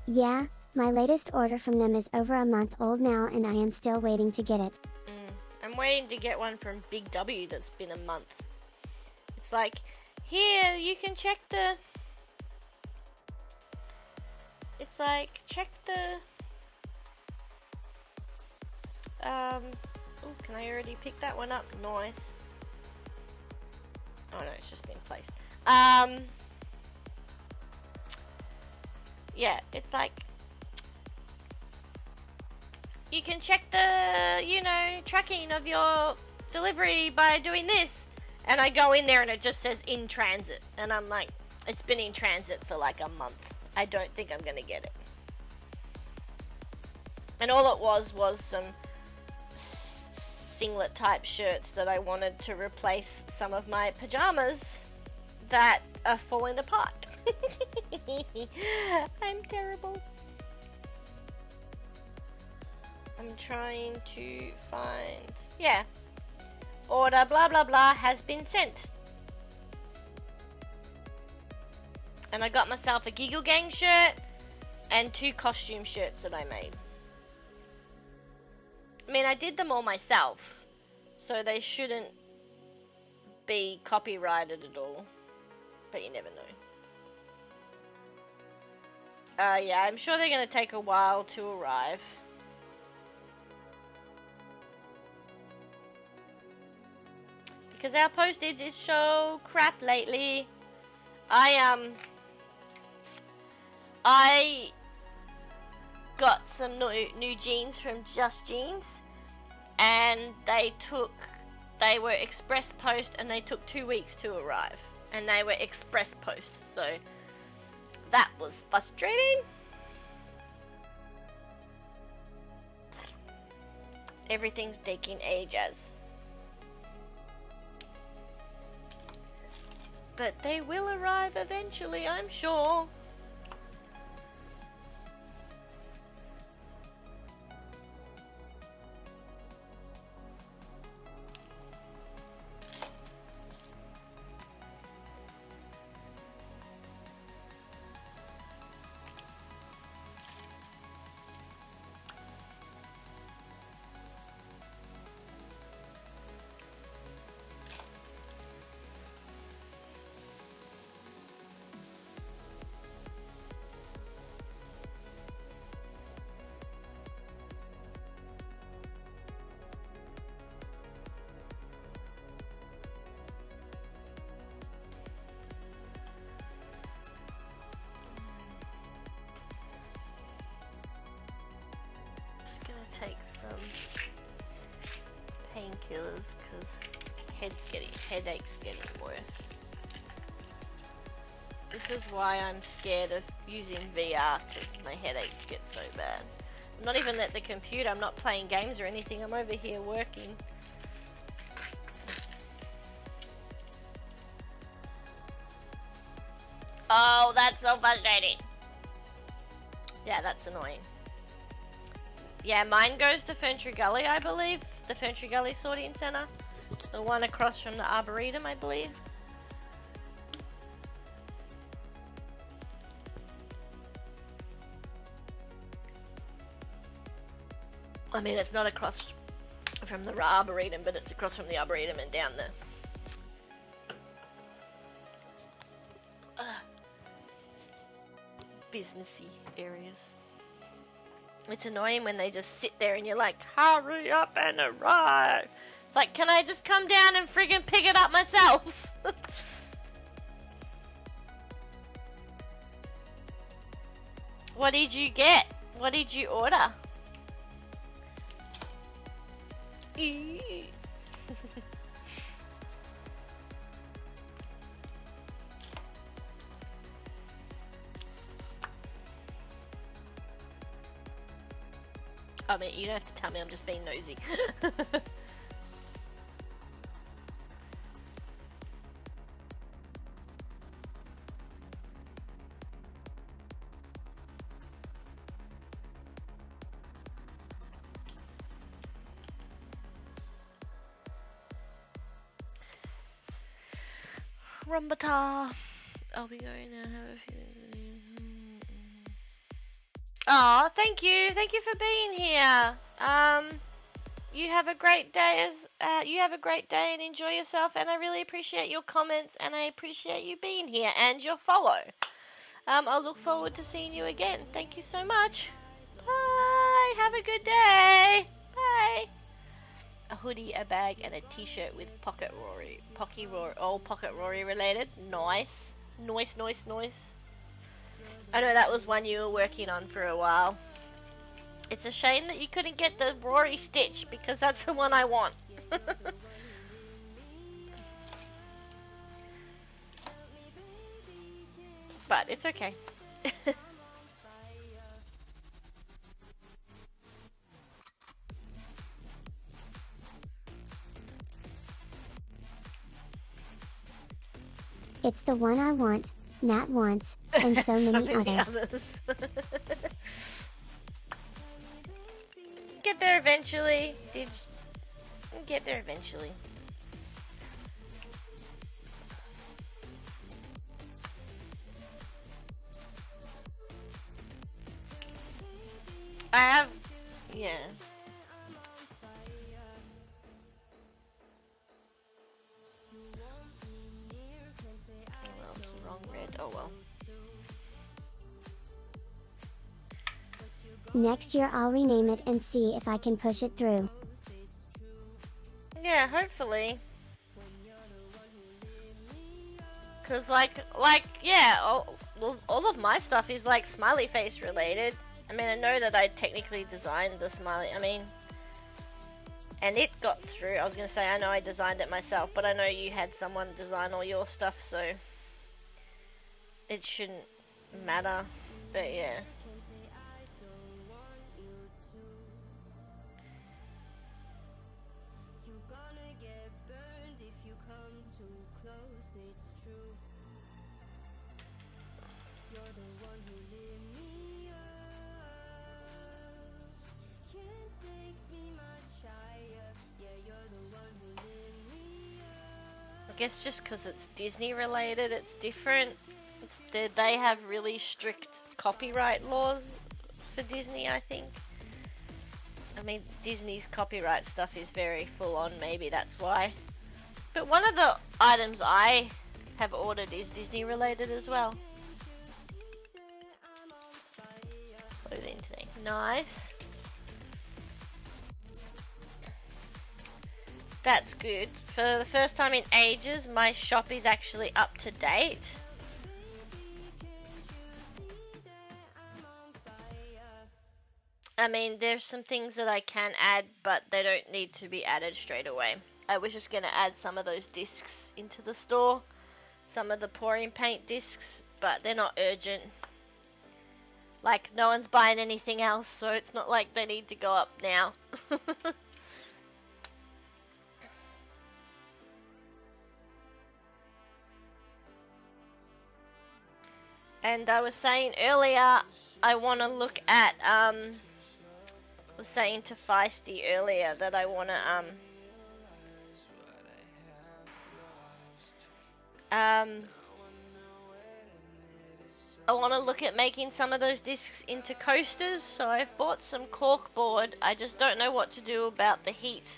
Yeah, my latest order from them is over a month old now and I am still waiting to get it. I'm waiting to get one from Big W that's been a month. It's like, here, you can check the... It's like, check the... Oh, can I already pick that one up? Nice. Oh no, it's just been placed. Yeah, it's like, you can check the, you know, tracking of your delivery by doing this. And I go in there and it just says in transit. And I'm like, it's been in transit for like a month. I don't think I'm going to get it. And all it was some singlet type shirts that I wanted to replace some of my pajamas that are falling apart. I'm terrible. I'm trying to find... Yeah. Order blah blah blah has been sent. And I got myself a Giggle Gang shirt and 2 costume shirts that I made. I mean, I did them all myself, so they shouldn't be copyrighted at all. But you never know. Yeah, I'm sure they're going to take a while to arrive. Because our postage is so crap lately. I got some new jeans from Just Jeans, and they were express post, and they took 2 weeks to arrive, and they were express post, so that was frustrating. Everything's taking ages. But they will arrive eventually, I'm sure. Take some painkillers because headache's getting worse. This is why I'm scared of using VR, because my headaches get so bad. I'm not even at the computer, I'm not playing games or anything, I'm over here working. Oh, that's so frustrating. Yeah, that's annoying. Yeah, mine goes to Ferntree Gully, I believe. The Ferntree Gully Sorting Centre. The one across from the Arboretum, I believe. I mean, it's not across from the Arboretum, but it's across from the Arboretum and down the businessy areas. It's annoying when they just sit there and you're like, hurry up and arrive. It's like, can I just come down and friggin' pick it up myself? What did you get? What did you order? I mean, you don't have to tell me, I'm just being nosy. Rumbata. I'll be going now. Have a few. Oh, thank you. Thank you for being here. You have a great day you have a great day and enjoy yourself, and I really appreciate your comments and I appreciate you being here and your follow. I'll look forward to seeing you again. Thank you so much. Bye. Have a good day. Bye. A hoodie, a bag, and a t-shirt with pocket Rory. All pocket Rory related. Nice. Nice. I know that was one you were working on for a while. It's a shame that you couldn't get the Rory Stitch, because that's the one I want. But it's okay. It's the one I want, Nat wants, and so many others. Get there eventually. Get there eventually. I have, yeah. Oh, it's the wrong red. Oh well. Next year I'll rename it and see if I can push it through. Yeah, hopefully. Cause yeah, all of my stuff is like smiley face related. I mean, I know that I technically designed the smiley, and it got through. I was gonna say, I know I designed it myself, but I know you had someone design all your stuff, so it shouldn't matter, but yeah. I guess just because it's Disney related, it's different. They have really strict copyright laws for Disney, I think. I mean, Disney's copyright stuff is very full on, maybe that's why. But one of the items I have ordered is Disney related as well. Clothing today. Nice. That's good. For the first time in ages, my shop is actually up to date. I mean, there's some things that I can add, but they don't need to be added straight away. I was just going to add some of those discs into the store, some of the pouring paint discs, but they're not urgent. Like, no one's buying anything else, so it's not like they need to go up now. And I was saying earlier, I want to look at, I was saying to Feisty earlier that I want to, I want to look at making some of those discs into coasters, so I've bought some cork board. I just don't know what to do about the heat,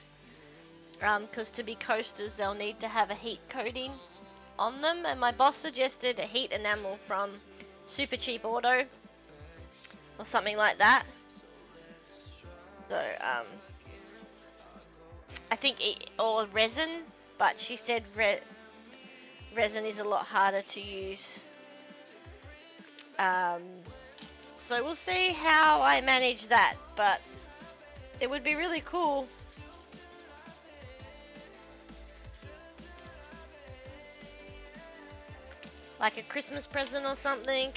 because to be coasters they'll need to have a heat coating on them, and my boss suggested a heat enamel from Super Cheap Auto or something like that. So I think or resin, but she said resin is a lot harder to use. So we'll see how I manage that, but it would be really cool. Like a Christmas present or something.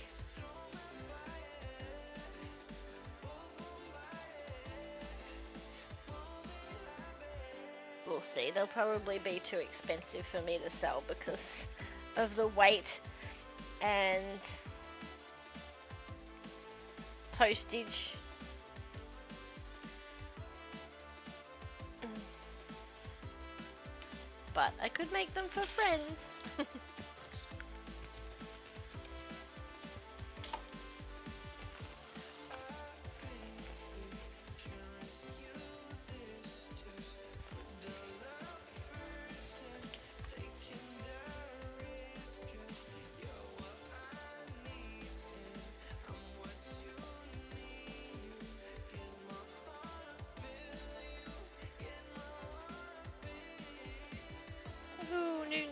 We'll see. They'll probably be too expensive for me to sell because of the weight and postage. But I could make them for friends.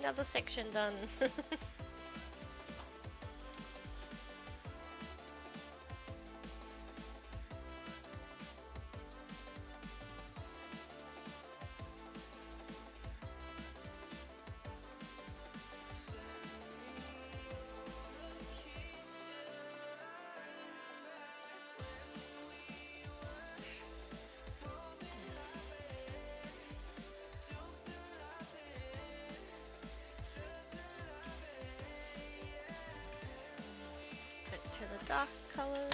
Another section done. To the dark color.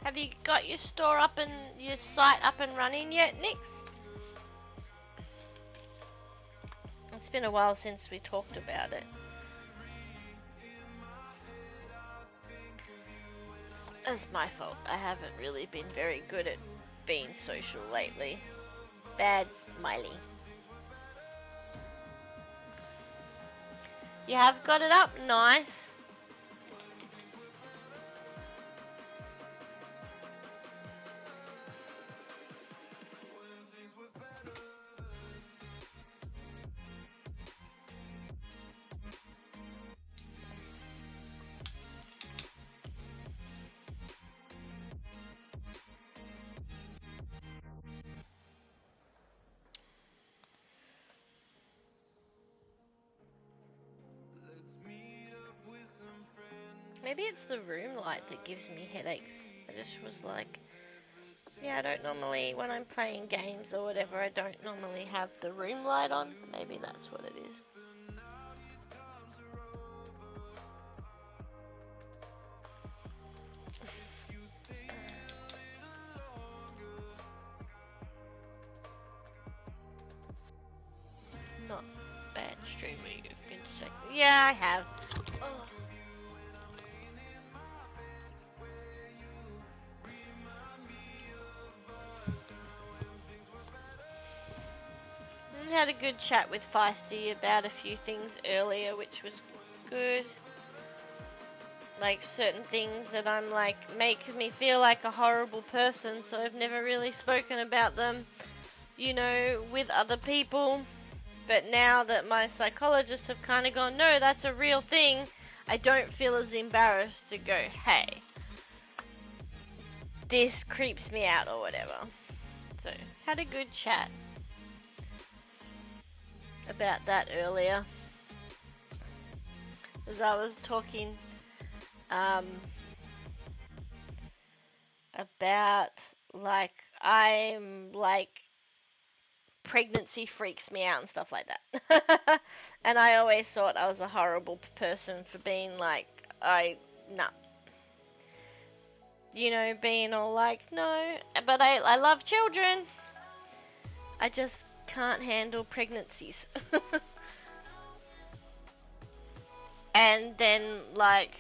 Have you got your store up and your site up and running yet, Nix? It's been a while since we talked about it. That's my fault. I haven't really been very good at being social lately. Bad Smiley. You have got it up, nice. Maybe it's the room light that gives me headaches. I just was like, yeah, I don't normally, when I'm playing games or whatever, I don't normally have the room light on. Maybe that's what it is. Not bad streamer, you've been distracted. Yeah, I have. Oh. I had a good chat with Feisty about a few things earlier, which was good. Like certain things that I'm like make me feel like a horrible person, so I've never really spoken about them, you know, with other people. But now that my psychologists have kind of gone, no, that's a real thing, I don't feel as embarrassed to go, hey, this creeps me out or whatever. So, had a good chat about that earlier. As I was talking about, like, I'm like, pregnancy freaks me out and stuff like that. And I always thought I was a horrible person for being like, nah. You know, being all like, no, but I love children. I just can't handle pregnancies. And then, like,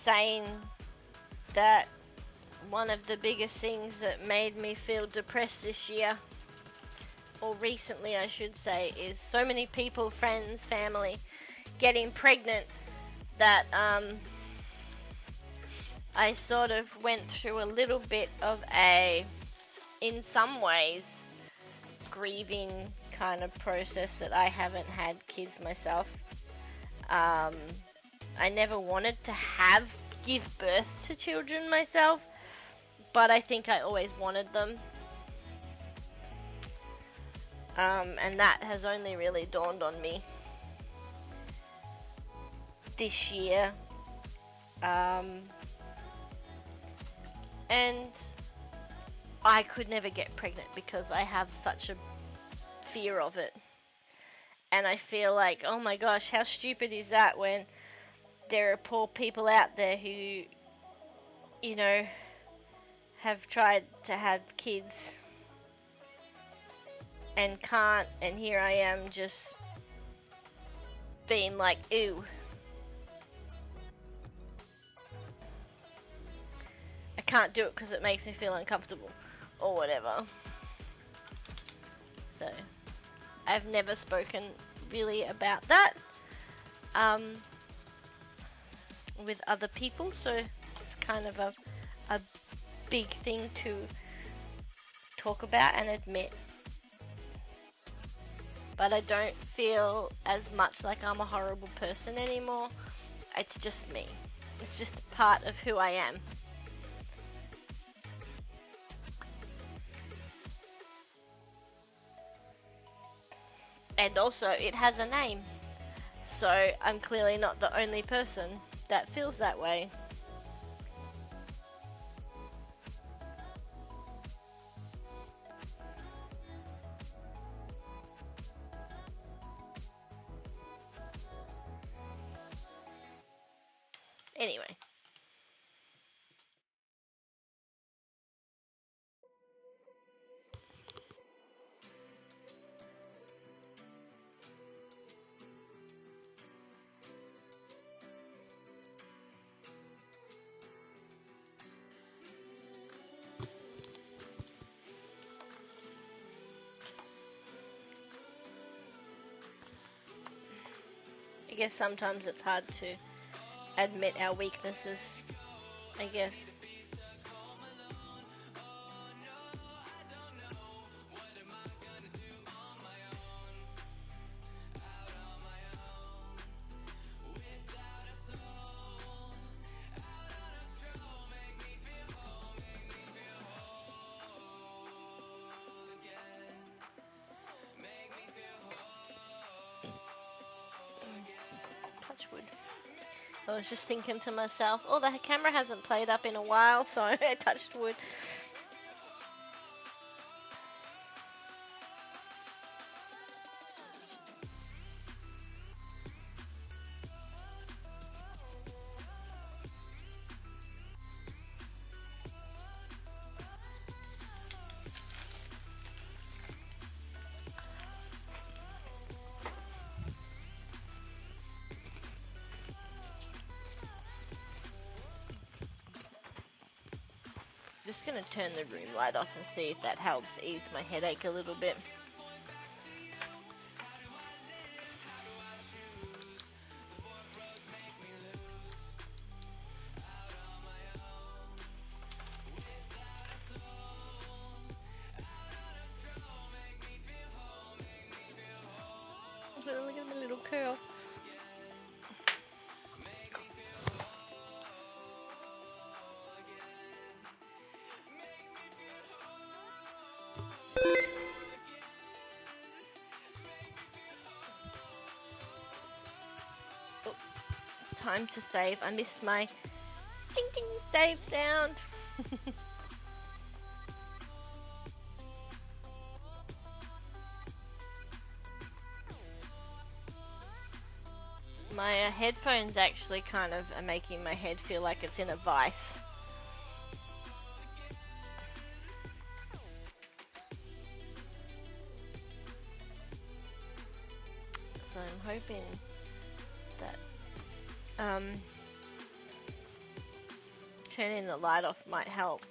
saying that one of the biggest things that made me feel depressed this year, or recently I should say, is so many people, friends, family, getting pregnant that I sort of went through a little bit of a, in some ways, grieving kind of process that I haven't had kids myself. I never wanted to give birth to children myself, but I think I always wanted them. And that has only really dawned on me this year. And I could never get pregnant because I have such a fear of it. And I feel like, oh my gosh, how stupid is that when there are poor people out there who, you know, have tried to have kids and can't, and here I am just being like, ew. I can't do it because it makes me feel uncomfortable or whatever. So, I've never spoken really about that with other people, so it's kind of a big thing to talk about and admit. But I don't feel as much like I'm a horrible person anymore. It's just me. It's just a part of who I am. And also, it has a name. So, I'm clearly not the only person that feels that way. Anyway. I guess sometimes it's hard to admit our weaknesses, I guess. I was just thinking to myself, oh, the camera hasn't played up in a while, so I touched wood. Just gonna turn the room light off and see if that helps ease my headache a little bit. Look at my little curl. Oh, time to save. I missed my ding ding save sound. My headphones actually kind of are making my head feel like it's in a vice. So I'm hoping that turning the light off might help.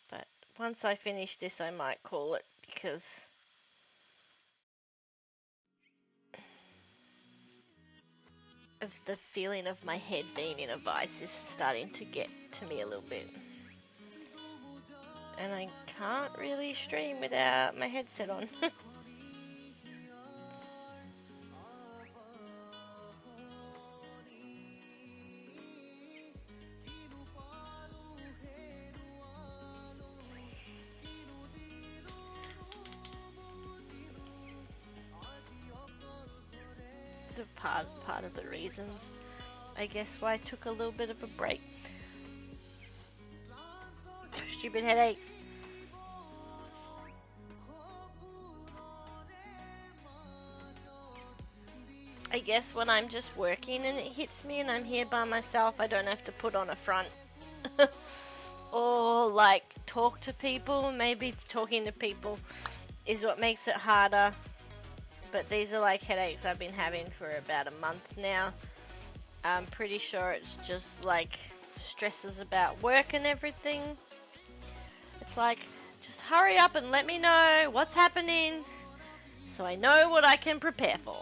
But once I finish this, I might call it, because of the feeling of my head being in a vice is starting to get to me a little bit. And I can't really stream without my headset on. The part of the reasons, I guess, why I took a little bit of a break. Stupid headaches. I guess when I'm just working and it hits me and I'm here by myself, I don't have to put on a front. Or like talk to people. Maybe talking to people is what makes it harder. But these are like headaches I've been having for about a month now. I'm pretty sure it's just like stresses about work and everything. It's like, just hurry up and let me know what's happening so I know what I can prepare for.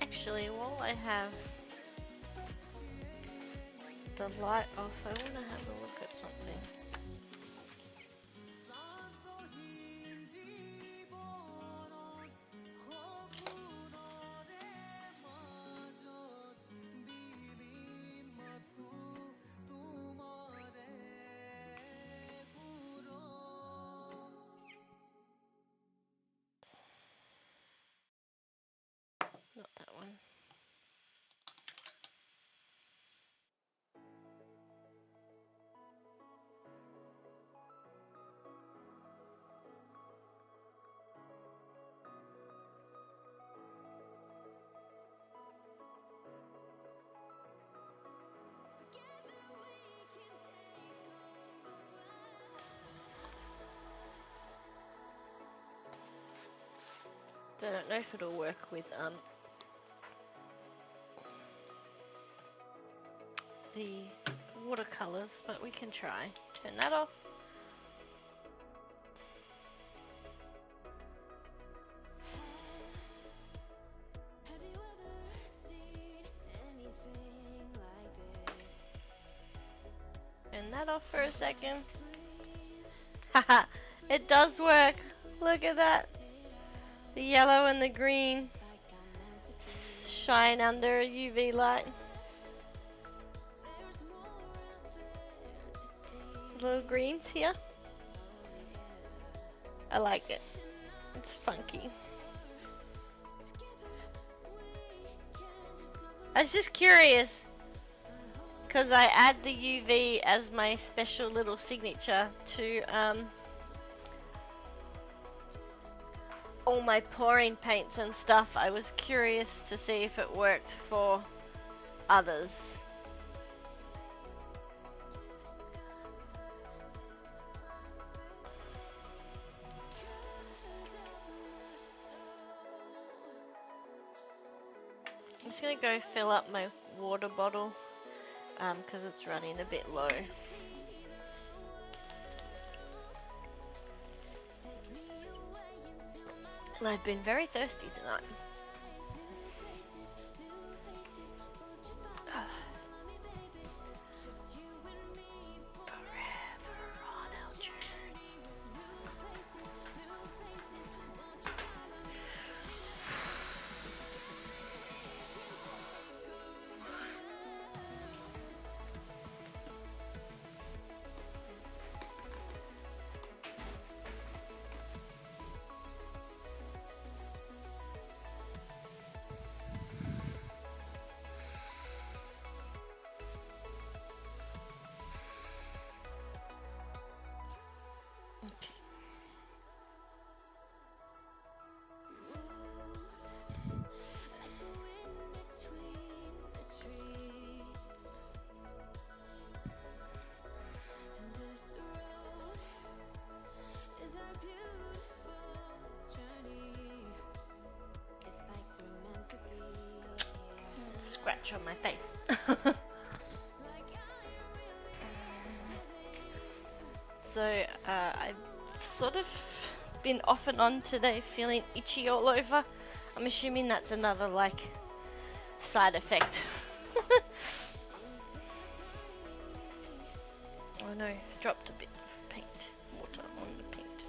Actually, while I have the light off, I want to have a look at something. But I don't know if it'll work with the watercolors, but we can try. Turn that off. Turn that off for a second. Haha, it does work. Look at that. The yellow and the green shine under a UV light. Little greens here. I like it. It's funky. I was just curious because I add the UV as my special little signature to all my pouring paints and stuff. I was curious to see if it worked for others. I'm just gonna go fill up my water bottle because it's running a bit low. And I've been very thirsty tonight. Forever on our journey. Scratch on my face. So I've sort of been off and on today, feeling itchy all over. I'm assuming that's another like side effect. Oh no, dropped a bit of paint, water on the paint.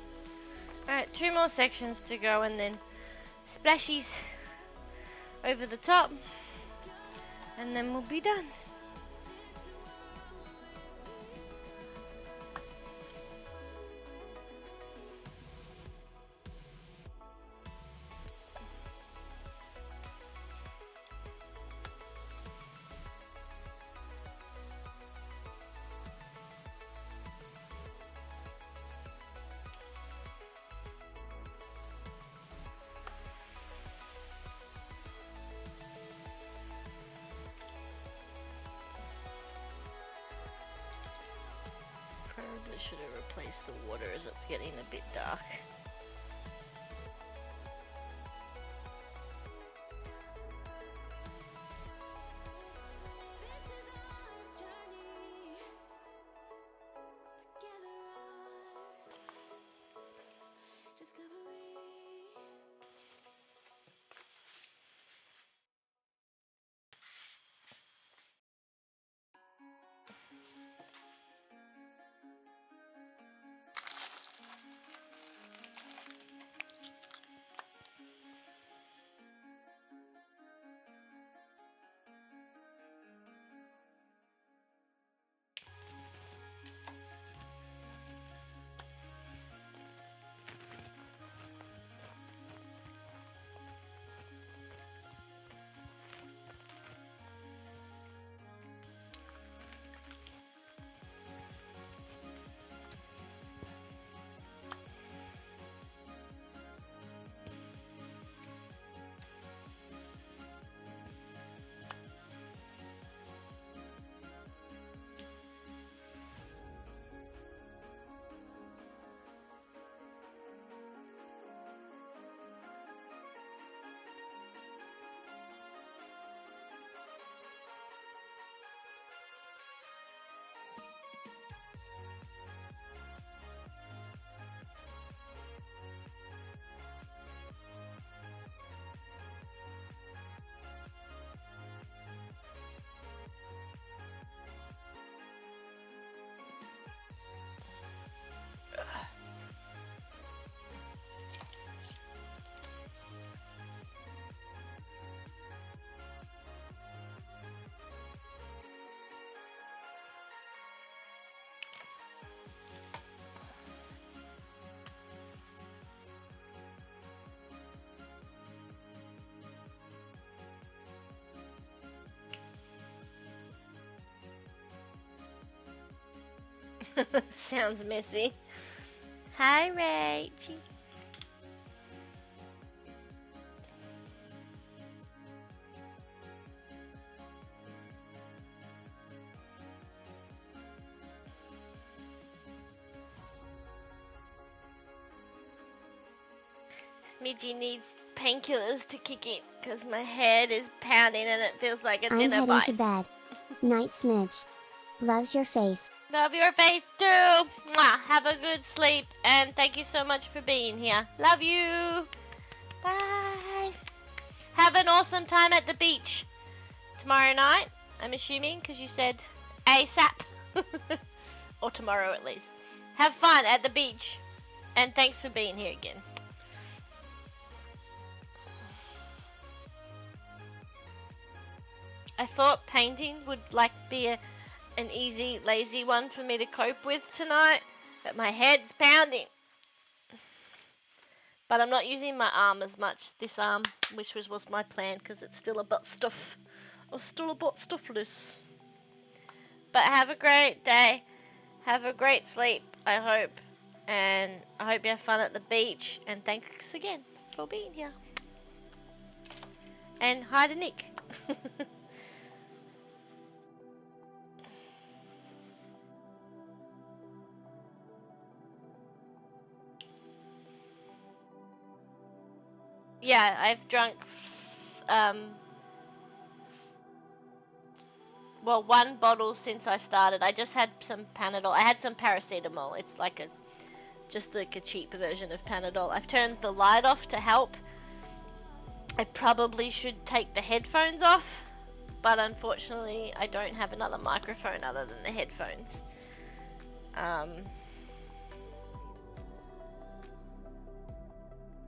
Alright, 2 more sections to go and then splashies over the top. And then we'll be done. Probably should have replaced the water as it's getting a bit dark. Sounds messy. Hi, Rachie. Smidgy needs painkillers to kick in because my head is pounding and it feels like it's I'm in a heading vice. to bed. Night Smidge. Loves your face. Love your face too. Mwah. Have a good sleep and thank you so much for being here. Love you. Bye. Have an awesome time at the beach tomorrow night, I'm assuming, because you said ASAP. Or tomorrow at least. Have fun at the beach and thanks for being here again. I thought painting would be an easy, lazy one for me to cope with tonight, but my head's pounding. But I'm not using my arm as much, this arm, which was my plan, because it's still a bit stuff. It's still a bit stuffless. But have a great day. Have a great sleep, I hope. And I hope you have fun at the beach. And thanks again for being here. And hi to Nick. Yeah, I've drunk, well, one bottle since I started. I just had some Panadol. I had some paracetamol. It's just like a cheap version of Panadol. I've turned the light off to help. I probably should take the headphones off, but unfortunately I don't have another microphone other than the headphones.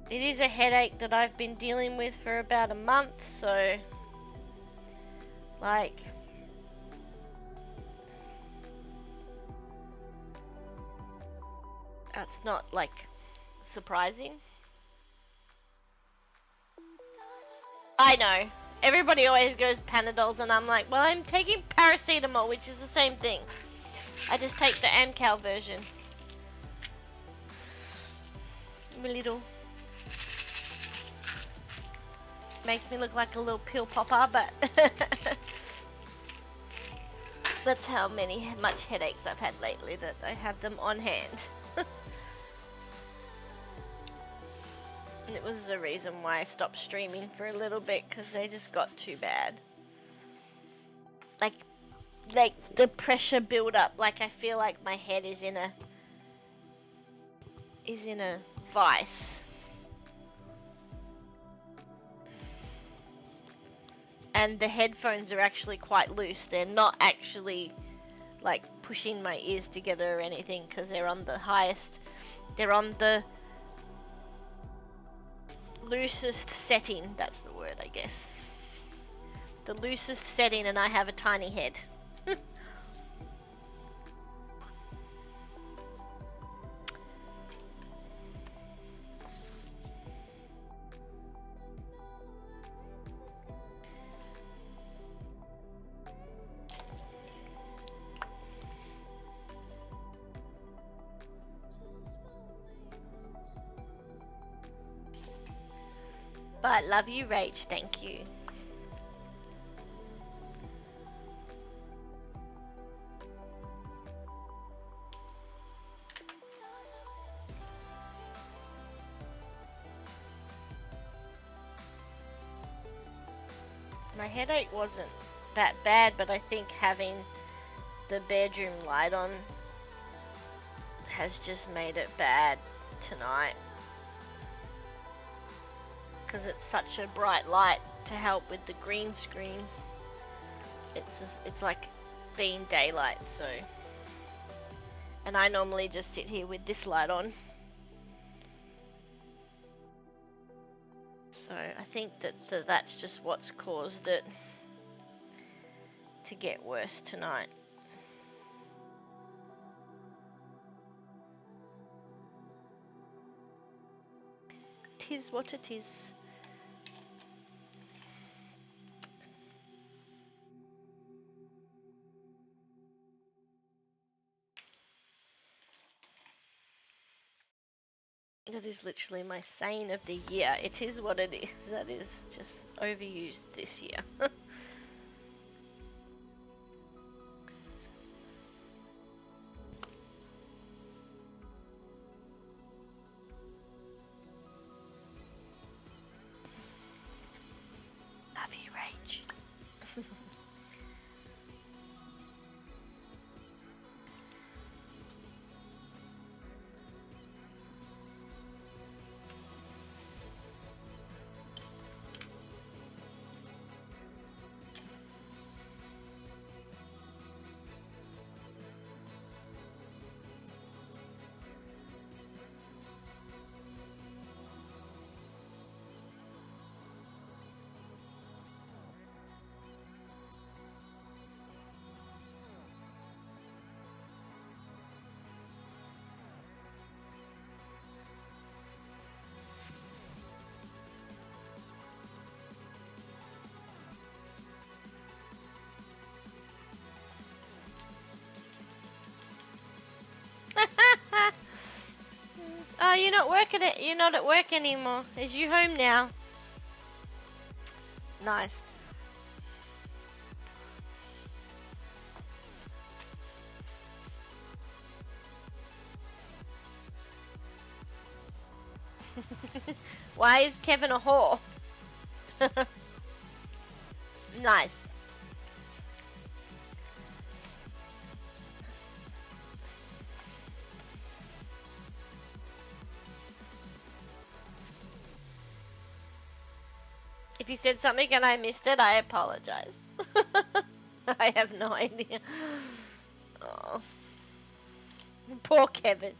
It is a headache that I've been dealing with for about a month, so like that's not surprising. I know. Everybody always goes Panadols and I'm like, well, I'm taking paracetamol, which is the same thing. I just take the Amcal version. I'm a little... Makes me look like a little pill popper, but that's how much headaches I've had lately that I have them on hand. And it was the reason why I stopped streaming for a little bit, because they just got too bad. Like the pressure build up, I feel like my head is in a vice. And the headphones are actually quite loose. They're not actually pushing my ears together or anything, because they're on the highest. They're on the loosest setting. That's the word, I guess. The loosest setting, and I have a tiny head. But love you, Rach. Thank you. My headache wasn't that bad, but I think having the bedroom light on has just made it bad tonight. Because it's such a bright light to help with the green screen. It's like being daylight, so. And I normally just sit here with this light on. So I think that's just what's caused it to get worse tonight. Tis what it is. That is literally my saying of the year. It is what it is. That is just overused this year. Love you, Rach. Oh, you're not working it. You're not at work anymore. Is you home now? Nice. Why is Kevin a whore? Nice. If you said something and I missed it, I apologize. I have no idea. Oh. Poor Kevin.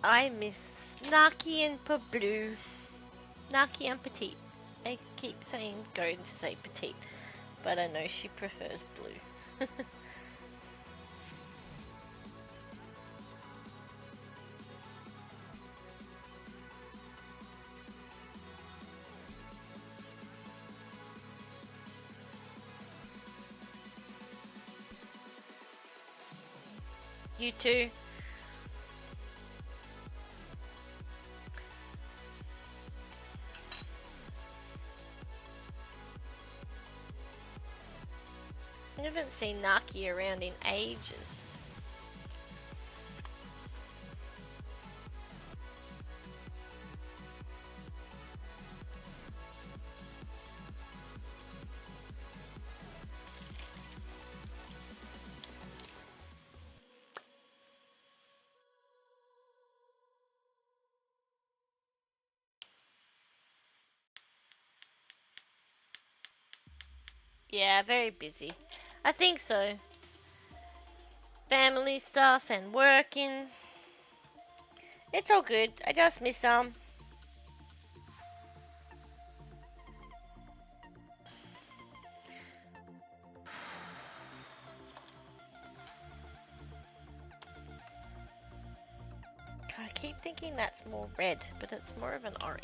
I miss Naki and Pablu. Naki and Petite. I keep saying going to say Petite, but I know she prefers blue. You too. I haven't seen Naki around in ages. Yeah, very busy. I think so. Family stuff and working. It's all good. I just miss some. I keep thinking that's more red, but it's more of an orange.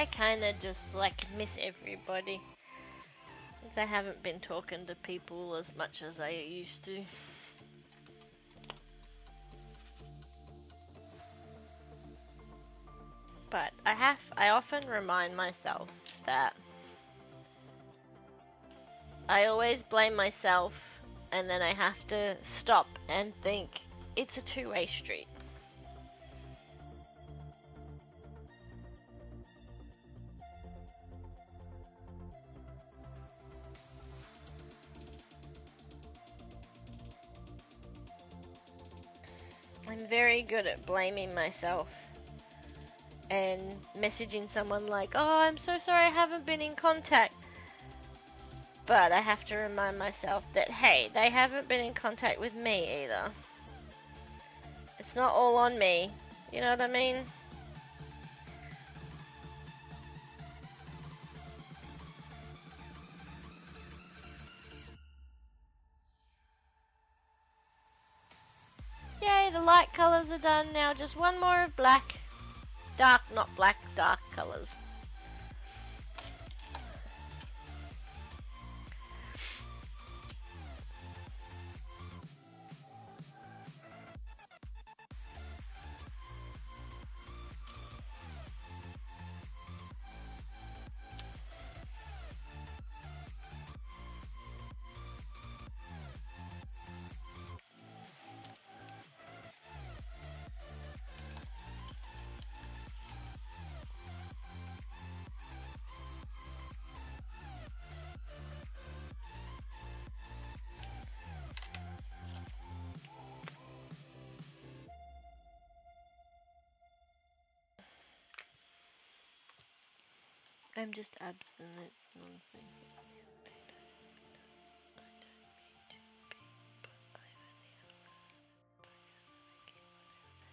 I kind of just like miss everybody. I haven't been talking to people as much as I used to. But I often remind myself that I always blame myself, and then I have to stop and think it's a two-way street. I'm very good at blaming myself and messaging someone like, oh, I'm so sorry I haven't been in contact. But I have to remind myself that, hey, they haven't been in contact with me either. It's not all on me. You know what I mean? Yay, the light colours are done now. Just one more of black. Dark, not black, dark colours. I'm just absent. It's not a thing.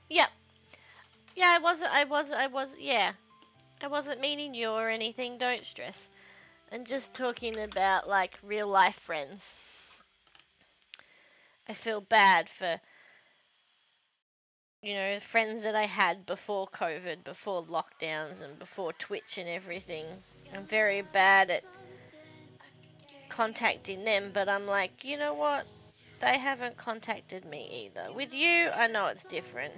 Yep. Yeah, yeah. I wasn't meaning you or anything. Don't stress. I'm just talking about like real life friends. I feel bad for, you know, friends that I had before COVID, before lockdowns, and before Twitch and everything. I'm very bad at contacting them, but I'm like, you know what? They haven't contacted me either. With you, I know it's different.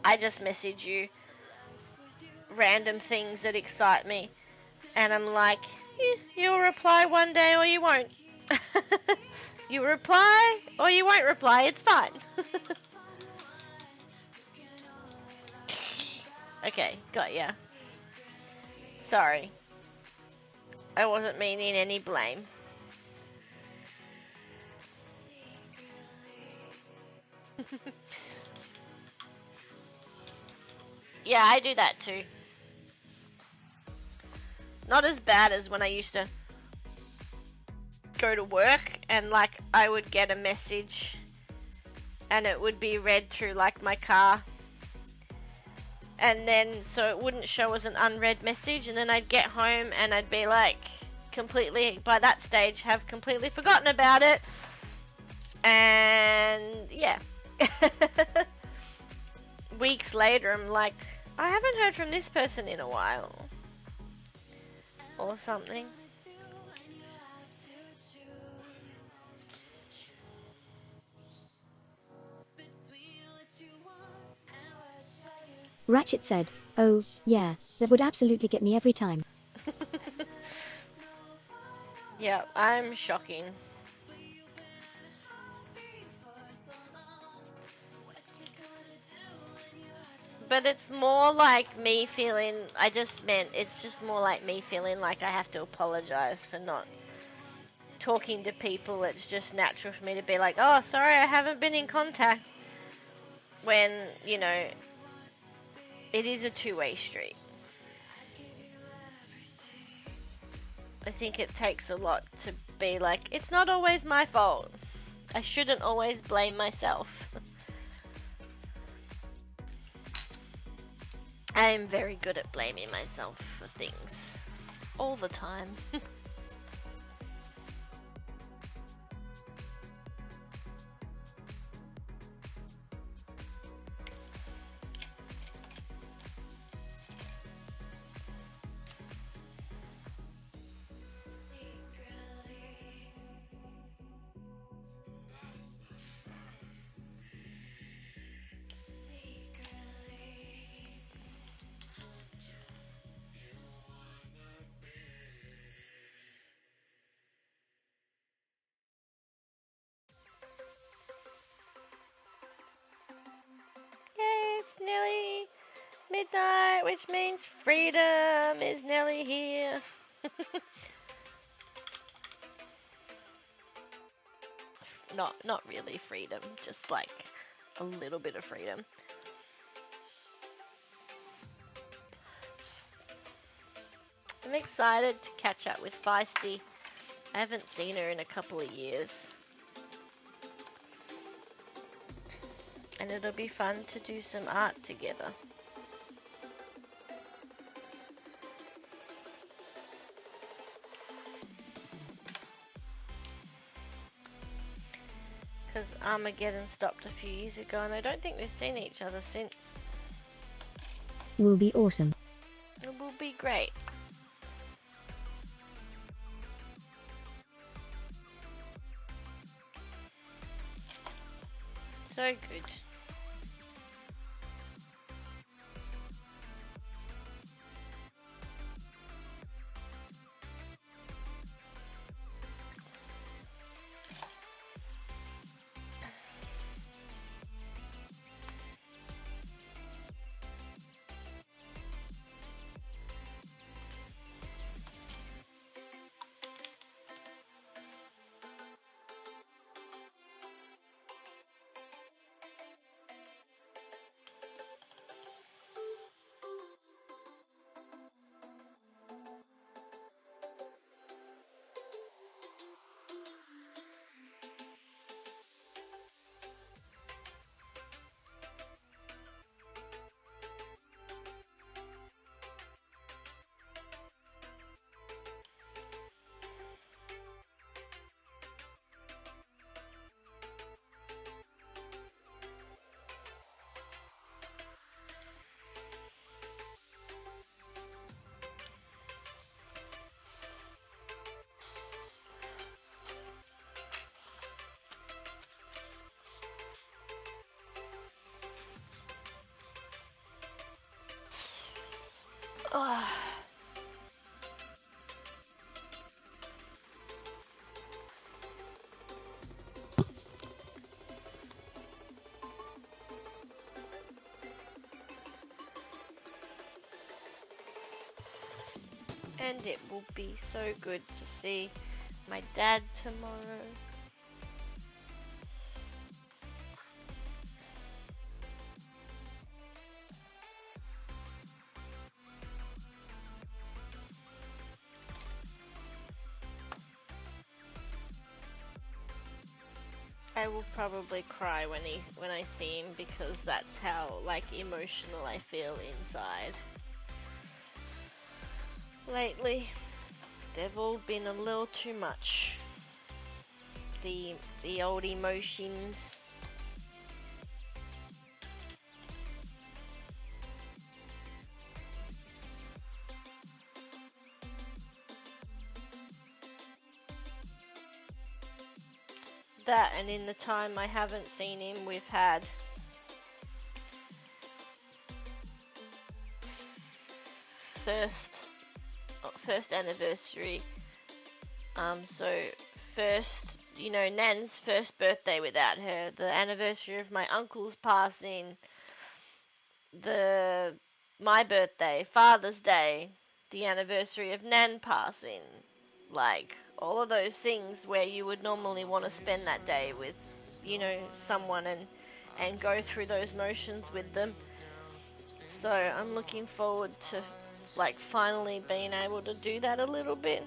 I just message you random things that excite me, and I'm like, you'll reply one day or you won't. You reply or you won't reply, it's fine. Okay, got ya. Sorry. I wasn't meaning any blame. Yeah, I do that too. Not as bad as when I used to go to work and like I would get a message and it would be read through like my car, and then so it wouldn't show as an unread message, and then I'd get home and I'd be like completely, by that stage, have completely forgotten about it, and yeah. Weeks later I'm like, I haven't heard from this person in a while or something. Ratchet said, oh, yeah, that would absolutely get me every time. Yeah, I'm shocking. But it's more like me feeling, it's just more like me feeling like I have to apologize for not talking to people. It's just natural for me to be like, oh, sorry, I haven't been in contact. When, you know, it is a two-way street. I think it takes a lot to be like, it's not always my fault. I shouldn't always blame myself. I am very good at blaming myself for things. All the time. midnight, which means freedom is nearly here. Not really freedom, just like a little bit of freedom. I'm excited to catch up with Feisty. I haven't seen her in a couple of years. And it'll be fun to do some art together. Because Armageddon stopped a few years ago and I don't think we've seen each other since. Will be awesome. It will be great. So good. Oh. And it will be so good to see my dad tomorrow. I will probably cry when I see him because that's how like emotional I feel inside. Lately, they've all been a little too much. The old emotions. That, and in the time I haven't seen him, we've had first anniversary. So first, Nan's first birthday without her, the anniversary of my uncle's passing, my birthday, Father's Day, the anniversary of Nan passing, like all of those things where you would normally want to spend that day with, someone and go through those motions with them. So I'm looking forward to like finally being able to do that a little bit.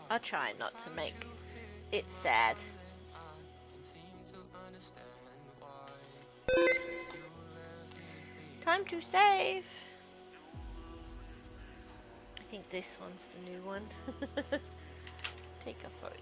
I'll try not to make it sad. Time to save. I think this one's the new one. Take a photo.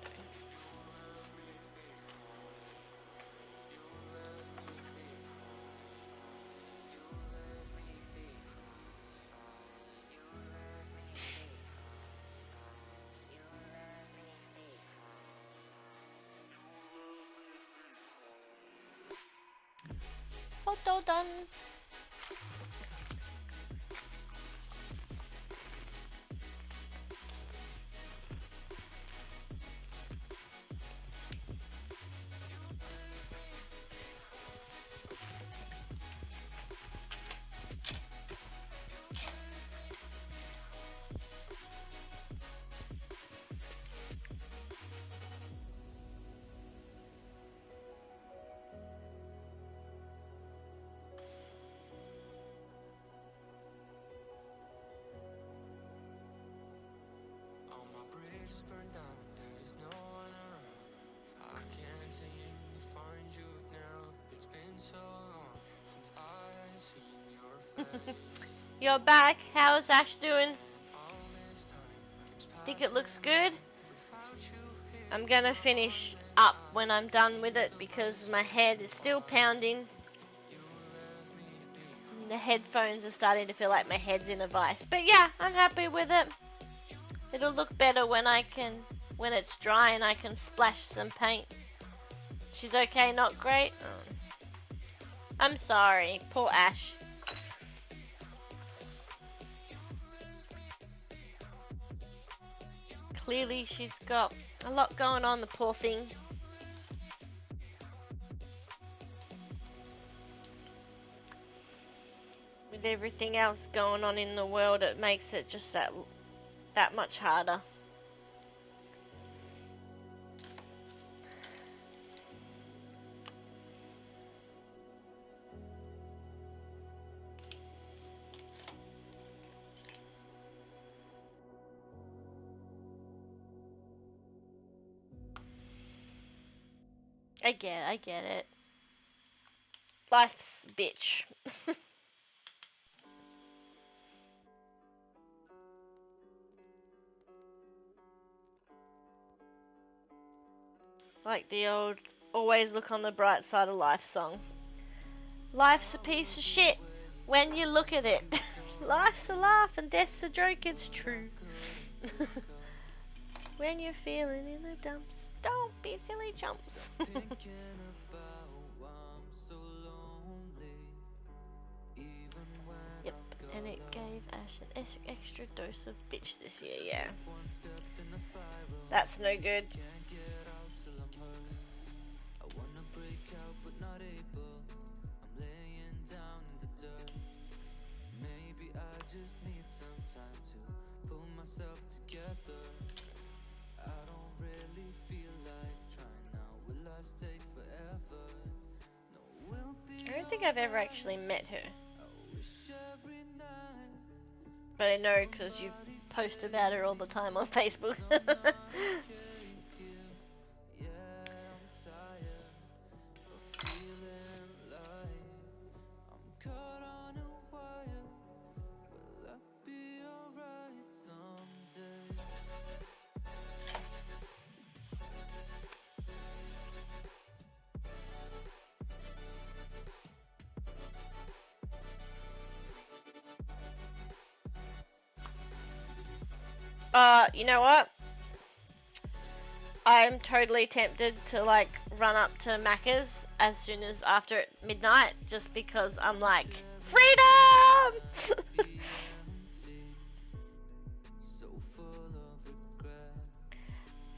Photo done. You're back. How's Ash doing? Think it looks good? I'm gonna finish up when I'm done with it because my head is still pounding. The headphones are starting to feel like my head's in a vice. But yeah, I'm happy with it. It'll look better when it's dry and I can splash some paint. She's okay, not great? Oh. I'm sorry, poor Ash. Clearly she's got a lot going on, the poor thing. With everything else going on in the world, it makes it just that much harder. I get it. Life's a bitch. Like the old always look on the bright side of life song. Life's a piece of shit when you look at it. Life's a laugh and death's a joke, it's true. When you're feeling in the dumps, don't be silly chumps. Yep, and it gave Ash an extra dose of bitch this year, yeah. That's no good. I don't think I've ever actually met her. But I know because you post about her all the time on Facebook. You know what? I'm totally tempted to like run up to Macca's as soon as after midnight just because I'm like, freedom!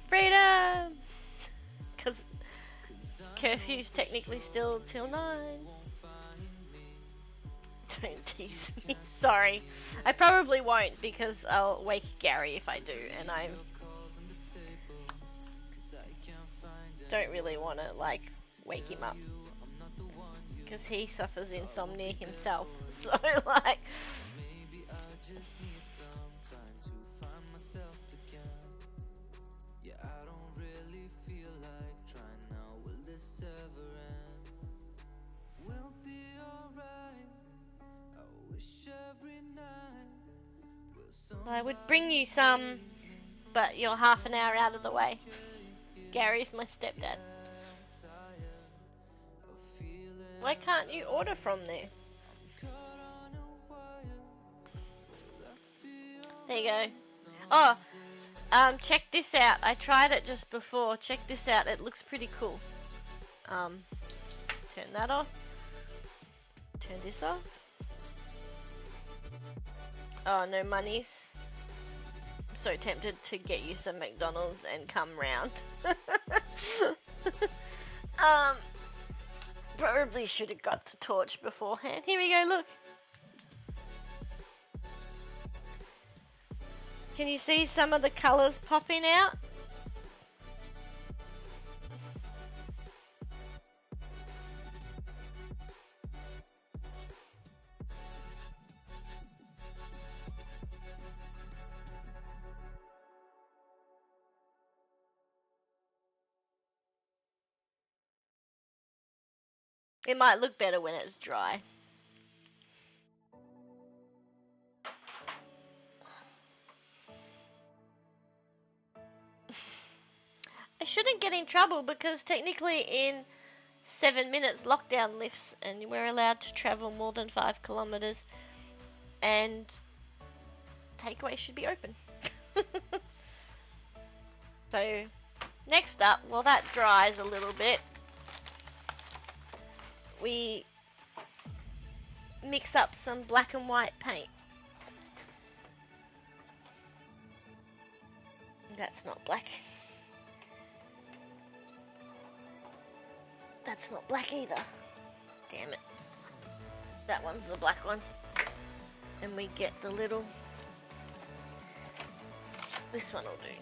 Freedom! Because curfew's technically still till 9. Don't tease me. Sorry. I probably won't because I'll wake Gary if I do, and I don't really want to like wake him up because he suffers insomnia himself. So like, I would bring you some, but you're half an hour out of the way. Gary's my stepdad. Why can't you order from there? There you go. Oh, check this out. I tried it just before. Check this out. It looks pretty cool. Turn that off. Turn this off. Oh, no monies. I'm so tempted to get you some McDonald's and come round. Probably should have got the torch beforehand. Here we go, look. Can you see some of the colours popping out? It might look better when it's dry. shouldn't get in trouble because technically in 7 minutes lockdown lifts and we're allowed to travel more than 5 kilometers and takeaway should be open. So next up, while that dries a little bit, we mix up some black and white paint. That's not black. That's not black either. Damn it. That one's the black one. And we get the little... This one will do.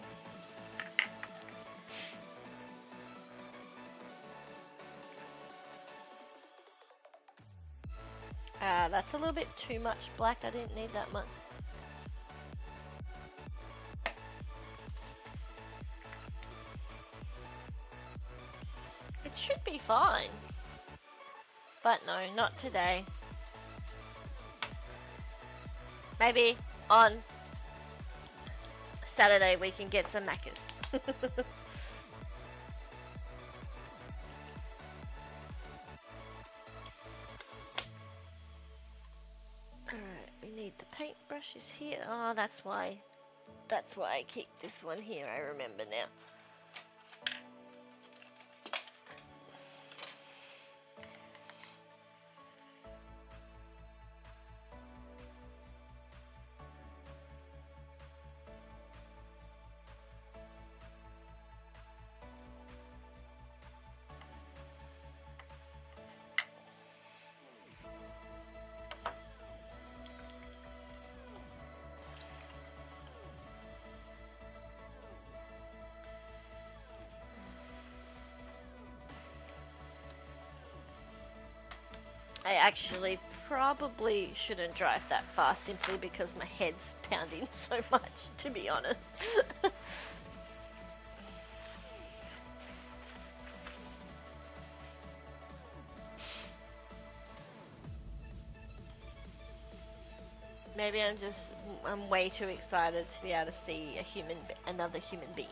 That's a little bit too much black. I didn't need that much. It should be fine. But no, not today. Maybe on Saturday we can get some Maccas. Alright, we need the paintbrushes here. Oh, that's why I keep this one here, I remember now. I actually probably shouldn't drive that fast simply because my head's pounding so much, to be honest. Maybe I'm way too excited to be able to see another human being.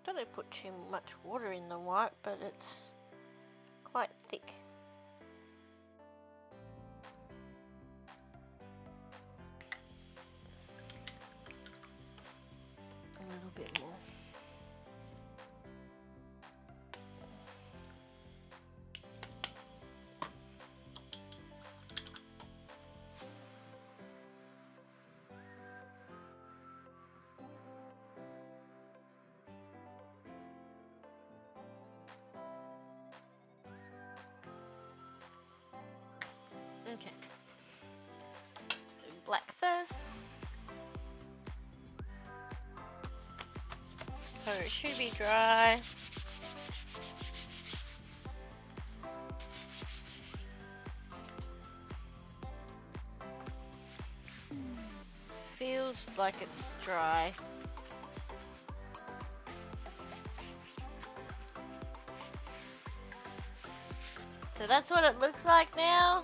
I don't put too much water in the white, but it's quite thick. A little bit more. Okay. Black first. So it should be dry. Feels like it's dry. So that's what it looks like now.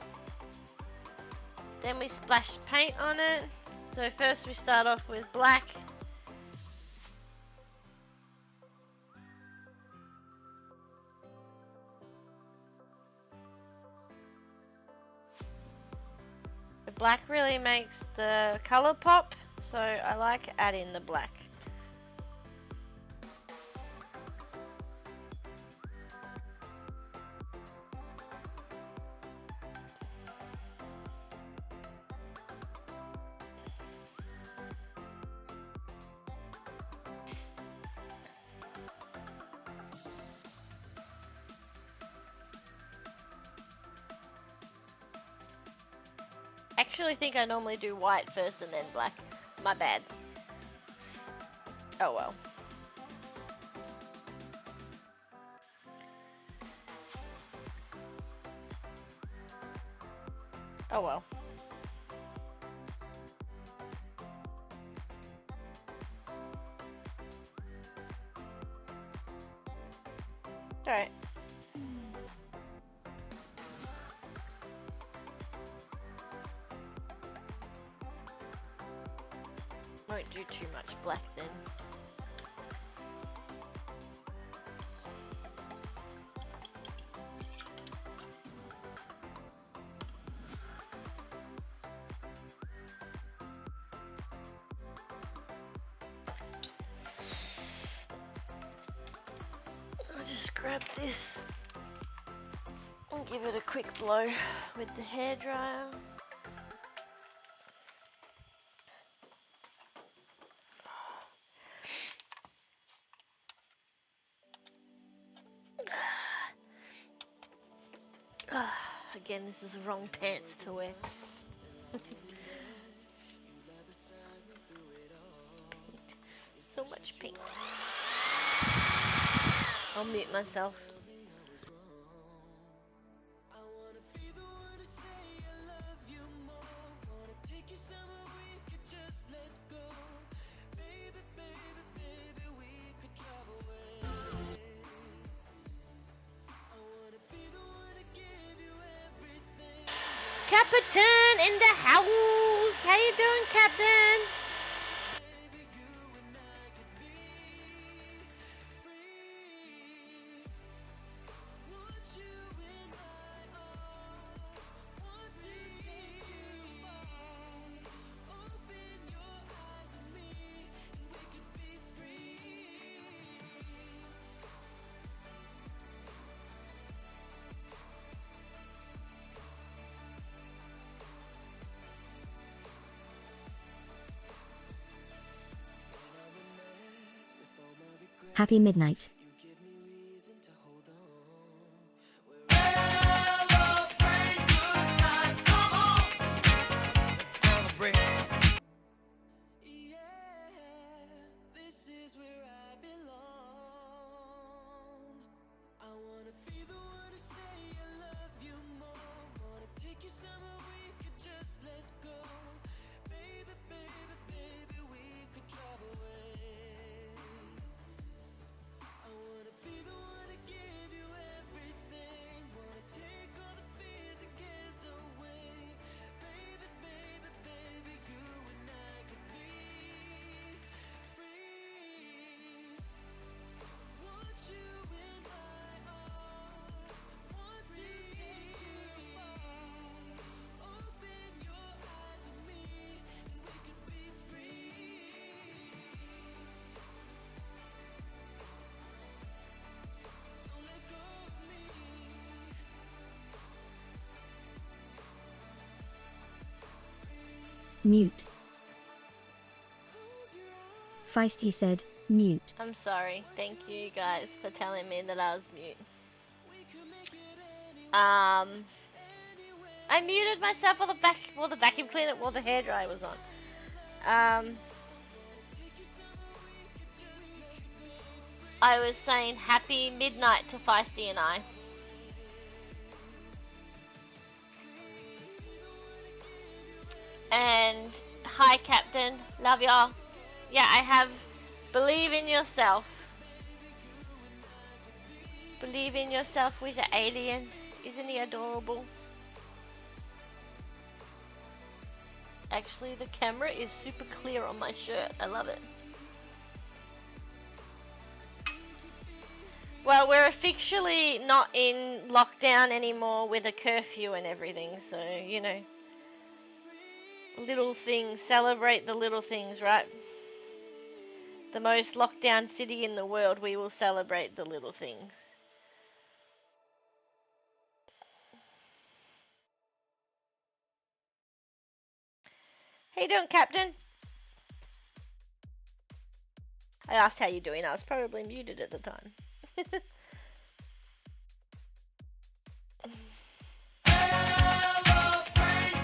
Then we splash paint on it. So first we start off with black. The black really makes the color pop, so I like adding the black. actually think I normally do white first and then black. My bad. Oh well. Oh well. Alright. Won't do too much black then. I'll just grab this and give it a quick blow with the hairdryer. Again, this is the wrong pants to wear. So much pink. I'll mute myself. Captain in the house! How you doing, Captain? Happy midnight. Mute. Feisty said, mute. I'm sorry. Thank you guys for telling me that I was mute. I muted myself while the vacuum cleaner, while the hairdryer was on. I was saying happy midnight to Feisty and I. And hi, Captain. Love y'all. Yeah, I have believe in yourself. Believe in yourself with an alien. Isn't he adorable? Actually, the camera is super clear on my shirt. I love it. Well, we're officially not in lockdown anymore with a curfew and everything, so, you know. Little things, celebrate the little things, right? The most locked down city in the world, we will celebrate the little things. How you doing, Captain? I asked how you doing. I was probably muted at the time.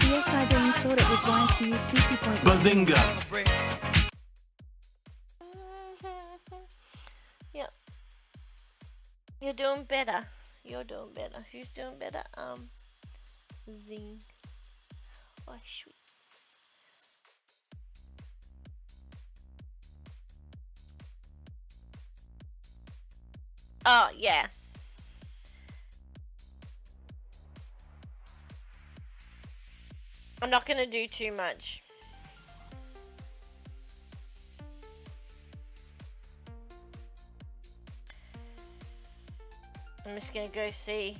Yes, I thought it is wise to use 50 points. Bazinga! Yep. You're doing better. You're doing better. Who's doing better? Zing. Oh, sweet. Oh, yeah. I'm not gonna do too much. I'm just gonna go see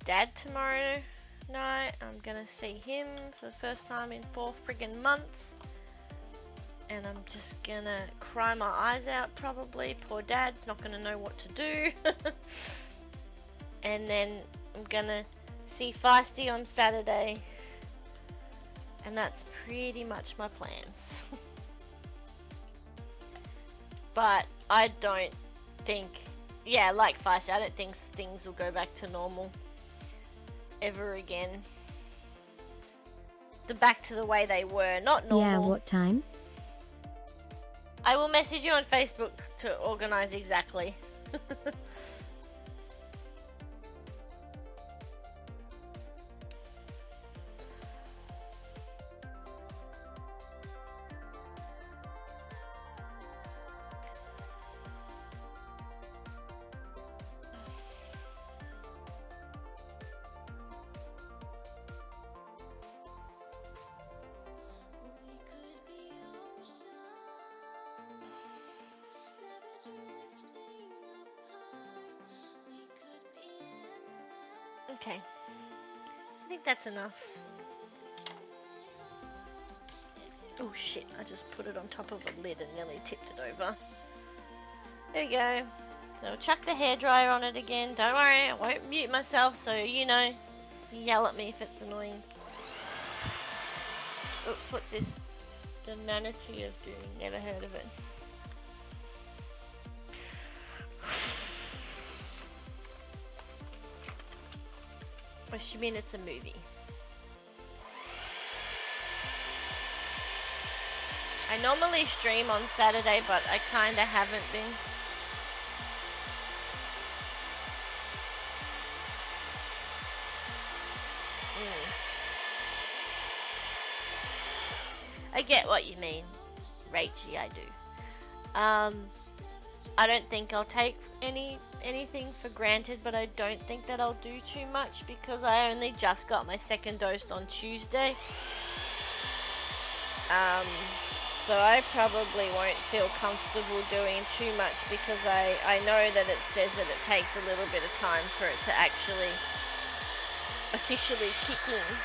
Dad tomorrow night. I'm gonna see him for the first time in 4 friggin' months. And I'm just gonna cry my eyes out probably. Poor Dad's not gonna know what to do. And then I'm gonna see Feisty on Saturday. And that's pretty much my plans. But I don't think, yeah, like Feisty, I don't think things will go back to normal ever again. Back to the way they were, not normal. Yeah, what time? I will message you on Facebook to organize exactly. Okay. I think that's enough. Oh shit, I just put it on top of a lid and nearly tipped it over. There we go. So I'll chuck the hairdryer on it again. Don't worry, I won't mute myself, so you know. Yell at me if it's annoying. Oops, what's this? The Manatee of Doom. Never heard of it. Assuming it's a movie. I normally stream on Saturday, but I kinda haven't been. I get what you mean, Rachy, I do. I don't think I'll take anything for granted, but I don't think that I'll do too much because I only just got my second dose on Tuesday. So I probably won't feel comfortable doing too much because I know that it says that it takes a little bit of time for it to actually officially kick in.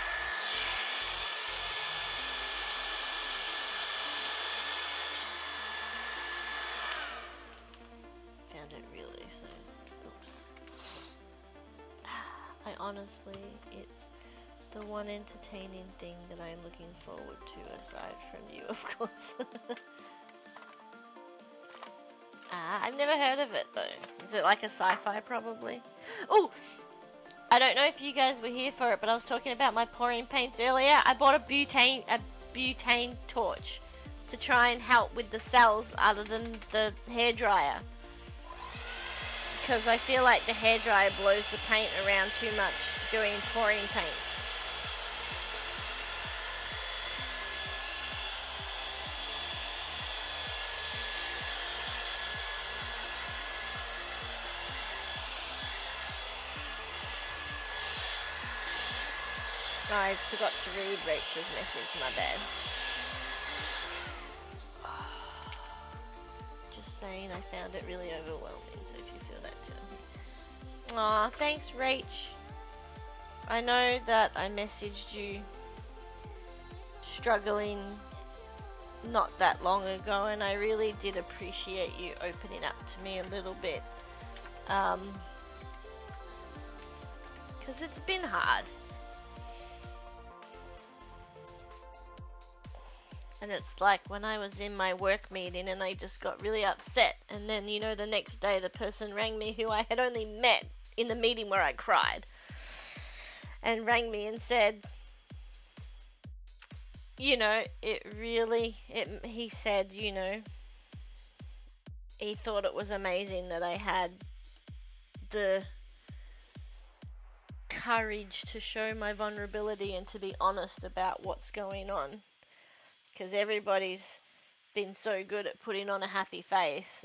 Found it really soon. Oops. I honestly, it's the one entertaining thing that I'm looking forward to aside from you, of course. I've never heard of it though. Is it like a sci-fi probably? Oh! I don't know if you guys were here for it, but I was talking about my pouring paints earlier. I bought a butane torch to try and help with the cells other than the hairdryer. Because I feel like the hairdryer blows the paint around too much doing pouring paints. I forgot to read Rachel's message, my bad. Just saying I found it really overwhelming, so if you feel that too. Aw, thanks Rach. I know that I messaged you struggling not that long ago, and I really did appreciate you opening up to me a little bit. Because it's been hard. And it's like when I was in my work meeting and I just got really upset, and then, you know, the next day the person rang me who I had only met in the meeting where I cried, and rang me and said, you know, he said, you know, he thought it was amazing that I had the courage to show my vulnerability and to be honest about what's going on. Because everybody's been so good at putting on a happy face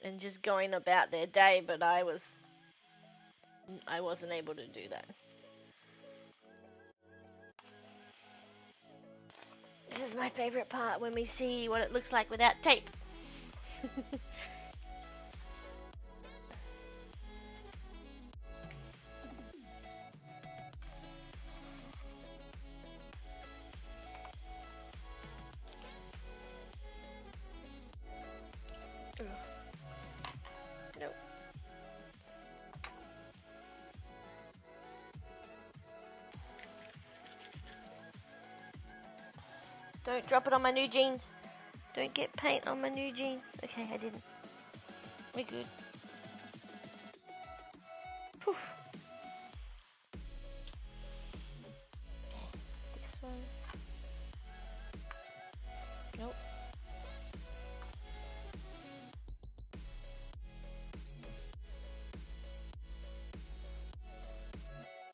and just going about their day, but I wasn't able to do that. This is my favorite part, when we see what it looks like without tape. Nope. Don't drop it on my new jeans. Don't get paint on my new jeans. Okay, I didn't. We're good. Whew. This one. Nope.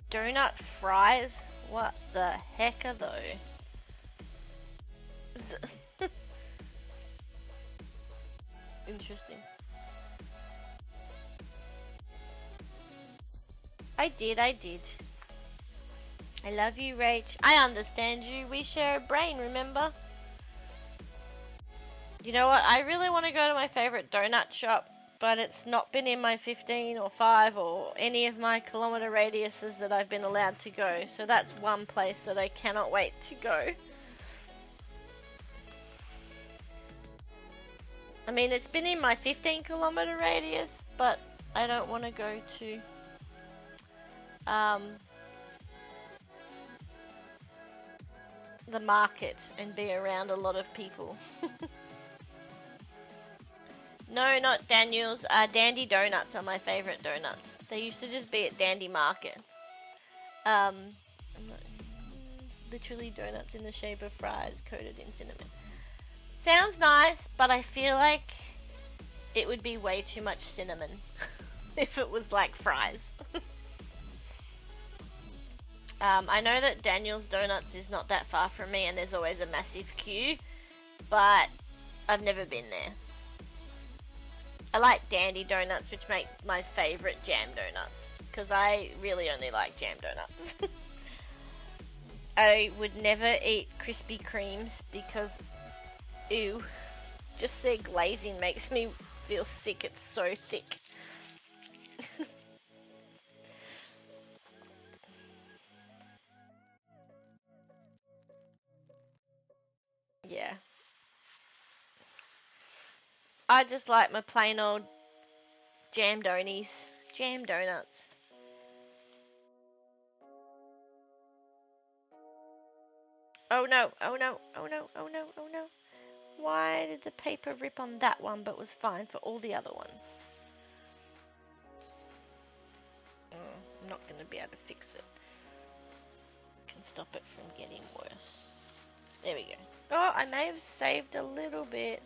Donut fries? What the heck are those? Interesting. I did. I love you, Rach. I understand you. We share a brain, remember? You know what? I really want to go to my favorite donut shop, but it's not been in my 15 or 5 or any of my kilometer radiuses that I've been allowed to go. So that's one place that I cannot wait to go. I mean, it's been in my 15 kilometer radius, but I don't want to go to the market and be around a lot of people. No, not Daniel's. Dandy Donuts are my favorite donuts. They used to just be at Dandy Market. Literally donuts in the shape of fries coated in cinnamon. Sounds nice, but I feel like it would be way too much cinnamon if it was like fries. I know that Daniel's Donuts is not that far from me and there's always a massive queue, but I've never been there. I like Dandy Donuts, which make my favourite jam donuts, because I really only like jam donuts. I would never eat Krispy Kremes because, ew, just their glazing makes me feel sick. It's so thick. Yeah. I just like my plain old jam donies. Jam donuts. Oh no, oh no, oh no, oh no, oh no. Why did the paper rip on that one but was fine for all the other ones? I'm not going to be able to fix it. Can stop it from getting worse. There we go. Oh, I may have saved a little bit.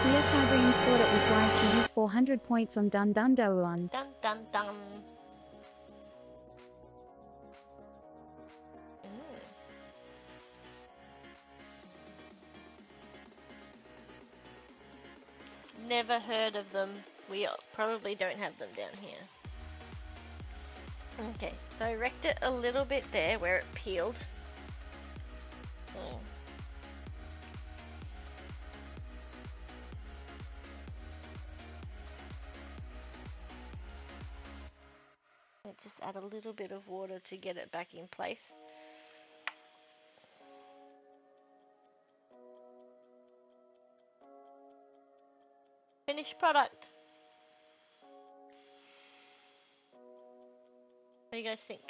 PSI Dreams thought it was wise to use 400 points on Dun Dun Do One. Dun dun dun. Never heard of them. We probably don't have them down here. Okay, so I wrecked it a little bit there where it peeled. Just add a little bit of water to get it back in place. Finished product. What do you guys think?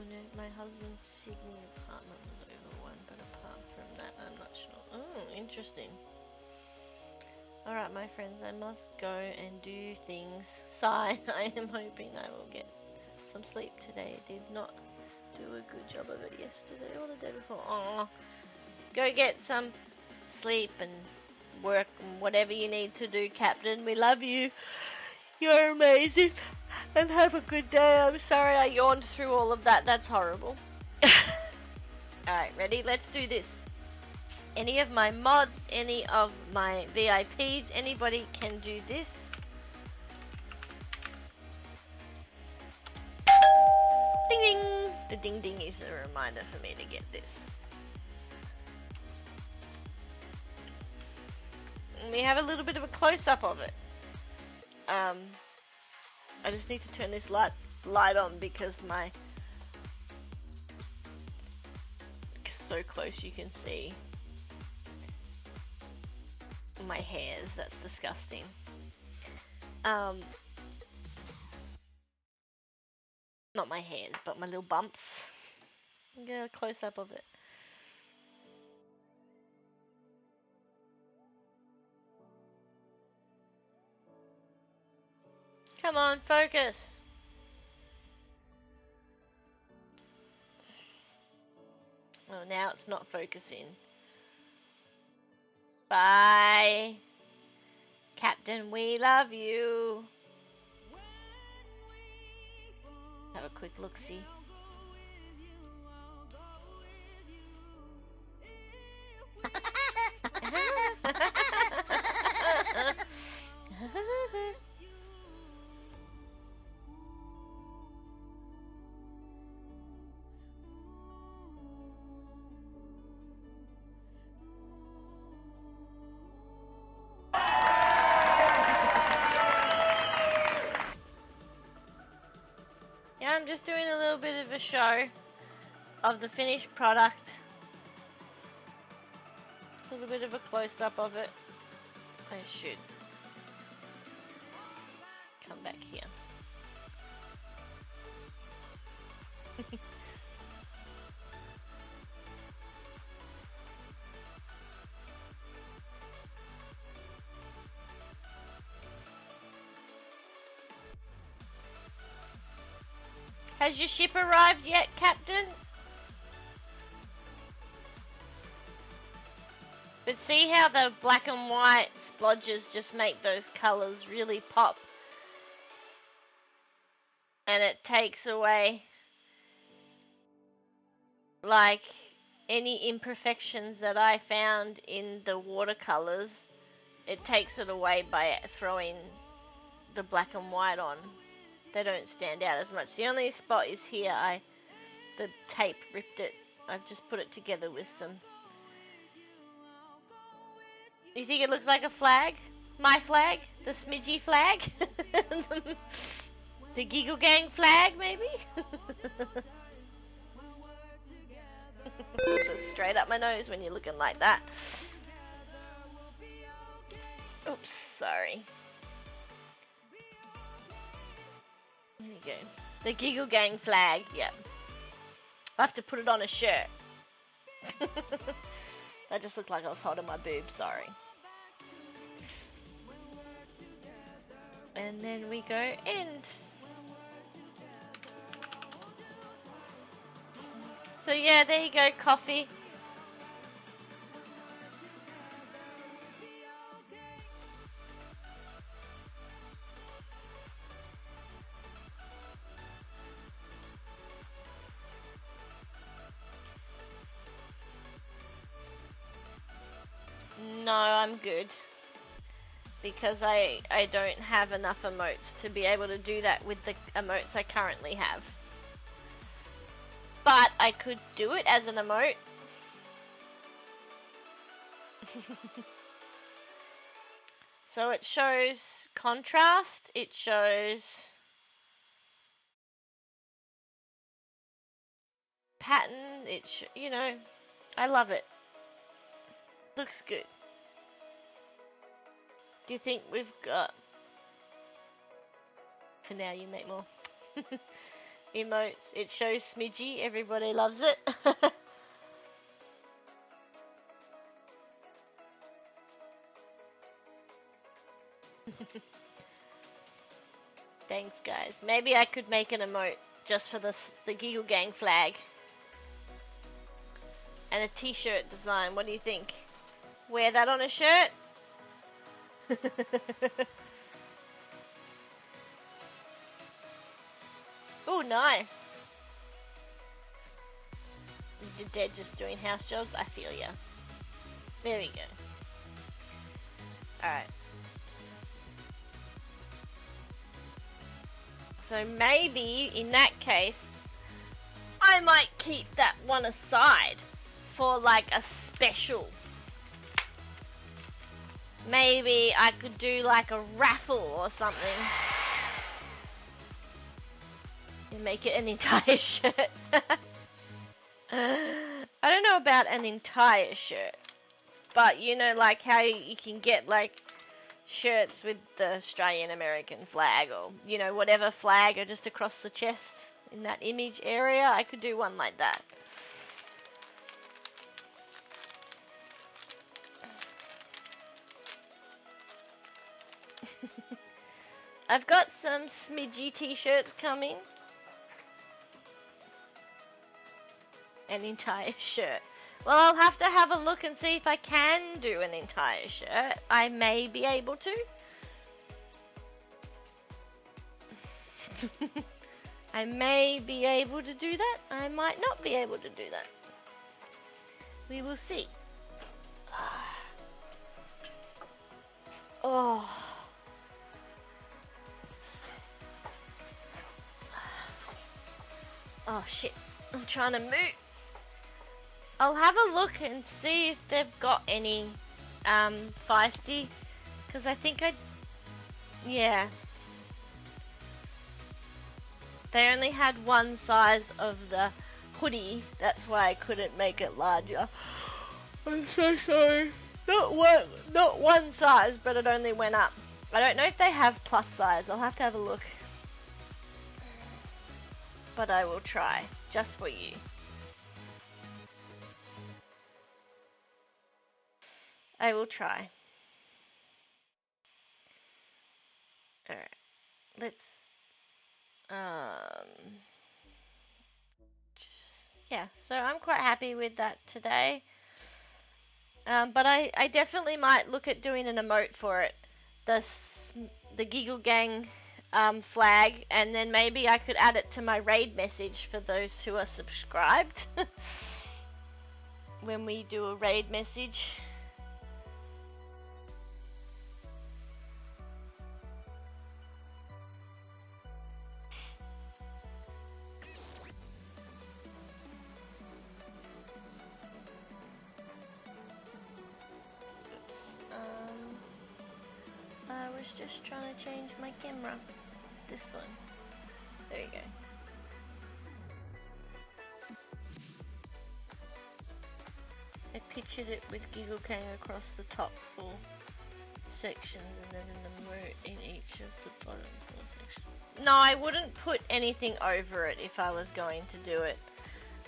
no, my husband's Sydney apartment was over one, but apart from that, I'm not sure. Oh, interesting. Alright, my friends, I must go and do things. Sigh, I am hoping I will get some sleep today. I did not do a good job of it yesterday or the day before. Oh, go get some sleep and work and whatever you need to do, Captain. We love you. You're amazing. And have a good day. I'm sorry I yawned through all of that. That's horrible. Alright, ready? Let's do this. Any of my mods, any of my VIPs, anybody can do this. Ding ding! The ding ding is a reminder for me to get this. And we have a little bit of a close-up of it. I just need to turn this light on because my... so close you can see my hairs. That's disgusting. Not my hairs, but my little bumps. Get a close up of it. Come on, focus. Oh, now it's not focusing. Bye. Captain, we love you. Have a quick look-see. Yeah, I'm just doing a little bit of a show of the finished product. A little bit of a close-up of it. I should come back here. Has your ship arrived yet, Captain? But see how the black and white splodges just make those colours really pop. And it takes away like any imperfections that I found in the watercolours. It takes it away by throwing the black and white on. They don't stand out as much. The only spot is here. The tape ripped it. I've just put it together with some... You think it looks like a flag? My flag? The Smidgy flag? The Giggle Gang flag, maybe? Straight up my nose when you're looking like that. Oops, sorry. There you go. The Giggle Gang flag, yep. I'll have to put it on a shirt. That just looked like I was holding my boob, sorry. And then we go end. So yeah, there you go, coffee. No, I'm good. Because I don't have enough emotes to be able to do that with the emotes I currently have. But I could do it as an emote. So it shows contrast, it shows pattern, you know, I love it. Looks good. Do you think we've got... For now, you make more. emotes. It shows smidgy. Everybody loves it. Thanks, guys. Maybe I could make an emote just for the Giggle Gang flag. And a t-shirt design. What do you think? Wear that on a shirt? Oh, nice. Is your dad just doing house jobs? I feel ya. There we go. Alright. So maybe, in that case, I might keep that one aside for like a special. Maybe I could do like a raffle or something. And make it an entire shirt. I don't know about an entire shirt. But you know, like how you can get like shirts with the Australian American flag, or you know, whatever flag, or just across the chest in that image area. I could do one like that. I've got some smidgy t-shirts coming. An entire shirt. Well, I'll have to have a look and see if I can do an entire shirt. I may be able to. I may be able to do that. I might not be able to do that. We will see. Oh. Oh shit. I'm trying to move. I'll have a look and see if they've got any feisty, because I think yeah, they only had one size of the hoodie, that's why I couldn't make it larger. I'm so sorry. Not one size, but it only went up. I don't know if they have plus size. I'll have to have a look, but I will try just for you. I will try. Alright. Let's yeah, so I'm quite happy with that today. But I definitely might look at doing an emote for it. The Giggle Gang flag, and then maybe I could add it to my raid message for those who are subscribed. When we do a raid message. I was just trying to change my camera. This one. There you go. I pictured it with Giggle Gang across the top 4 sections, and then in each of the bottom 4 sections. No, I wouldn't put anything over it if I was going to do it.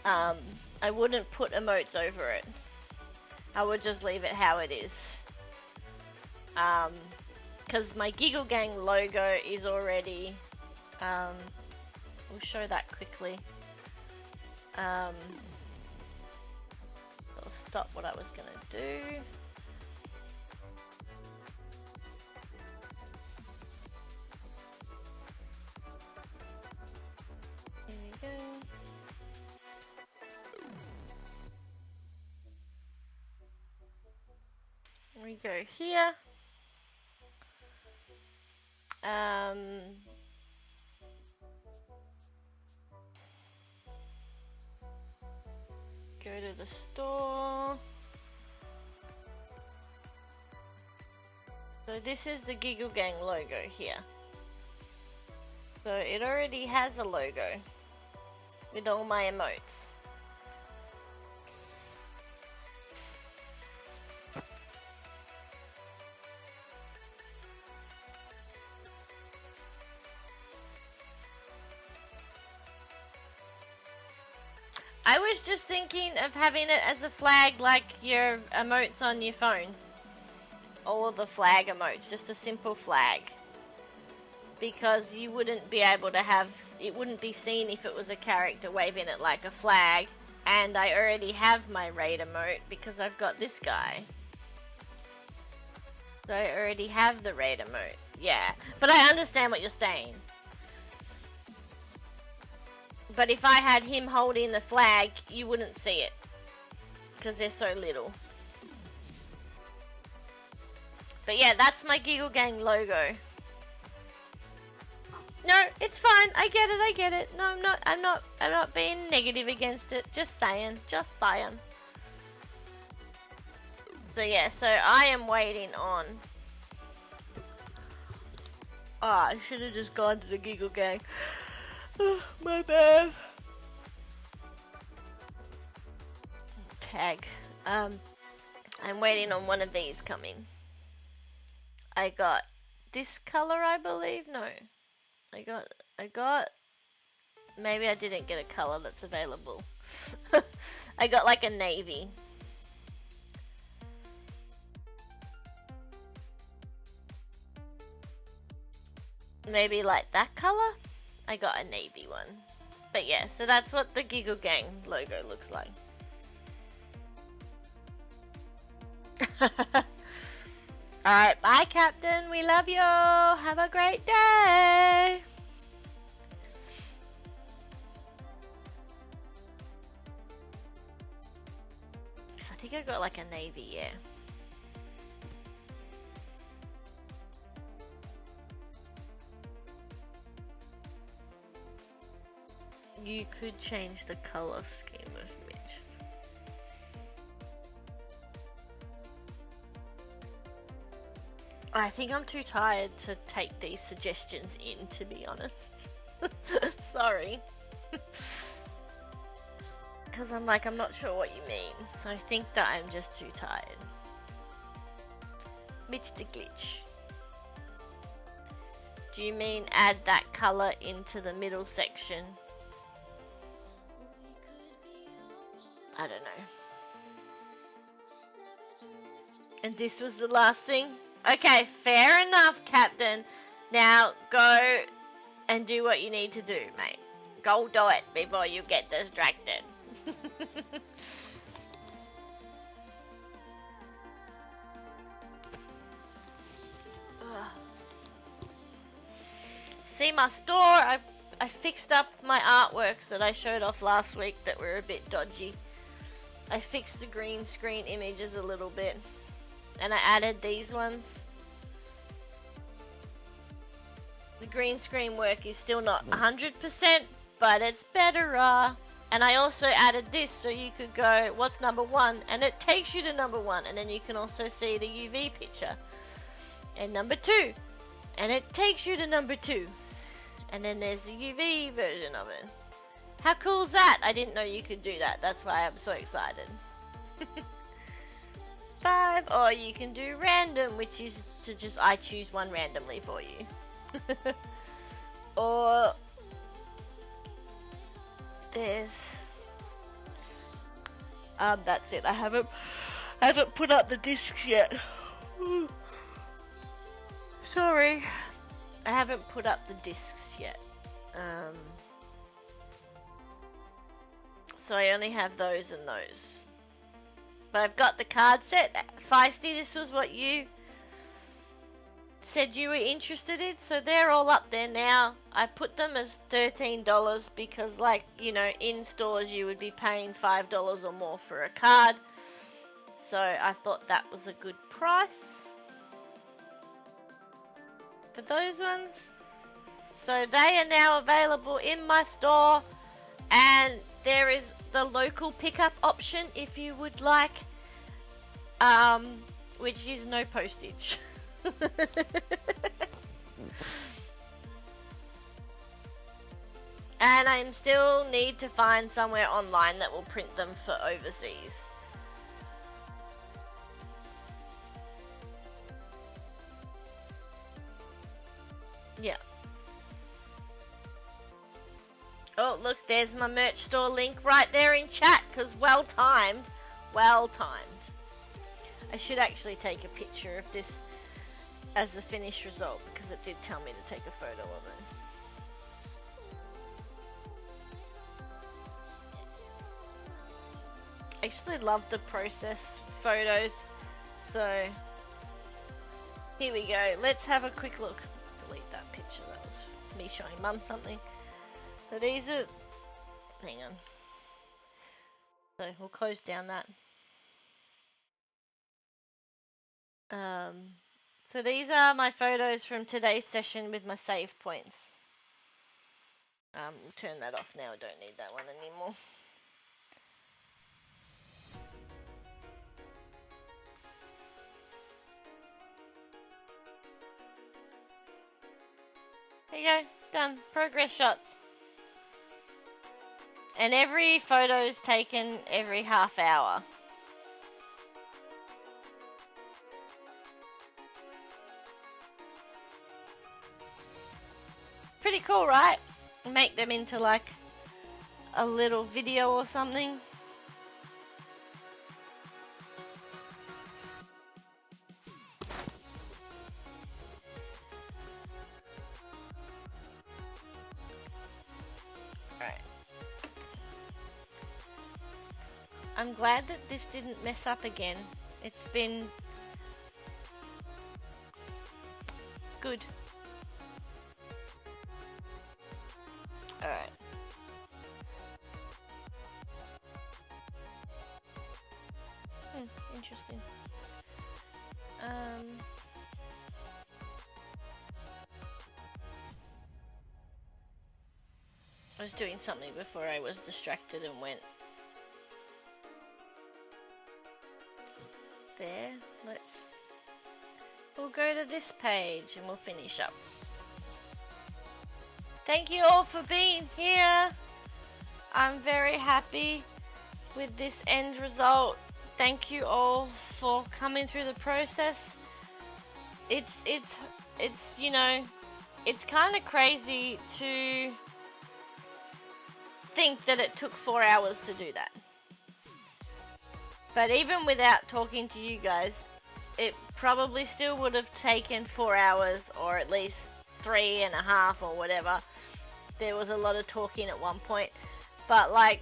I wouldn't put emotes over it. I would just leave it how it is. Because my Giggle Gang logo is already, we'll show that quickly. I'll stop what I was going to do. Here we go. We go here. Go to the store. So this is the Giggle Gang logo here. So it already has a logo with all my emotes. I was just thinking of having it as a flag like your emotes on your phone. All of the flag emotes, just a simple flag. Because you wouldn't be able to have, it wouldn't be seen if it was a character waving it like a flag. And I already have my raid emote because I've got this guy. So I already have the raid emote. Yeah, but I understand what you're saying. But if I had him holding the flag, you wouldn't see it. Because they're so little. But yeah, that's my Giggle Gang logo. No, it's fine. I get it. No, I'm not being negative against it. Just saying. So yeah, so I am waiting on... Oh, I should have just gone to the Giggle Gang. My bad. Tag. I'm waiting on one of these coming. I got this color, I believe. No. I got maybe I didn't get a color that's available. I got like a navy. Maybe like that color? I got a navy one. But yeah, so that's what the Giggle Gang logo looks like. Alright, bye Captain. We love you. Have a great day. So I think I got like a navy, yeah. You could change the color scheme of Mitch. I think I'm too tired to take these suggestions in, to be honest. Sorry. Because I'm not sure what you mean. So I think that I'm just too tired. Mitch the Glitch. Do you mean add that color into the middle section? I don't know. And this was the last thing? Okay, fair enough, Captain. Now, go and do what you need to do, mate. Go do it before you get distracted. See my store? I fixed up my artworks that I showed off last week that were a bit dodgy. I fixed the green screen images a little bit. And I added these ones. The green screen work is still not 100%, but it's better. And I also added this so you could go, what's number 1? And it takes you to number 1. And then you can also see the UV picture. And number 2. And it takes you to number 2. And then there's the UV version of it. How cool is that? I didn't know you could do that. That's why I'm so excited. 5, or you can do random, which is to just I choose one randomly for you. Or there's that's it. I haven't put up the discs yet. Sorry, I haven't put up the discs yet. So I only have those and those. But I've got the card set. Feisty, this was what you said you were interested in. So they're all up there now. I put them as $13 because, like, you know, in stores you would be paying $5 or more for a card. So I thought that was a good price for those ones. So they are now available in my store. And there is the local pickup option if you would like, which is no postage. And I still need to find somewhere online that will print them for overseas. Yeah. Oh, look, there's my merch store link right there in chat, because well timed. Well timed. I should actually take a picture of this as the finished result, because it did tell me to take a photo of it. I actually love the process photos, so here we go. Let's have a quick look. Delete that picture, that was me showing Mum something. So these are, hang on. So we'll close down that. So these are my photos from today's session with my save points. We'll turn that off now, I don't need that one anymore. There you go, done. Progress shots. And every photo's taken every half hour. Pretty cool, right? Make them into like a little video or something. Alright. I'm glad that this didn't mess up again. It's been good. Alright. Interesting. I was doing something before I was distracted and went there. We'll go to this page and we'll finish up. Thank you all for being here. I'm very happy with this end result. Thank you all for coming through the process. It's you know, it's kind of crazy to think that it took 4 hours to do that. But even without talking to you guys, it probably still would have taken 4 hours, or at least 3.5 or whatever. There was a lot of talking at one point, but like,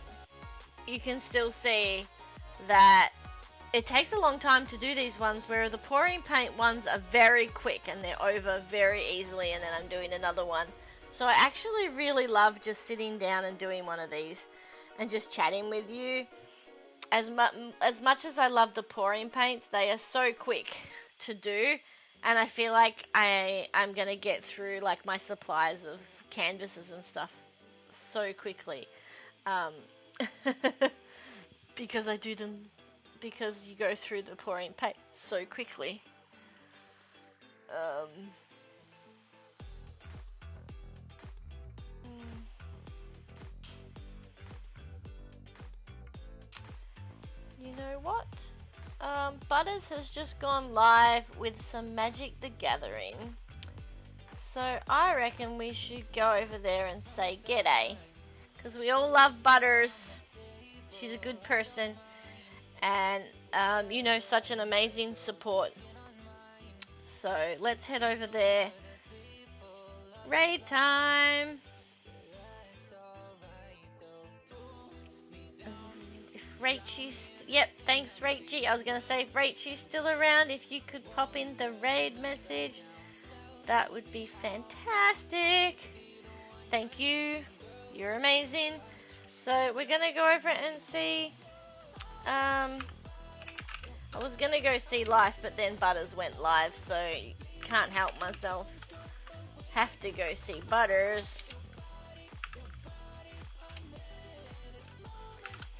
you can still see that it takes a long time to do these ones, where the pouring paint ones are very quick and they're over very easily, and then I'm doing another one. So I actually really love just sitting down and doing one of these and just chatting with you. As much as I love the pouring paints, they are so quick to do, and I feel like I'm gonna get through like my supplies of canvases and stuff so quickly, because I do them, because you go through the pouring paint so quickly. You know what? Butters has just gone live with some Magic the Gathering. So I reckon we should go over there and say g'day. Because we all love Butters. She's a good person. And, you know, such an amazing support. So let's head over there. Raid time! Rachel's, yep, thanks Rachel. I was going to say if Rachel's still around, if you could pop in the raid message, that would be fantastic. Thank you. You're amazing. So we're going to go over and see, I was going to go see Life, but then Butters went live, so can't help myself. Have to go see Butters.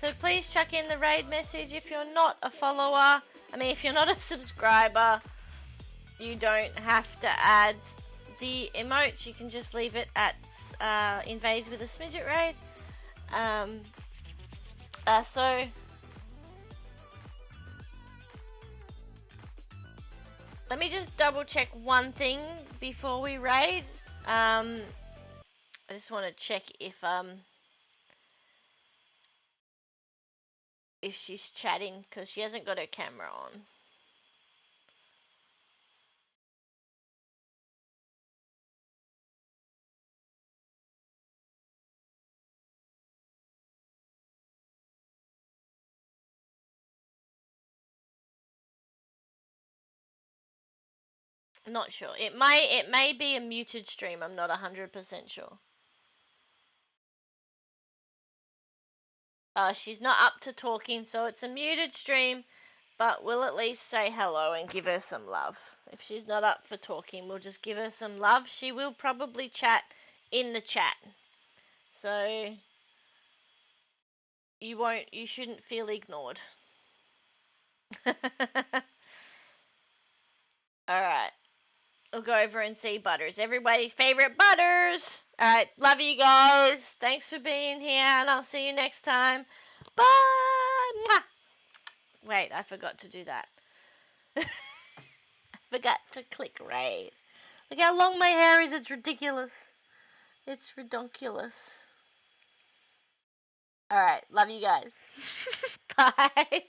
So please chuck in the raid message if you're not a follower. I mean, if you're not a subscriber, you don't have to add the emotes. You can just leave it at invades with a smidget raid. So let me just double check one thing before we raid. I just want to check if if she's chatting because she hasn't got her camera on. Not sure. It may be a muted stream. I'm not 100% sure. She's not up to talking, so it's a muted stream, but we'll at least say hello and give her some love. If she's not up for talking, we'll just give her some love. She will probably chat in the chat. So you shouldn't feel ignored. Alright. We'll go over and see Butters. Everybody's favorite Butters. Alright, love you guys. Thanks for being here, and I'll see you next time. Bye! Mwah! Wait, I forgot to do that. I forgot to click right. Look how long my hair is. It's ridiculous. It's redonkulous. Alright, love you guys. Bye.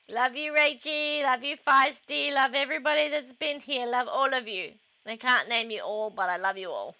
Love you, Rachie. Love you, Feisty. Love everybody that's been here. Love all of you. I can't name you all, but I love you all.